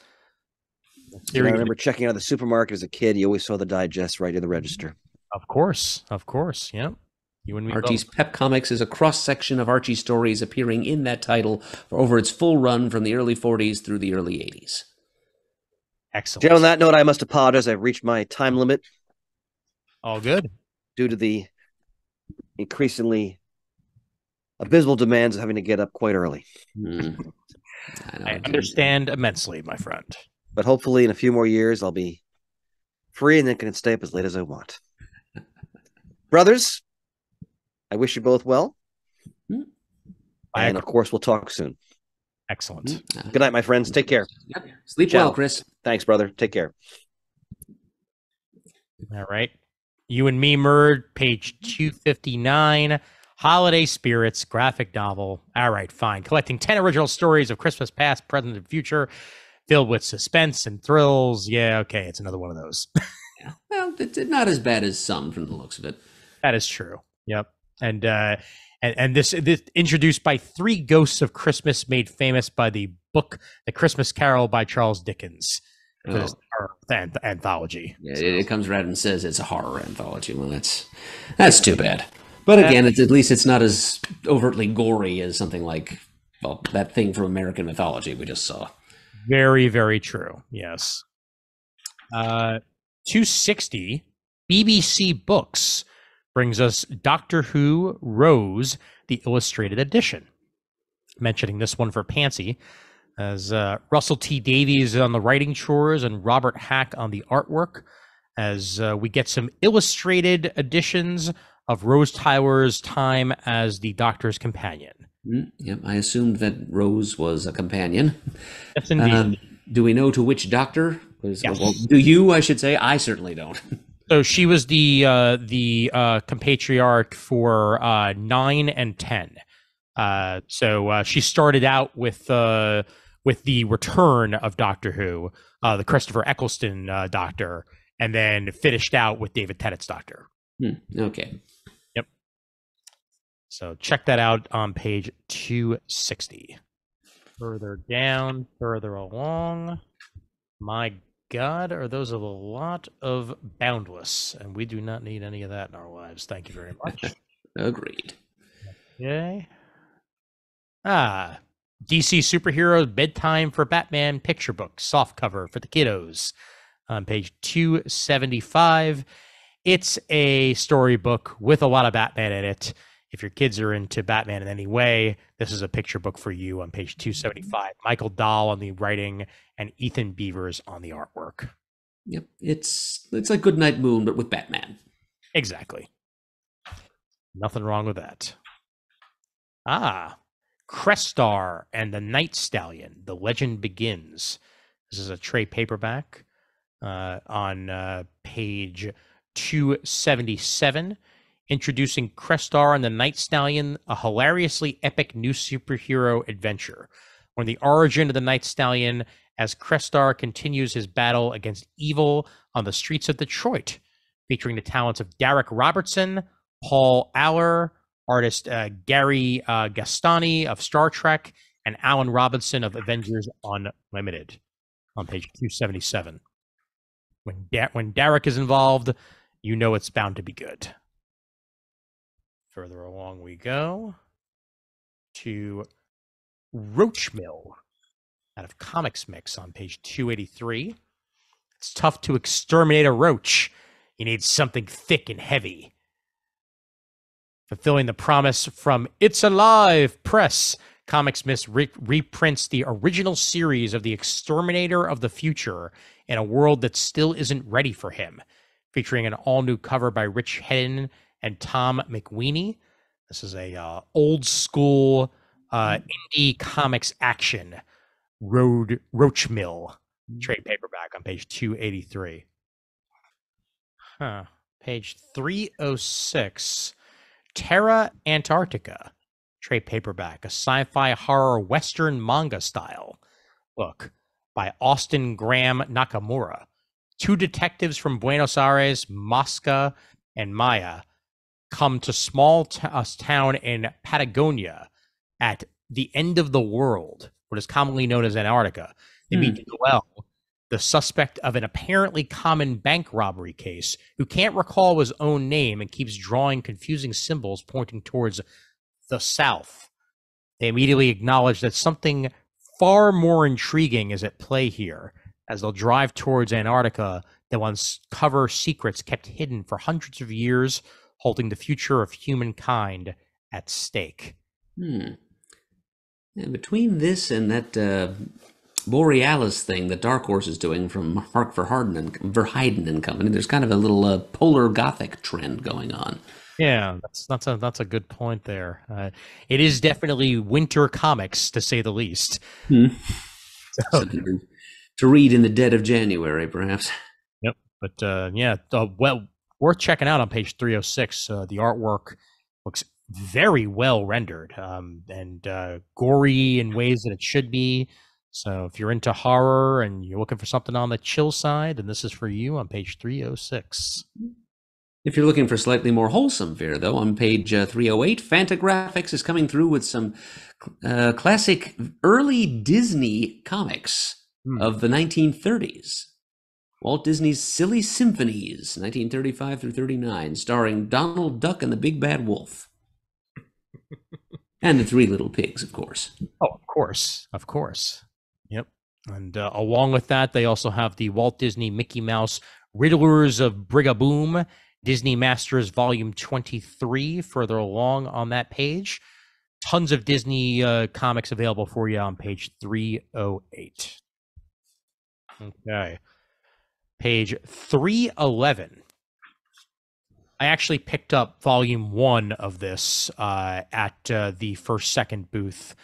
I remember checking out the supermarket as a kid. You always saw the digest right in the register. Of course. Yep. You and me Archie's both. Pep Comics is a cross-section of Archie stories appearing in that title for over its full run from the early 40s through the early 80s. Excellent. On that note, I must apologize. I've reached my time limit. All good. Due to the increasingly abysmal demands of having to get up quite early. I understand immensely, my friend. But hopefully in a few more years, I'll be free and then can stay up as late as I want. Brothers, I wish you both well. And of course, we'll talk soon. Excellent. Good night, my friends. Take care. Yep. Sleep Ciao. well, Chris. Thanks, brother. Take care. All right. You and Me, Murd, page 259. Holiday Spirits graphic novel. All right, fine. Collecting 10 original stories of Christmas past, present, and future, filled with suspense and thrills. Yeah, okay, it's another one of those. Yeah. Well, it's not as bad as some from the looks of it. That is true. Yep. And this introduced by 3 ghosts of Christmas made famous by the book The Christmas Carol by Charles Dickens. For this anthology. Yeah, it comes right and says it's a horror anthology. Well, that's too bad. But again, at least it's not as overtly gory as something like, well, that thing from American mythology we just saw. Very, very true. Yes. 260, BBC Books brings us Doctor Who Rose, the illustrated edition. Mentioning this one for Pansy, as Russell T. Davies on the writing chores and Robert Hack on the artwork, as we get some illustrated editions of Rose Tyler's time as the Doctor's companion. Yep, I assumed that Rose was a companion. Yes, indeed. Do we know to which Doctor? Yes. Well, do you? I should say. I certainly don't. So she was the compatriarch for 9 and 10. So she started out with the return of Doctor Who, the Christopher Eccleston Doctor, and then finished out with David Tennant's Doctor. Okay. Yep. So check that out on page 260. Further down, further along. My God, are those a lot of Boundless, and we do not need any of that in our lives. Thank you very much. Agreed. Okay. DC Superheroes Bedtime for Batman picture book, soft cover for the kiddos on page 275. It's a storybook with a lot of Batman in it. If your kids are into Batman in any way, this is a picture book for you on page 275. Michael Dahl on the writing and Ethan Beavers on the artwork. Yep, it's like Goodnight Moon, but with Batman. Exactly. Nothing wrong with that. Crestar and the Night Stallion, The Legend Begins. This is a trade paperback on page 277. Introducing Crestar and the Night Stallion, a hilariously epic new superhero adventure. When the origin of the Night Stallion as Crestar continues his battle against evil on the streets of Detroit, featuring the talents of Derek Robertson, Paul Aller, artist Gary Gastani of Star Trek, and Alan Robinson of Avengers Unlimited on page 277. When Derek is involved, you know it's bound to be good. Further along we go to Roachmill out of Comics Mix on page 283. It's tough to exterminate a roach. You need something thick and heavy. Fulfilling the promise from It's Alive Press, Comics Miss reprints the original series of The Exterminator of the Future in a world that still isn't ready for him, featuring an all-new cover by Rich Hedden and Tom McWeeny. This is a old school indie comics action Roach Mill trade paperback on page 283. Page 306, Terra Antarctica trade paperback, a sci-fi horror western manga style book by Austin Graham Nakamura. Two detectives from Buenos Aires, Mosca and Maya, come to small town in Patagonia at the end of the world, what is commonly known as Antarctica. They meet Noel, the suspect of an apparently common bank robbery case, who can't recall his own name and keeps drawing confusing symbols pointing towards the south. They immediately acknowledge that something far more intriguing is at play here, as they'll drive towards Antarctica that will uncover secrets kept hidden for hundreds of years, holding the future of humankind at stake. And between this and that Borealis thing that Dark Horse is doing from Mark Verheiden and Company, there's kind of a little polar gothic trend going on. Yeah, that's a good point there. It is definitely winter comics, to say the least. Something to read in the dead of January, perhaps. Yep, but well, worth checking out on page 306. The artwork looks very well rendered and gory in ways that it should be. So if you're into horror and you're looking for something on the chill side, then this is for you on page 306. If you're looking for slightly more wholesome fare, though, on page 308, Fantagraphics is coming through with some classic early Disney comics of the 1930s. Walt Disney's Silly Symphonies, 1935 through 39, starring Donald Duck and the Big Bad Wolf. And the Three Little Pigs, of course. Oh, of course. Yep. And along with that, they also have the Walt Disney Mickey Mouse Riddlers of Brigaboom, Disney Masters Volume 23, further along on that page. Tons of Disney comics available for you on page 308. Okay. Page 311. I actually picked up volume 1 of this at the first second booth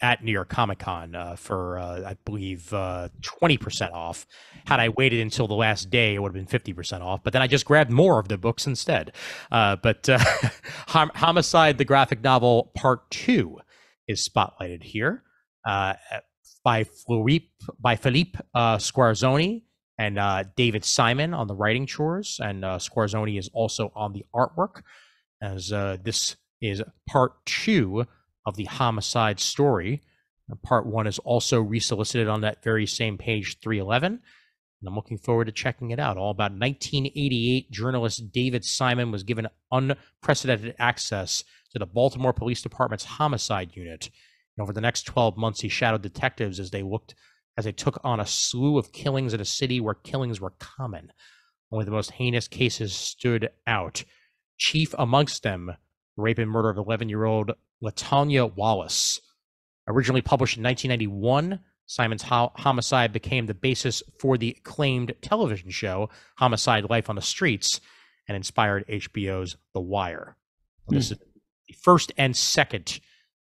at New York Comic Con for I believe 20% off. Had I waited until the last day, it would have been 50% off. But then I just grabbed more of the books instead. But Homicide, the graphic novel, part 2 is spotlighted here by Philippe Squarzoni and David Simon on the writing chores, and Squarzoni is also on the artwork, as this is part 2 of the Homicide story. Part 1 is also resolicited on that very same page 311, and I'm looking forward to checking it out. All about 1988, journalist David Simon was given unprecedented access to the Baltimore Police Department's Homicide Unit. And over the next 12 months, he shadowed detectives as they took on a slew of killings in a city where killings were common. Only the most heinous cases stood out. Chief amongst them, the rape and murder of 11-year-old LaTanya Wallace. Originally published in 1991, Simon's Homicide became the basis for the acclaimed television show Homicide: Life on the Streets, and inspired HBO's The Wire. This is the first and second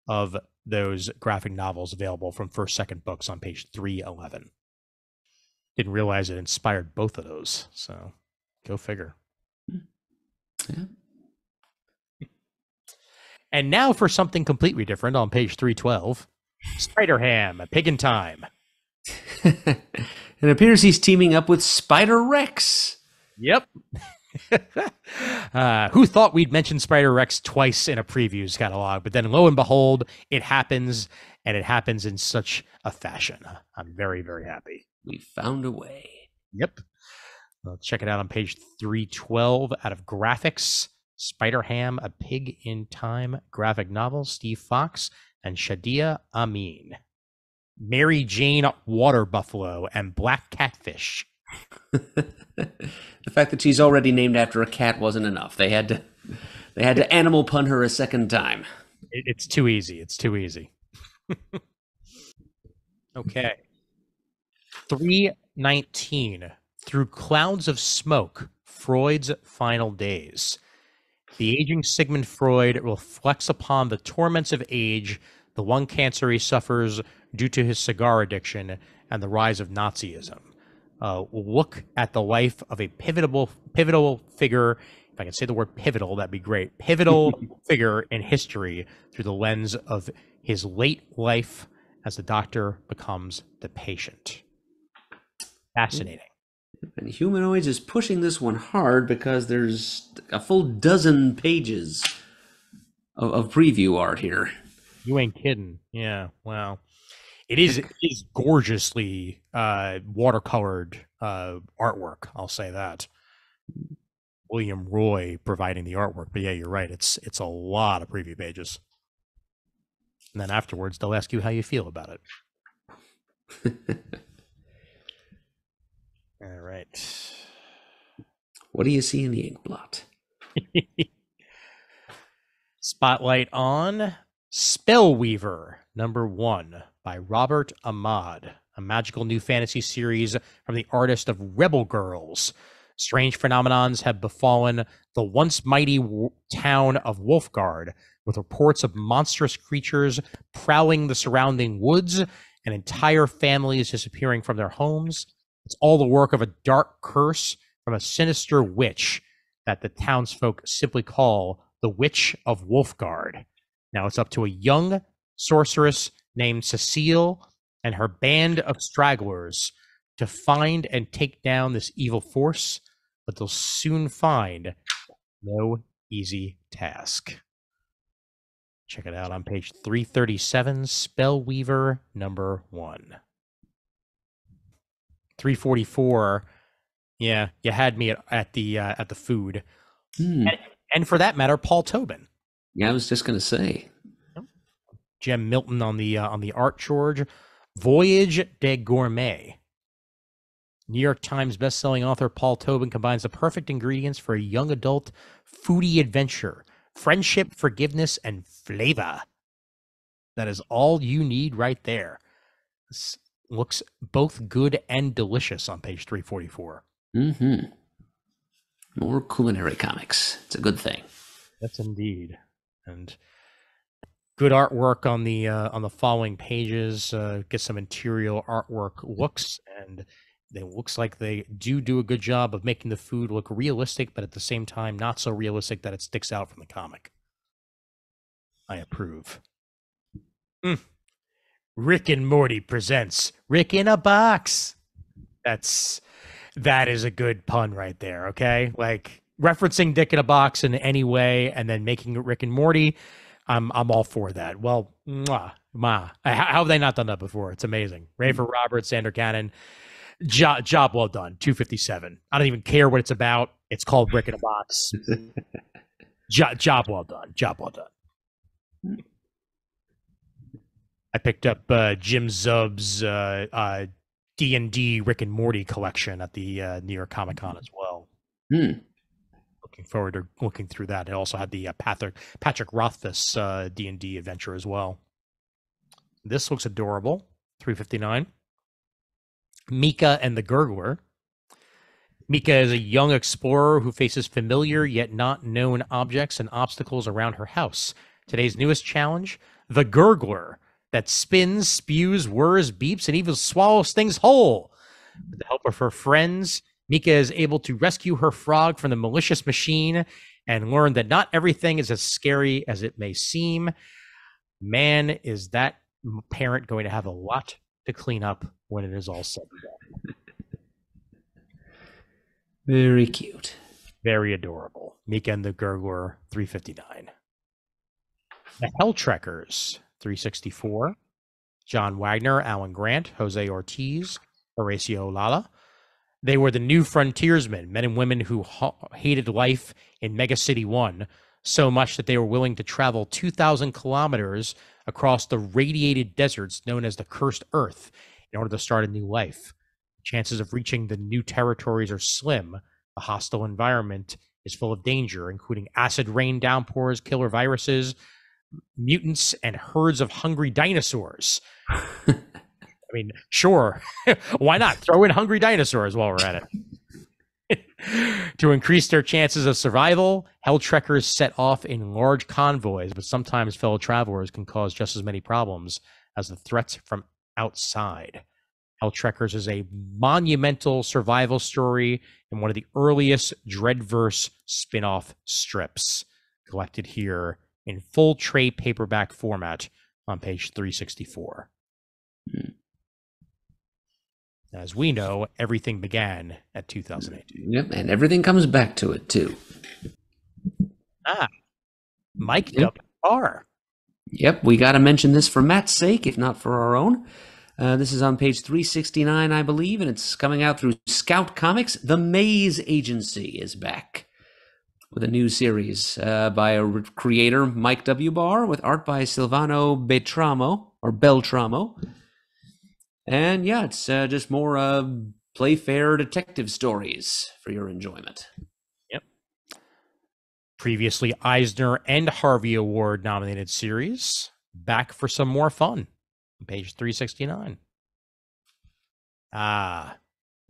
of those graphic novels available from first second books on page 311. Didn't realize it inspired both of those, so go figure. Yeah. And now for something completely different on page 312. Spider-Ham, A Pig in Time. It appears he's teaming up with Spider-Rex. Yep. Who thought we'd mention Spider-Rex twice in a previews catalog? But then lo and behold, it happens, and it happens in such a fashion. I'm very, very happy. We found a way. Yep. Check it out on page 312 out of Graphics. Spider-Ham, A Pig in Time graphic novel, Steve Fox and Shadia Amin. Mary Jane Water Buffalo and Black Catfish. The fact that she's already named after a cat wasn't enough. They had to animal pun her a second time. It's too easy. It's too easy. Okay. 319. Through clouds of smoke, Freud's final days. The aging Sigmund Freud reflects upon the torments of age, the lung cancer he suffers due to his cigar addiction, and the rise of Nazism. Look at the life of a pivotal figure. If I can say the word pivotal, that'd be great. Pivotal figure in history through the lens of his late life as the doctor becomes the patient. Fascinating. And Humanoids is pushing this one hard because there's a full dozen pages of preview art here. You ain't kidding. Yeah, wow. It is gorgeously watercolored artwork. I'll say that. William Roy providing the artwork, but yeah, you're right. It's a lot of preview pages, and then afterwards they'll ask you how you feel about it. All right. What do you see in the ink blot? Spotlight on Spellweaver #1 by Robert Ahmad, a magical new fantasy series from the artist of Rebel Girls. Strange phenomenons have befallen the once mighty town of Wolfgard, with reports of monstrous creatures prowling the surrounding woods and entire families disappearing from their homes. It's all the work of a dark curse from a sinister witch that the townsfolk simply call the Witch of Wolfgard. Now it's up to a young sorceress named Cecile and her band of stragglers to find and take down this evil force, but they'll soon find no easy task. Check it out on page 337, Spellweaver #1. 344. Yeah, you had me at the food, and for that matter, Paul Tobin. Yeah, I was just gonna say. Jem Milton on the art, George. Voyage des Gourmets. New York Times bestselling author Paul Tobin combines the perfect ingredients for a young adult foodie adventure: friendship, forgiveness, and flavor. That is all you need right there. This looks both good and delicious on page 344. More culinary comics. It's a good thing. Yes, indeed. And good artwork on the following pages. Get some interior artwork looks, and it looks like they do a good job of making the food look realistic, but at the same time not so realistic that it sticks out from the comic. I approve. Rick and Morty presents Rick in a Box. That is a good pun right there. Okay, like referencing Dick in a Box in any way, and then making it Rick and Morty. I'm all for that. Well, how have they not done that before? It's amazing. Rafer Roberts, Sander Cannon, job well done. 257. I don't even care what it's about. It's called Rick in a Box. Job well done. Job well done. I picked up Jim Zub's D&D Rick and Morty collection at the New York Comic Con as well. Looking forward to looking through that. It also had the Patrick Rothfuss D&D adventure as well. This looks adorable. 359. Mika and the Gurgler. Mika is a young explorer who faces familiar yet not known objects and obstacles around her house. Today's newest challenge, the Gurgler, that spins, spews, whirs, beeps, and even swallows things whole. With the help of her friends, Mika is able to rescue her frog from the malicious machine and learn that not everything is as scary as it may seem. Man, is that parent going to have a lot to clean up when it is all said and done. Very cute. Very adorable. Mika and the Gurgler, 359. The Hell Trekkers, 364. John Wagner, Alan Grant, Jose Ortiz, Horacio Lala. They were the new frontiersmen, men and women who hated life in Mega City 1 so much that they were willing to travel 2,000 kilometers across the radiated deserts known as the Cursed Earth in order to start a new life. Chances of reaching the new territories are slim. The hostile environment is full of danger, including acid rain downpours, killer viruses, mutants, and herds of hungry dinosaurs. I mean, sure, why not? Throw in hungry dinosaurs while we're at it. To increase their chances of survival, Hell Trekkers set off in large convoys, but sometimes fellow travelers can cause just as many problems as the threats from outside. Hell Trekkers is a monumental survival story and one of the earliest Dreadverse spin-off strips, collected here in full trade paperback format on page 364. As we know, everything began at 2008. Yep, and everything comes back to it, too. Mike W.R. Yep, we got to mention this for Matt's sake, if not for our own. This is on page 369, I believe, and it's coming out through Scout Comics. The Maze Agency is back with a new series by a creator, Mike W. Barr, with art by Silvano Beltramo. And yeah, it's just more Playfair detective stories for your enjoyment. Yep. Previously Eisner and Harvey Award nominated series, back for some more fun. Page 369.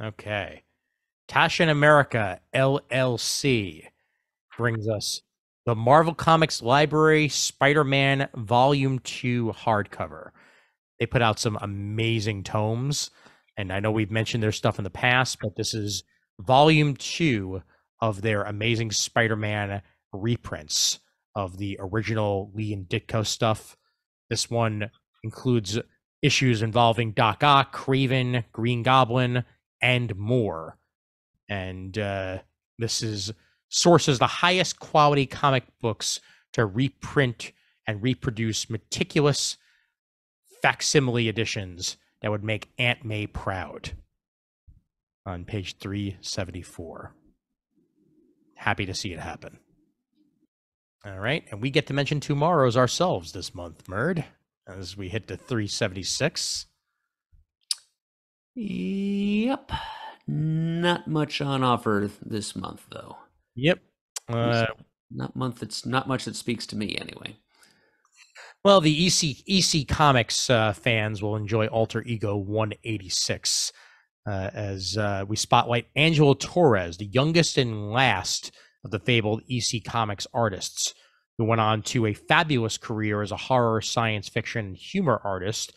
Okay. Tasha America LLC brings us the Marvel Comics Library Spider-Man Volume 2 hardcover. They put out some amazing tomes, and I know we've mentioned their stuff in the past, but this is Volume 2 of their amazing Spider-Man reprints of the original Lee and Ditko stuff. This one includes issues involving Doc Ock, Kraven, Green Goblin, and more. And this sources the highest quality comic books to reprint and reproduce meticulous facsimile editions that would make Aunt May proud. On page 374. Happy to see it happen. All right, and we get to mention tomorrow's ourselves this month, Merd, as we hit to 376. Yep. Not much on offer this month, though. Yep. Not much that speaks to me, anyway. Well, the EC Comics fans will enjoy Alter Ego 186 as we spotlight Angelo Torres, the youngest and last of the fabled EC Comics artists, who went on to a fabulous career as a horror, science fiction, and humor artist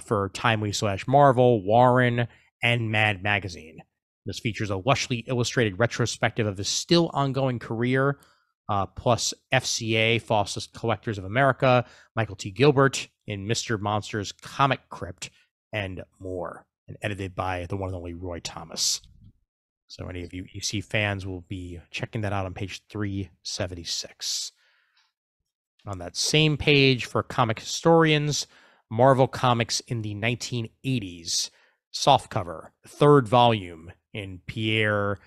for Timely / Marvel, Warren, and Mad Magazine. This features a lushly illustrated retrospective of his still ongoing career, plus FCA, Fawcett Collectors of America, Michael T. Gilbert in Mr. Monster's Comic Crypt, and more, and edited by the one and only Roy Thomas. So any of you EC fans will be checking that out on page 376. On that same page for comic historians, Marvel Comics in the 1980s, softcover, third volume in Pierre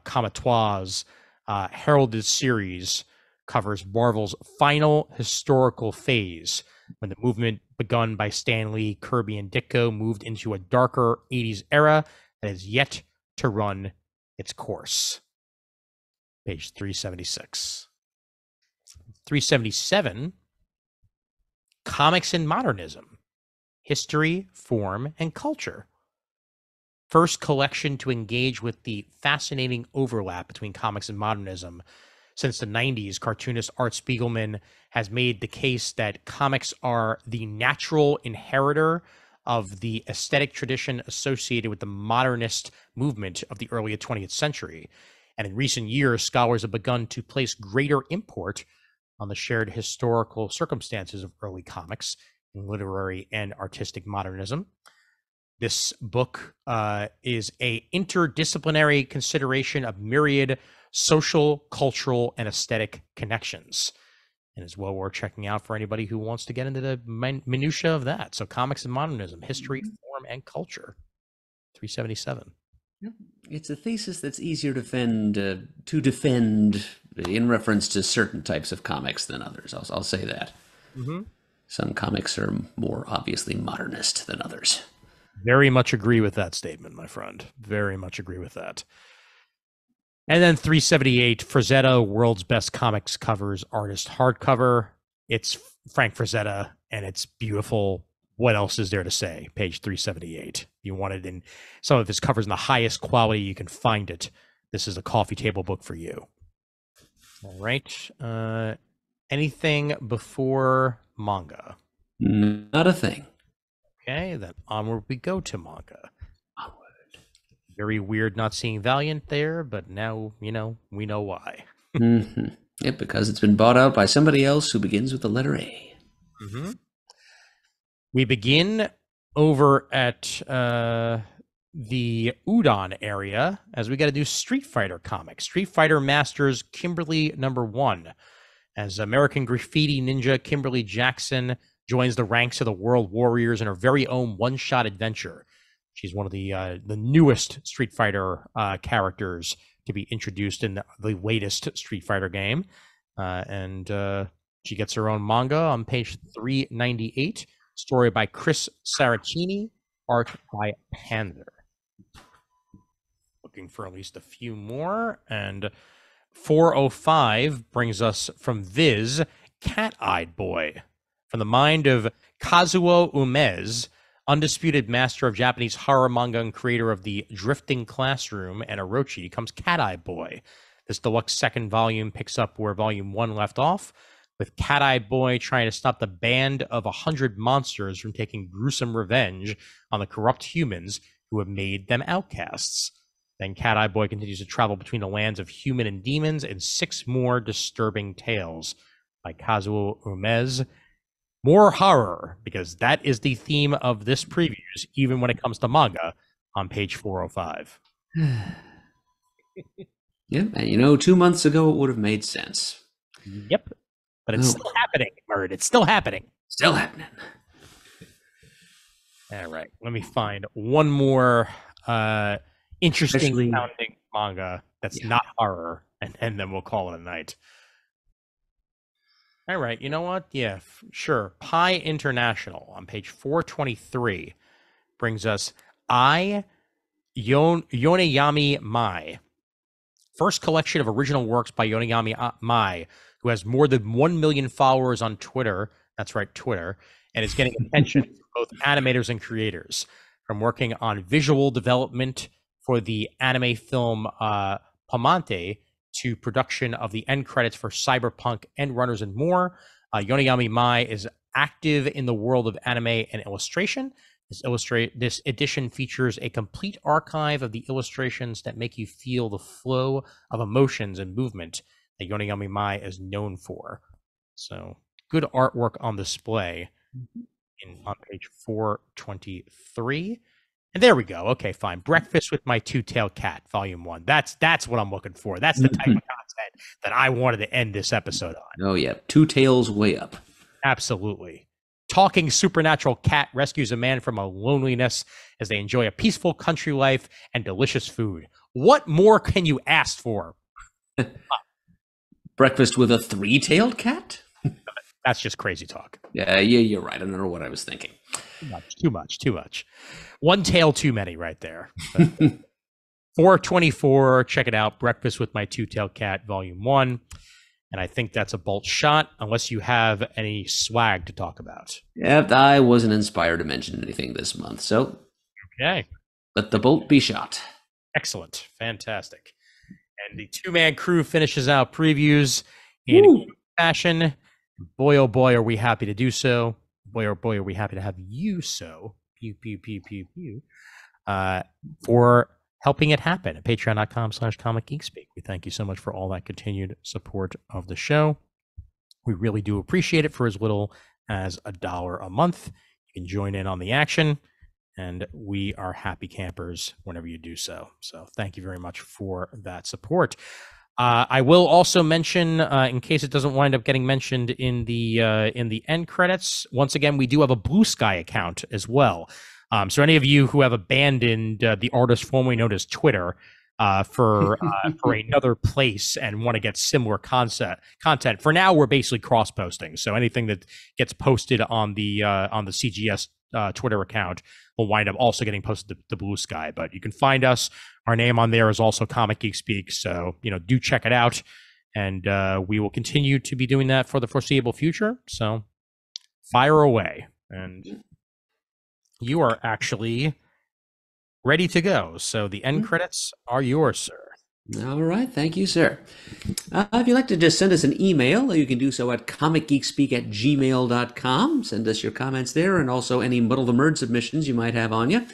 Comatois' heralded series, covers Marvel's final historical phase, when the movement begun by Stan Lee, Kirby, and Ditko moved into a darker 80s era that is yet to run its course. Page 376. 377, Comics and Modernism, History, Form, and Culture. First collection to engage with the fascinating overlap between comics and modernism. Since the 90s, cartoonist Art Spiegelman has made the case that comics are the natural inheritor of the aesthetic tradition associated with the modernist movement of the early 20th century. And in recent years, scholars have begun to place greater import on the shared historical circumstances of early comics in literary and artistic modernism. This book is a interdisciplinary consideration of myriad social, cultural, and aesthetic connections, and is well worth checking out for anybody who wants to get into the minutia of that. So Comics and Modernism, History, Form, and Culture, 377. It's a thesis that's easier to defend in reference to certain types of comics than others. I'll say that. Mm-hmm. Some comics are more obviously modernist than others. Very much agree with that statement, my friend. Very much agree with that. And then 378, Frazetta, World's Best Comics Covers Artist Hardcover. it's Frank Frazetta, and it's beautiful. What else is there to say? Page 378. You want it in some of his covers in the highest quality you can find it. This is a coffee table book for you. All right. Anything before manga? Not a thing. Okay, then onward we go to manga. Onward. Very weird not seeing Valiant there, but now, we know why. Mm-hmm. Yep, because it's been bought out by somebody else who begins with the letter A. Mm-hmm. We begin over at the Udon area as we got to do Street Fighter comics. Street Fighter Masters Kimberly #1. As American graffiti ninja Kimberly Jackson joins the ranks of the World Warriors in her very own one-shot adventure. She's one of the newest Street Fighter characters to be introduced in the latest Street Fighter game. And she gets her own manga on page 398. Story by Chris Saracini, art by Panzer. Looking for at least a few more. And 405 brings us from Viz, Cat-Eyed Boy. From the mind of Kazuo Umez, undisputed master of Japanese horror manga and creator of the Drifting Classroom and Orochi, comes Cat-Eyed Boy. This deluxe second volume picks up where volume 1 left off, with Cat-Eyed Boy trying to stop the band of 100 monsters from taking gruesome revenge on the corrupt humans who have made them outcasts. Then Cat-Eyed Boy continues to travel between the lands of human and demons in 6 more disturbing tales by Kazuo Umez. More horror, because that is the theme of this previews, even when it comes to manga, on page 405. Yep, and 2 months ago it would have made sense. Yep. But it's still happening, Murd. It's still happening. Still happening. All right. Let me find one more interesting sounding manga that's not horror, and then we'll call it a night. All right. You know what? Yeah, sure. Pi International on page 423 brings us Yoneyami Mai. First collection of original works by Yoneyami Mai, who has more than 1 million followers on Twitter. That's right, Twitter. And is getting attention from both animators and creators. From working on visual development for the anime film Pamante to production of the end credits for Cyberpunk, End Runners, and more. Yoneyami Mai is active in the world of anime and illustration. This edition features a complete archive of the illustrations that make you feel the flow of emotions and movement that Yoneyami Mai is known for. So good artwork on display on page 423. And there we go. Okay, fine. Breakfast with My Two-Tailed Cat, volume 1. That's what I'm looking for. That's the type of content that I wanted to end this episode on. Oh, yeah. 2 tails way up. Absolutely. Talking supernatural cat rescues a man from a loneliness as they enjoy a peaceful country life and delicious food. What more can you ask for? Breakfast with a 3-tailed cat? That's just crazy talk. Yeah, you're right. I don't know what I was thinking. Too much. One tail too many right there. 424, check it out. Breakfast with My Two-Tailed Cat, volume 1. And I think that's a bolt shot, unless you have any swag to talk about. Yep, I wasn't inspired to mention anything this month, so okay, let the bolt be shot. Excellent. Fantastic. And the 2-man crew finishes out previews in fashion. Boy, oh boy, are we happy to do so. Boy, oh boy, are we happy to have you so. Pew, pew, pew, pew, pew. For helping it happen at patreon.com/comicgeekspeak. We thank you so much for all that continued support of the show. We really do appreciate it. For as little as $1 a month, you can join in on the action, and we are happy campers whenever you do so. So thank you very much for that support. I will also mention, in case it doesn't wind up getting mentioned in the end credits, once again, we do have a Blue Sky account as well. So any of you who have abandoned the artist formerly known as Twitter for another place and want to get similar content, for now we're basically cross-posting. So anything that gets posted on the CGS Twitter account will wind up also getting posted to Blue Sky. But you can find us. Our name on there is also Comic Geek Speak. So do check it out. And we will continue to be doing that for the foreseeable future. So fire away. And you are actually ready to go. So the end credits are yours, sir. All right. Thank you, sir. If you'd like to just send us an email, you can do so at comicgeekspeak@gmail.com. Send us your comments there and also any Muddle the Merd submissions you might have on you.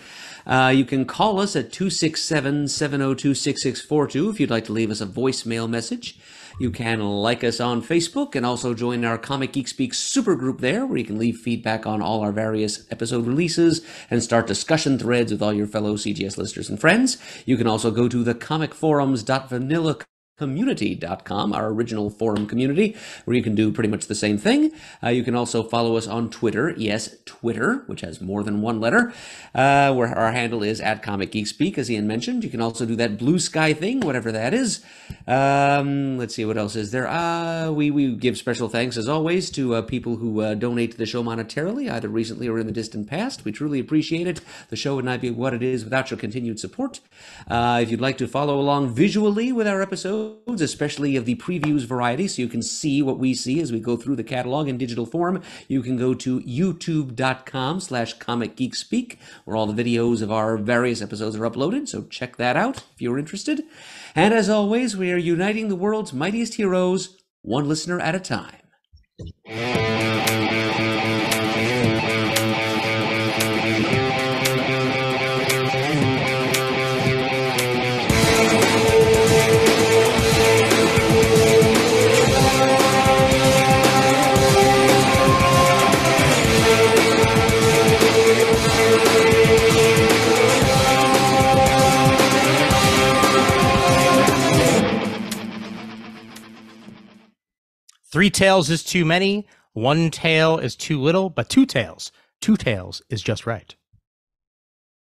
You can call us at 267-702-6642 if you'd like to leave us a voicemail message. You can like us on Facebook and also join our Comic Geek Speak supergroup there, where you can leave feedback on all our various episode releases and start discussion threads with all your fellow CGS listeners and friends. You can also go to the comicforums.vanillacommunity.com, our original forum community, where you can do pretty much the same thing. You can also follow us on Twitter. Yes, Twitter, which has more than one letter, where our handle is @ComicGeekSpeak, as Ian mentioned. You can also do that blue sky thing, whatever that is. Let's see, what else is there? We give special thanks, as always, to people who donate to the show monetarily, either recently or in the distant past. We truly appreciate it. The show would not be what it is without your continued support. If you'd like to follow along visually with our episodes, especially of the previews variety, so you can see what we see as we go through the catalog in digital form, you can go to youtube.com/comicgeekspeak, where all the videos of our various episodes are uploaded, so check that out if you're interested. And as always, we are uniting the world's mightiest heroes, one listener at a time. 3 tails is too many, 1 tail is too little, but 2 tails is just right.